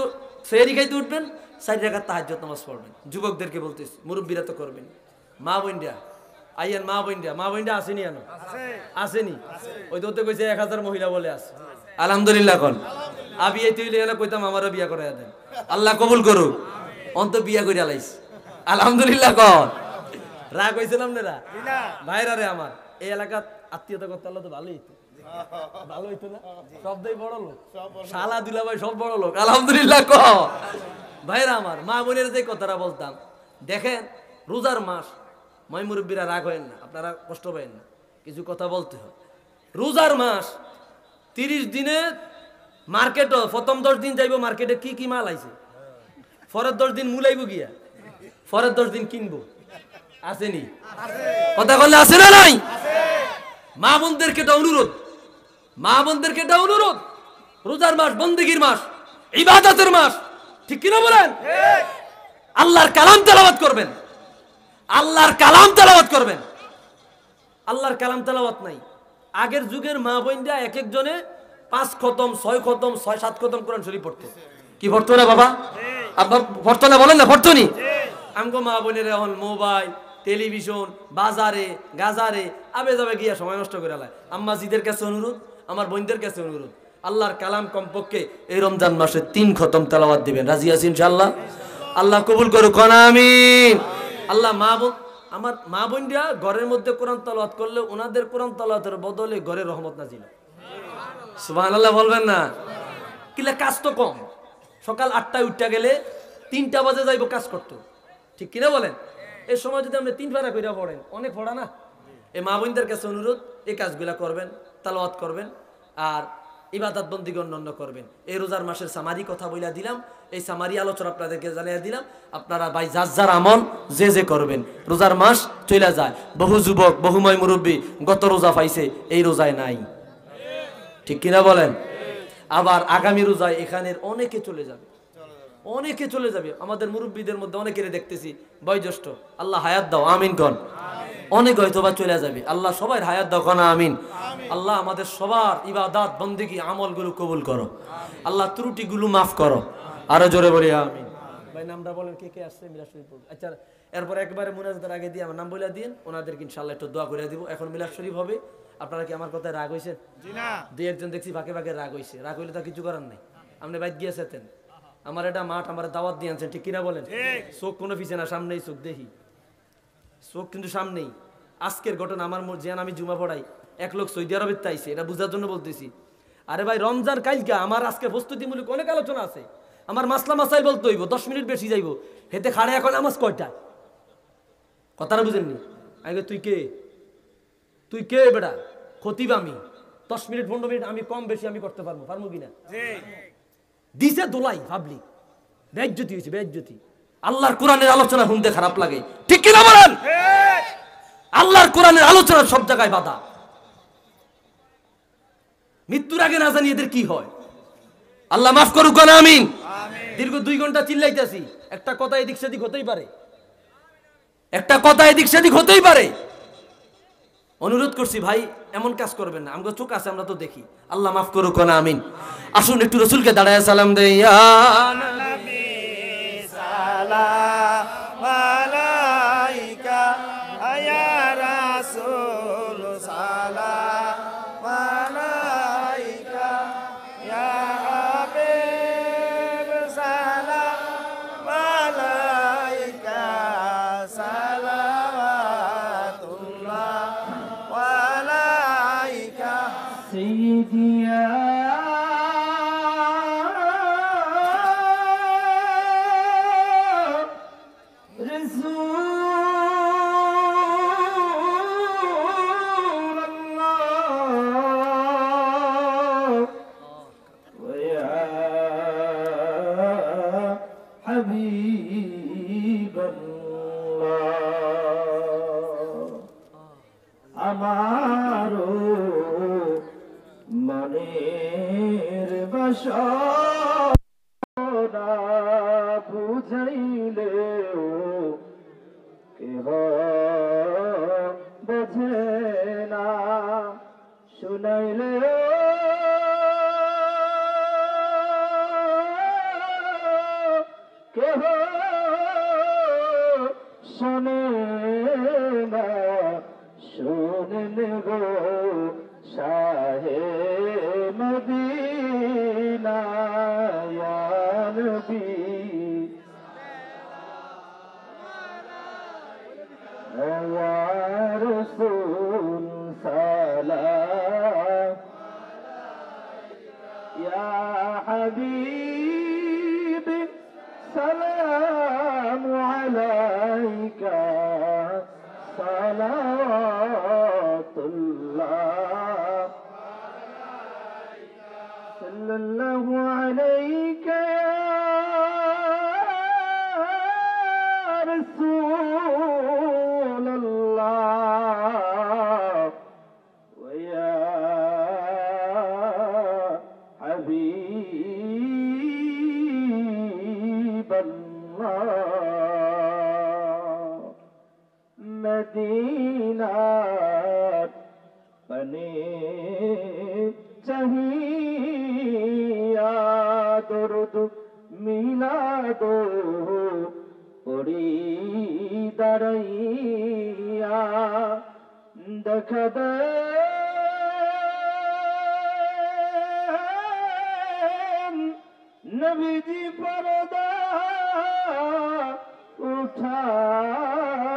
সেহরি খাইতে উঠবেন, 4 রাকাত তাহাজ্জুদ নামাজ পড়বেন। যুবকদেরকে বলতেছি, মুরব্বিরা তো করবেন। মা বোনরা আইয়েন, মা বোনরা আসেনি এনো? আসেনি? ওই তো কইছে 1000 মহিলা বলে আছে। আলহামদুলিল্লাহ কোন আবি এই তুইলে এলা কইতাম আমারও বিয়া করাইয়া দেন, আল্লাহ কবুল করুক। অন্ত বিয়া কইরা লাইছ, আলহামদুলিল্লাহ কোন। রাগ হইছিলাম না ভাইরা রে আমার এই এলাকাত আত্মীয়তা করতে আল্লাহ তো ভালোই হইতো, ভালো হইতো না? সবদাই বড় লোক, শালা দুলা ভাই সব বড় লোক, আলহামদুলিল্লাহ ক। ভাইরা আমার, মা বোনের যে কথাটা বলতাম, দেখেন রোজার মাস, মই মুরব্বীরা রাগ হয়েন না, আপনারা কষ্ট পাবেন না, কিছু কথা বলতে হয়। রোজার মাস 30 দিনে মার্কেটও প্রথম 10 দিন যাইব মার্কেটে কি কি মাল আইছে, পরের 10 দিন মুলাইব গিয়া, পরের 10 দিন কিনবো। আসেনি? কথা বললে আছে না নাই? মা বোনদেরকে এটা অনুরোধ, মা বোনদেরকে এটা অনুরোধ, রোজার মাস বন্দেগীর মাস, ইবাদতের মাস, ঠিক কিনা বলেন? আল্লাহর কালাম তেলাওয়াত করবেন, আল্লাহর কালাম তেলাওয়াত করবেন। আল্লাহর কালাম তেলাওয়াত নাই। আগের যুগের মা বোনরা এক একজনে 5 খতম 6 খতম 6-7 খতম কোরআন শরীফ পড়তো। কি পড়তো না বাবা? আব্বা পড়তো না? বলেন না পড়তো নি? আমগো মা বোনের এখন মোবাইল, টেলিভিশন, বাজারে গাজারে আবে যাবে গিয়া সময় নষ্ট করে লাই। আম্মা জিদের কাছে অনুরোধ, আমার বোনদের কাছে অনুরোধ, আল্লাহর কালাম কমপক্ষে এই রমজান মাসে 3 খতম তেলাওয়াত দিবেন। রাজি আছেন ইনশাআল্লাহ? আল্লাহ কবুল করুক, আমিন। আল্লাহ মা বোন, আমার মা বোনরা ঘরের মধ্যে কোরআন তেলাওয়াত করলে ওনাদের কোরআন তেলাওয়াতের বদলে ঘরে রহমত নাজিল। সুবহানাল্লাহ বলবেন না? কিলা কাজ তো কম, সকাল 8টায় উঠতে গেলে 3টা বাজে যাইব কাজ করতে, ঠিক কিনা বলেন? এই সময় যদি আপনি 3 পারা কইরা পড়েন, অনেক পড়া না? এই মা বোনদের কাছে অনুরোধ, এই কাজগুলা করবেন, তেলাওয়াত করবেন আর ইবাদত বন্দিগি অন্যান্য করবেন। এই রোজার মাসের সামারি কথা বইলা দিলাম, এই সামারি আলোচনা আপনাদেরকে জানিয়ে দিলাম। আপনারা ভাই যার যার আমল যে যে করবেন। রোজার মাস চলে যায়, বহু যুবক বহুময় মুরব্বী গত রোজা পাইছে, এই রোজায় নাই, ঠিক কিনা বলেন? আবার আগামী রোজায় এখানের অনেকে চলে যাবে, অনেকে চলে যাবে। আমাদের মুরব্বীদের মধ্যে অনেকের দেখতেছি বয়োজ্যেষ্ঠ, আল্লাহ হায়াত দাও, আমিন কন। অনেক হয়তো বা চলে যাবে, আল্লাহ সবাই হায়াত দাও কন, আমিন। আল্লাহ আমাদের সবার ইবাদত বন্দেগী আমলগুলো কবুল করো, আল্লাহ ত্রুটিগুলো মাফ করো, আরো জোরে বলি আমিন। ভাই নামটা বলেন, কে কে আসছে মিলাদ শরীফ পড়বে? আচ্ছা এরপর একবারে মুনাজাতের আগে দিয়ে আমার নাম বলে দিন, ওনাদেরকে ইনশাআল্লাহ একটু দোয়া করে দিব। এখন মিলাদ শরীফ হবে। আপনারা কি আমার কথায় রাগ হইছেন? জি না। 2-1 জন দেখছি ফাঁকে ফাঁকে রাগ হইছে, রাগ হইলে তো কিছু করার নাই। আপনি বাইক গিয়েছেন, আমার এটা মাঠ, আমার দাওয়াত দিয়ে আনছেন, ঠিক কিনা বলেন? চোখ কোনো পিছে না, সামনেই চোখ দেখি, চোখ কিন্তু সামনেই। আজকের ঘটনা আমার জিয়ান, আমি জুমা পড়াই, এক লোক সৌদি আরবের তাইছে, এটা বুঝার জন্য বলতেছি। আরে ভাই রমজান কালকা, আমার আজকে প্রস্তুতিমূলক অনেক আলোচনা আছে, আমার মাসলা মাসাইল বলতে হইব, 10 মিনিট বেশি যাইব, হেতে খাড়ে এখন নামাজ কয়টা? কথাটা বুঝেননি? আগে তুই কে, তুই কে বেটা? খতিব আমি, 10 মিনিট 15 মিনিট আমি কম বেশি আমি করতে পারবো, পারবো কিনা? দিছে দোলাই, ভাবলি বেজ্জতি হয়েছে, বেজ্জতি। আল্লাহর কোরআনের আলোচনা শুনতে খারাপ লাগে, ঠিক কিনা বলেন? আল্লাহর কোরআনের আলোচনা সব জায়গায় বাধা। মৃত্যুর আগে না জানি এদের কি হয়, আল্লাহ মাফ করুক না, আমিন। দীর্ঘ 2 ঘন্টা চিল্লাইতেছি, একটা কথা এদিক সেদিক হতেই পারে, একটা কথা এদিক সেদিক হতেই পারে। অনুরোধ করছি ভাই এমন কাজ করবেন না, আমরা চোখ আছে আমরা তো দেখি, আল্লাহ মাফ করুক না, আমিন। আসুন একটু রাসূলকে দাঁড়ায় সালাম দেই। ইয়া নবী সালাম আলাইকা, ইয়া রাসূল সালাম আলাইকা, ইয়া হাবিব সালাম আলাইকা, সালাওয়াতুল্লাহ আলাইকা সাইয়্যিদিয়া বাসনা বুঝাইলেও কেহ বোঝে না, শুনাইলেও কেহ শোনে না, শোনেন গো শাহে মদিনা ইয়া নবী ইয়া রাসূল সালাম ইয়া হাবিবি সালাম আলাইকা সালাওয়াতুল্লাহ সাল্লাল্লাহু আলাইকা ইয়া রাসূলুল্লাহ ওয়া ইয়া হাবিবাল্লাহ মদিনার পানে চাহিয়া দরুদ মিলাদ পড়ি দাঁড়াইয়া দেখা দেন নবীজি পরদা উঠায়া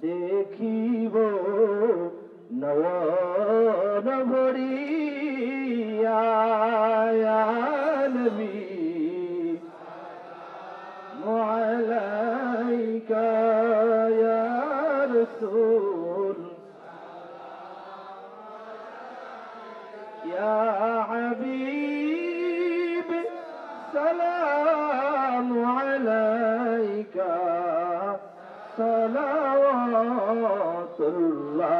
দেখিব নয়ন ভরিয়া ইয়া নবী আলাইকা ইয়া রাসূল ইয়া হাবিব সালাম আলাইকা সালাওয়াতুল্লাহ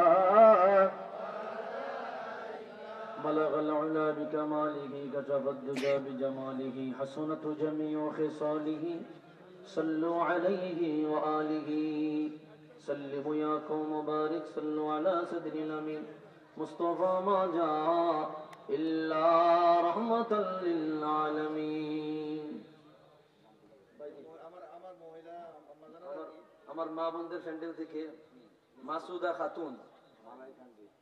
بلغ العلا بكماله كشف الدجى بجماله حسنت جميع خصاله صلوا عليه وآله سلموا يا قوم مبارك صلوا على صدر الأمين مصطفى ما جاء إلا رحمة للعالمين আমার মা বোনদের স্যান্ডেল থেকে মাসুদা খাতুন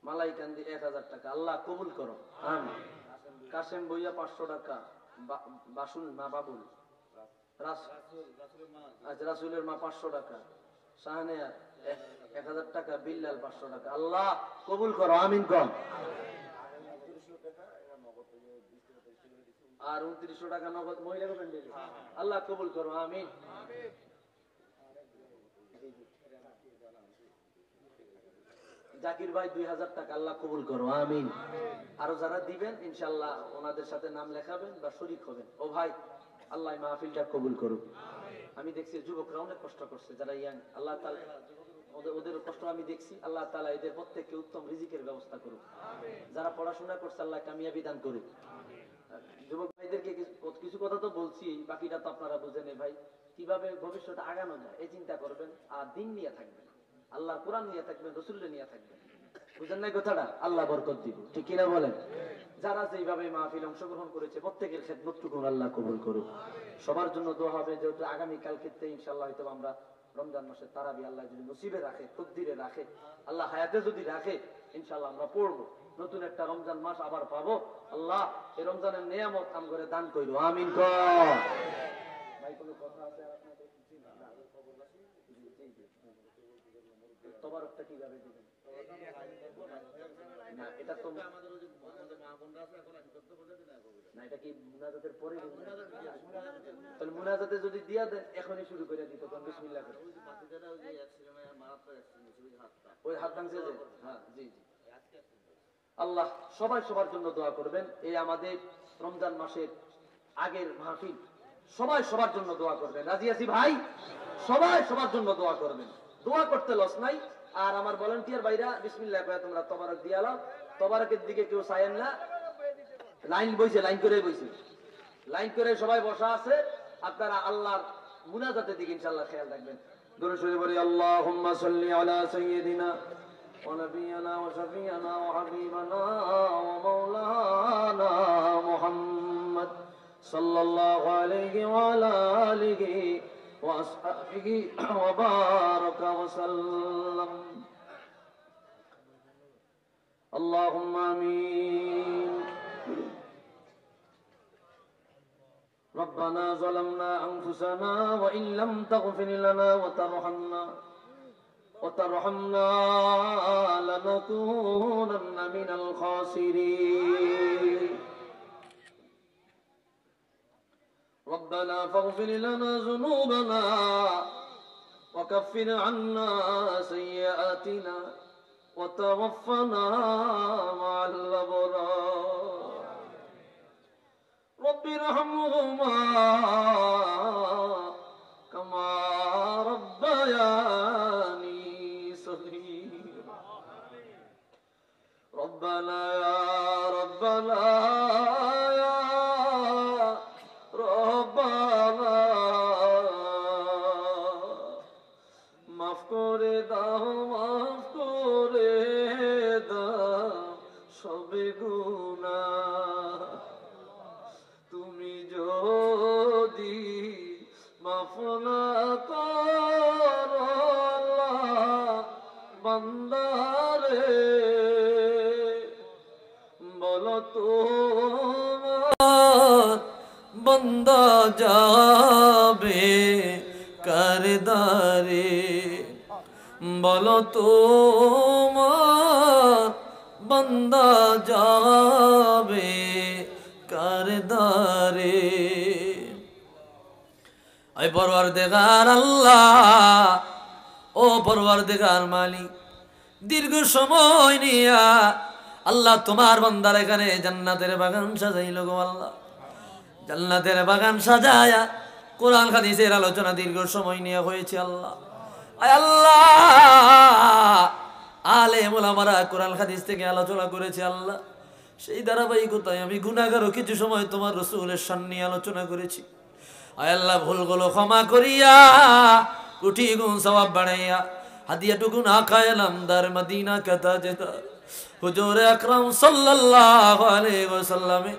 মালাইকান্দি 1000 টাকা আল্লাহ কবুল করো আমিন। কাশেম বইয়া 500 টাকা বাসুল মা বাবুল আচ্ছা রাসূলের মা 500 টাকা শাহনেয়া 1000 টাকা বিল্লাল 500 টাকা আল্লাহ কবুল করো আমিন কম। আর 2900 টাকা নগদ মহিলাকে প্যান্ডেল আল্লাহ কবুল করো আমিন। জাকির ভাই 2000 টাকা আল্লাহ কবুল করো আমিন। আরো যারা দিবেন ইনশাআল্লাহ ওনাদের সাথে নাম লেখাবেন বা শরীক হবেন। ও ভাই আল্লাহ মাহফিলটা কবুল করুক। আমি দেখছি যুবকরা অনেক কষ্ট করছে যারা ইয়াং, আল্লাহ তাআলা ওদের কষ্ট আমি দেখছি, আল্লাহ তাআলা এদের প্রত্যেককে উত্তম রিজিকের ব্যবস্থা করুক। যারা পড়াশোনা করছে আল্লাহ কামিয়াবি দান করুক। যুবক ভাইদেরকে কিছু কথা তো বলছি, বাকিটা তো আপনারা বুঝেন ভাই, কিভাবে ভবিষ্যতে আগানো যায় এই চিন্তা করবেন, আর দিন নিয়ে থাকবেন, আল্লাহর কোরআন নিয়ে থাকবেন, রাসূলকে নিয়ে থাকবেন। বুঝেন নাই কথাটা? আল্লাহ বরকত দিব, ঠিক কিনা বলেন? যারা যেভাবে মাহফিল অংশগ্রহণ করেছে প্রত্যেকের খেদমতটুকু আল্লাহ কবুল করুক। সবার জন্য দোয়া হবে, যেহেতু আগামী কাল ক্ষেত্রে ইনশাআল্লাহ হয়তো আমরা রমজান মাসের তারাবি আল্লাহ যদি নসিবে রাখে, তকদিরে রাখে, আল্লাহ হায়াতে যদি রাখে ইনশাআল্লাহ আমরা পড়বো। নতুন একটা রমজান মাস আবার পাবো। আল্লাহ এই রমজানের নিয়ামত আম করে দান কইরো আমিন ক। ভাই কোনো কথা আছে আপনাদের? তবারকটা কিভাবে দিবেন? না এটা তো আমাদের ওই আমাদের মা বোনরা আছে এখন করতে বলে দিন না, এটা কি মুনাজাতের পরে? তাহলে মুনাজাতে যদি দিয়া দেন এখনই শুরু করে দিত কোন বিসমিল্লাহ করে। ওই যে বাতিদারা ওই যে অ্যাক্সিডেন্ট হয় মারাত্মক অ্যাক্সিডেন্ট ওই হাতটা, ওই হাত ভাঙছে যে, হ্যাঁ জি জি। আল্লাহ সবাই সবার জন্য দোয়া করবেন। এই আমাদের রমজান মাসের আগের মাহফিল, সবাই সবার জন্য দোয়া করবেন। রাজি আছি ভাই? সবাই সবার জন্য দোয়া করবেন। দোয়া করতে লস নাই। আর আমার ভলান্টিয়ার ভাইরা বিসমিল্লাহ কয়ে তোমরা তবারক দিয়ালাও। তবারকের দিকে কেউ চায়েন না, লাইন বইছে, লাইন করে বইছে, লাইন করে সবাই বসা আছে। আপনারা আল্লাহর মুনাজাতের দিকে ইনশাআল্লাহ খেয়াল রাখবেন। দরুদ শরীফ পড়ি, আল্লাহুম্মা সাল্লি আলা সাইয়্যিদিনা ওয়া নাবিয়িনা ওয়া শাফিয়ানা ওয়া হাবিবানা ওয়া মাওলানা মুহাম্মদ সাল্লাল্লাহু আলাইহি ওয়া আলা আলিহি ওয়া আসহাবিহি ওয়া বারাকা ওয়া সাল্লাম। আল্লাহুম্মা আমিন। ربنا ظلمنا أنفسنا وإن لم تغفر لنا وترحمنا لنكونن من الخاسرين. ربنا فاغفر لنا ذنوبنا وكفر عنا سيئاتنا وتوفنا مع الأبرار. رب ارحمهما كما ربياني صغيرا. ربنا يا ربنا يا ربنا মাফ করে দাও, মাফ করে দাও সবে গুনাহ। তুমি যদি মাফ না করো আল্লাহ বান্দারে, বলো তোমার বান্দা যাবে কারদারে, বলো তোমার বান্দা যাবে কারদারে। আই পরওয়ারদিগার আল্লাহ, ও পরওয়ারদিগার মালিক, দীর্ঘ সময় নিয়া আল্লাহ তোমার বান্দার এখানে জান্নাতের বাগান সাজাইল গো আল্লাহ। জান্নাতের বাগান সাজায়া কোরআন হাদিসের আলোচনা দীর্ঘ সময় নিয়ে হয়েছে আল্লাহ। আয় আল্লাহ, আলেম ওলামারা কোরআন হাদিস থেকে আলোচনা করেছে আল্লাহ। সেই ধারাবাহিকতায় আমি গুনাহগারও কিছু সময় তোমার রাসূলের সামনে আলোচনা করেছি। আয় আল্লাহ, ভুলগুলো ক্ষমা করিয়া কোটি গুণ সওয়াব বাড়াইয়া হাদিয়াটুকু না খায় নামদার মদিনা কথা যেতা হুজুর আকরাম সাল্লাল্লাহু আলাইহি ওয়াসাল্লামে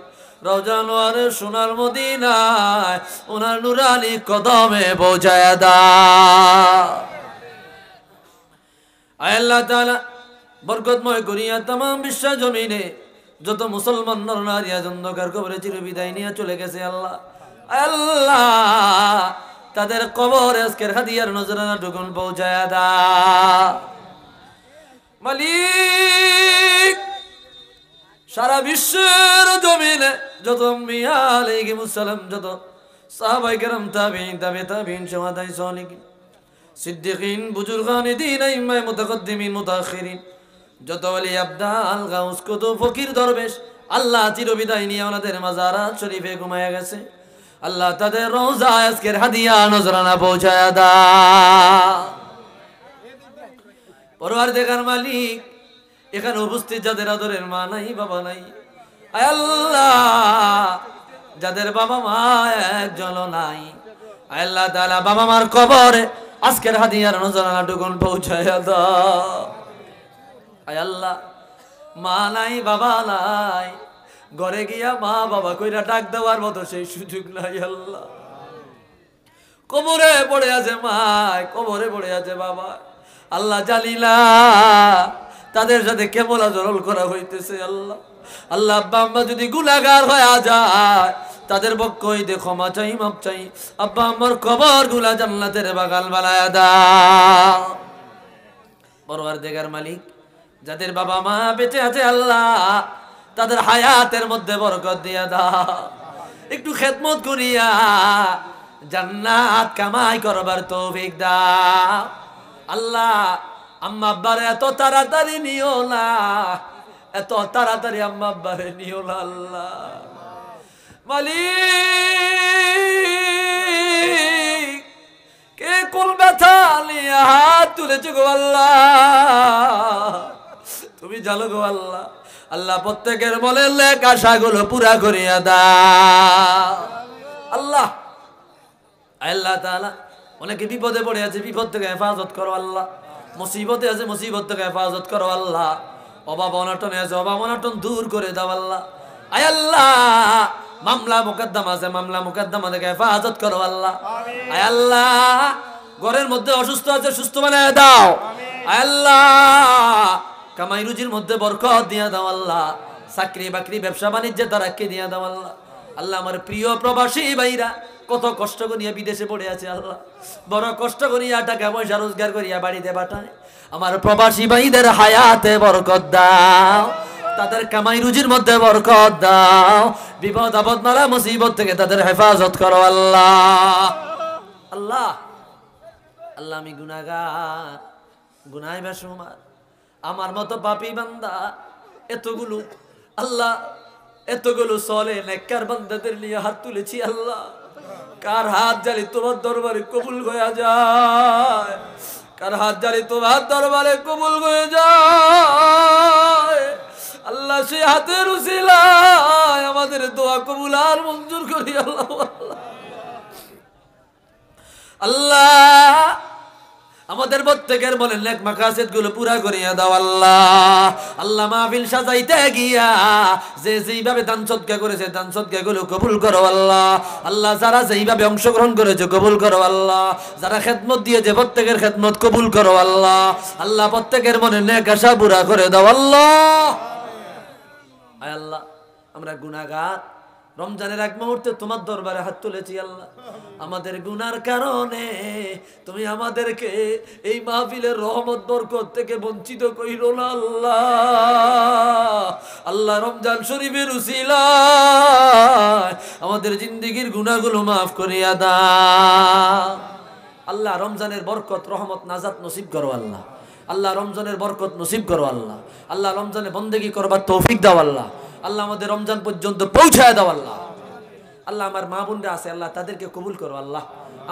রওজা নোয়ারের সোনার মদিনায় ওনার নুরানি কদমে পৌঁছায়া দাও। আয় আল্লাহ তাআলা বরকতময় করিয়া तमाम বিশ্ব জমিনে যত মুসলমান নর নারী আজ অন্ধকার কবরে চিরবিদায় নিয়ে চলে গেছে আল্লাহ, আল্লাহ তাদের কবরে আজকের হাদিয়ার নজরানা টুকুন পৌঁছায়া দাও। মালিক, সারা বিশ্বের জমিনে যত আম্বিয়া আলাইহিমুস সালাম, যত সাহাবায়ে কেরাম, তাবিঈন, তাবিঈন, শুহাদায়ে সালিহিন, সিদ্দিকিন, বুজুরগানে দ্বীন, আইম্মায়ে মুতাকদ্দিমিন, মুতাআখিরিন, যত ওলি আবদাল, গাউস, কুতুব, ফকির, দরবেশ আল্লাহ চিরবিদায় নিয়ে ওনাদের মাজারাত শরীফে ঘুমায়া গেছে আল্লাহ, তাদের রওজা আজকের হাদিয়া নজরানা পৌঁছায়া দাও। পরওয়ারদিগার মালিক, এখানে উপস্থিত যাদের আদরের মা নাই, বাবা নাই, আয় আল্লাহ যাদের বাবা মা একজনও নাই, আয় আল্লাহ তাআলা বাবা মার কবরে আজকের হাদিয়ার নজরানা টুকুন পৌঁছায়া দাও। আয় আল্লাহ, মা নাই, বাবা নাই, ঘরে গিয়া মা বাবা কইরা ডাক দেওয়ার মতো সেই সুযোগ নাই আল্লাহ। কবরে পড়ে আছে মা, কবরে পড়ে আছে বাবা, আল্লাহ জালিলা তাদের সাথে কেমন আচরণ করা হইতেছে আল্লাহ। আল্লাহ আব্বা আম্মা যদি গুনাহগার হয়ে যায় তাদের পক্ষ হইতে ক্ষমা চাই, মাপ চাই, আব্বা আম্মার কবর গুলা জান্নাতের বাগান বানায়া দাও। পরওয়ারদিগার মালিক, যাদের বাবা মা বেঁচে আছে আল্লাহ তাদের হায়াতের মধ্যে বরকত দিয়া দাও, একটু খেদমত করিয়া জান্নাত কামাই করবার তৌফিক দাও আল্লাহ। আম্মা আব্বারে এত তাড়াতাড়ি নিও না, এত তাড়াতাড়ি আম্মা আব্বারে নিও না আল্লাহ। মালিক, কে কোন ব্যথা নিয়ে হাত তুলেছে গো আল্লাহ, তুমি জানো গো আল্লাহ। আল্লাহ প্রত্যেকের মনের নেক আশাগুলো পুরা করিয়া দাও আল্লাহ। আল্লাহ তাআলা অনেকে বিপদে পড়ে আছে, বিপদ থেকে হেফাজত করো আল্লাহ। মুসিবতে আছে, মুসিবত থেকে হেফাজত করো আল্লাহ। অভাব অনটনে আছে, অভাব অনটন দূর করে দাও আল্লাহ। আয় আল্লাহ মামলা মুকদ্দমা আছে, মামলা মুকদ্দমা থেকে হেফাজত করো আল্লাহ। আয় আল্লাহ ঘরের মধ্যে অসুস্থ আছে, সুস্থ বানায় দাও। আয় আল্লাহ কামাই রুজির মধ্যে বরকত দিয়া দাও আল্লাহ। চাকরি বাকরি ব্যবসা বাণিজ্যে তারাক্কি দিয়া দাও আল্লাহ। আল্লাহ আমার প্রিয় প্রবাসী ভাইরা কত কষ্ট করিয়া বিদেশে পড়ে আছে আল্লাহ, বড় কষ্ট করিয়া টাকা পয়সা রোজগার করিয়া বাড়িতে পাঠায়। আমার প্রবাসী ভাইদের হায়াতে বরকত দাও, তাদের কামাই রুজির মধ্যে বরকত দাও। বিপদ আপদ মালা মুসিবত থেকে তাদের হেফাজত করো আল্লাহ। আল্লাহ আল্লাহ আমি গুনাহগার, গুনাহে বেশুমার, আমার মতো পাপী বান্দা এতগুলো আল্লাহ, এতগুলো সলে নেককার বান্দাদের নিয়ে হাত তুলেছি আল্লাহ। কার হাত জানি তোমার দরবারে কবুল হয়ে যায়, কার হাত জানি তোমার দরবারে কবুল হয়ে যায় আল্লাহ। সে হাতের উসিলায় আমাদের দোয়া কবুল আর মঞ্জুর করি আল্লাহ। আল্লাহ আমাদের প্রত্যেকের বলেন নেক মাকাসিদ গুলো পুরা করিয়া দাও আল্লাহ। আল্লাহ মাহফিল সাজাইতে গিয়া যে যেইভাবে দান সদকা করেছে দান সদকা গুলো কবুল করো আল্লাহ। আল্লাহ যারা যেইভাবে অংশগ্রহণ করেছে কবুল করো আল্লাহ। যারা খেদমত দিয়েছে প্রত্যেকের খেদমত কবুল করো আল্লাহ। আল্লাহ প্রত্যেকের মনে নেক আশা পুরা করে দাও আল্লাহ। আয় আল্লাহ আমরা গুনাহগার, রমজানের এক মুহূর্তে তোমার দরবারে হাত তুলেছি আল্লাহ। আমাদের গুনার কারণে তুমি আমাদেরকে এই মাহফিলের রহমত বরকত থেকে বঞ্চিত কইরো না আল্লাহ। আল্লাহ রমজান শরীফের উসিলায় আমাদের জিন্দেগীর গুনাহগুলো মাফ করিয়া দাও আল্লাহ। রমজানের বরকত রহমত নাজাত নসিব করো আল্লাহ। আল্লাহ রমজানের বরকত নসিব করো আল্লাহ। আল্লাহ রমজানে বন্দেগী করবার তৌফিক দাও আল্লাহ। আল্লাহ আমাদের রমজান পর্যন্ত পৌঁছায় দাও আল্লাহ। আল্লাহ আমার মা বোনরা আছে আল্লাহ, তাদেরকে কবুল করো আল্লাহ।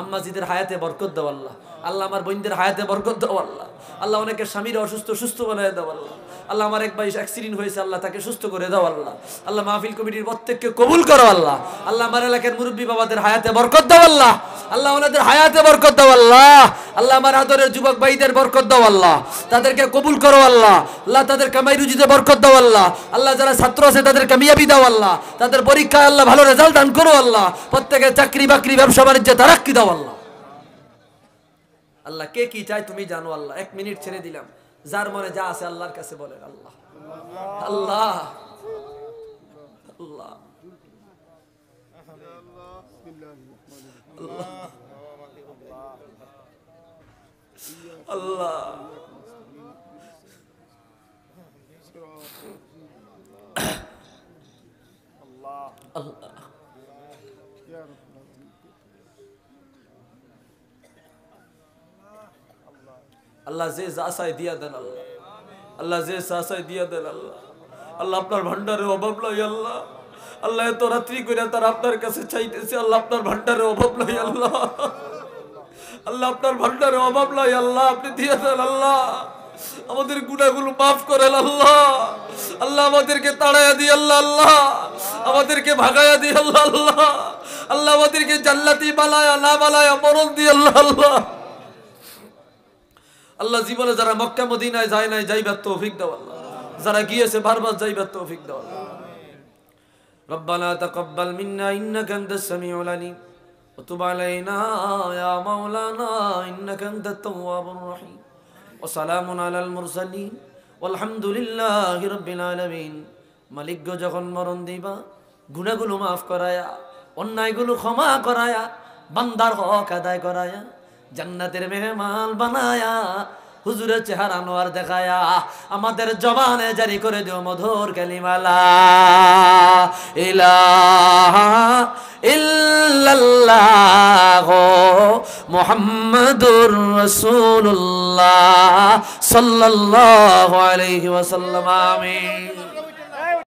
আম্মাজিদের হায়াতে বরকত দাও আল্লাহ। আল্লাহ আমার বোনদের হায়াতে বরকত দাও আল্লাহ। আল্লাহ অনেকের স্বামীরা অসুস্থ, সুস্থ বানায় দাও আল্লাহ। আল্লাহ আমার এক ভাই অ্যাক্সিডেন্ট হয়েছে আল্লাহ, তাকে সুস্থ করে দাও আল্লাহ। আল্লাহ মাহফিল কমিটির প্রত্যেককে কবুল করো আল্লাহ। আল্লাহ আমার এলাকার মুরব্বী বাবাদের হায়াতে বরকত দাও আল্লাহ। আল্লাহ ওনাদের হায়াতে বরকত দাও আল্লাহ। আল্লাহ আমার আদরের যুবক ভাইদের বরকত দাও আল্লাহ, তাদেরকে কবুল করো আল্লাহ। আল্লাহ তাদের কামাই রুজিতে বরকত দাও আল্লাহ। আল্লাহ যারা ছাত্র আছে তাদের কামিয়াবি দাও আল্লাহ। তাদের পরীক্ষায় আল্লাহ ভালো রেজাল্ট দান করো আল্লাহ। প্রত্যেকের চাকরি বাকরি ব্যবসা বাণিজ্যে তারাক্কি দাও আল্লাহ। আল্লাহ কে কি চাই তুমি জানো আল্লাহ। 1 মিনিট ছেড়ে দিলাম, যার মনে যা আছে আল্লাহর কাছে বলেন আল্লাহ আল্লাহ আল্লাহ আল্লাহ আল্লাহ আল্লাহ যে চাই দিয়া দেন আল্লাহ। আল্লাহ যে চাই দিয়া দেন আল্লাহ। আল্লাহ আপনার ভান্ডারে অভাব নাই আল্লাহ। আল্লাহ এত রাত্রি করে তারা আপনার কাছে চাইতেছে আল্লাহ, আপনার ভান্ডারে অভাব নাই আল্লাহ। আল্লাহ আপনার ভান্ডারে অভাব নাই আল্লাহ, আপনি দিয়ে দেন আল্লাহ। আমাদের গুনাহগুলো মাফ করেন আল্লাহ। আল্লাহ আমাদেরকে তাড়াইয়া দিয়ে আল্লাহ, আল্লাহ আমাদেরকে ভাগাইয়া দিয়ে আল্লাহ, আল্লাহ আল্লাহ আমাদেরকে জান্নাতি বানায়া না বানায়া মরণ দিয়ে আল্লাহ, আল্লাহ আল্লাহ জীবনে যারা মক্কা মদিনায় যায় নাই যাইবার তৌফিক দাও আল্লাহ। যারা গিয়েছে বারবার যাইবার তৌফিক দাও আল্লাহ। রব্বানা তাকাব্বাল মিন্না ইন্নাকা আনতাস সামিউল আলিম ওয়া তুব আলাইনা ইয়া মাওলানা ইন্নাকা আনতাত তাওয়াবুর রহিম ওয়া সালামুন আলাল মুরসালিন ওয়ালহামদুলিল্লাহি রাব্বিল আলামিন। মালিক গো যখন মরণ দিবা গুনাহগুলো মাফ করায়া, অন্যায়গুলো ক্ষমা করায়া, বান্দার হক আদায় করায়া, জান্নাতের মেহমান বানায়া, হুজুরের চেহারা আনোয়ার দেখায়া আমাদের জবানে জারি করে দিও মধুর কালিমা লা ইলাহা ইল্লাল্লাহ মুহাম্মাদুর রাসূলুল্লাহ সাল্লাল্লাহু আলাইহি ওয়াসাল্লাম। আমিন।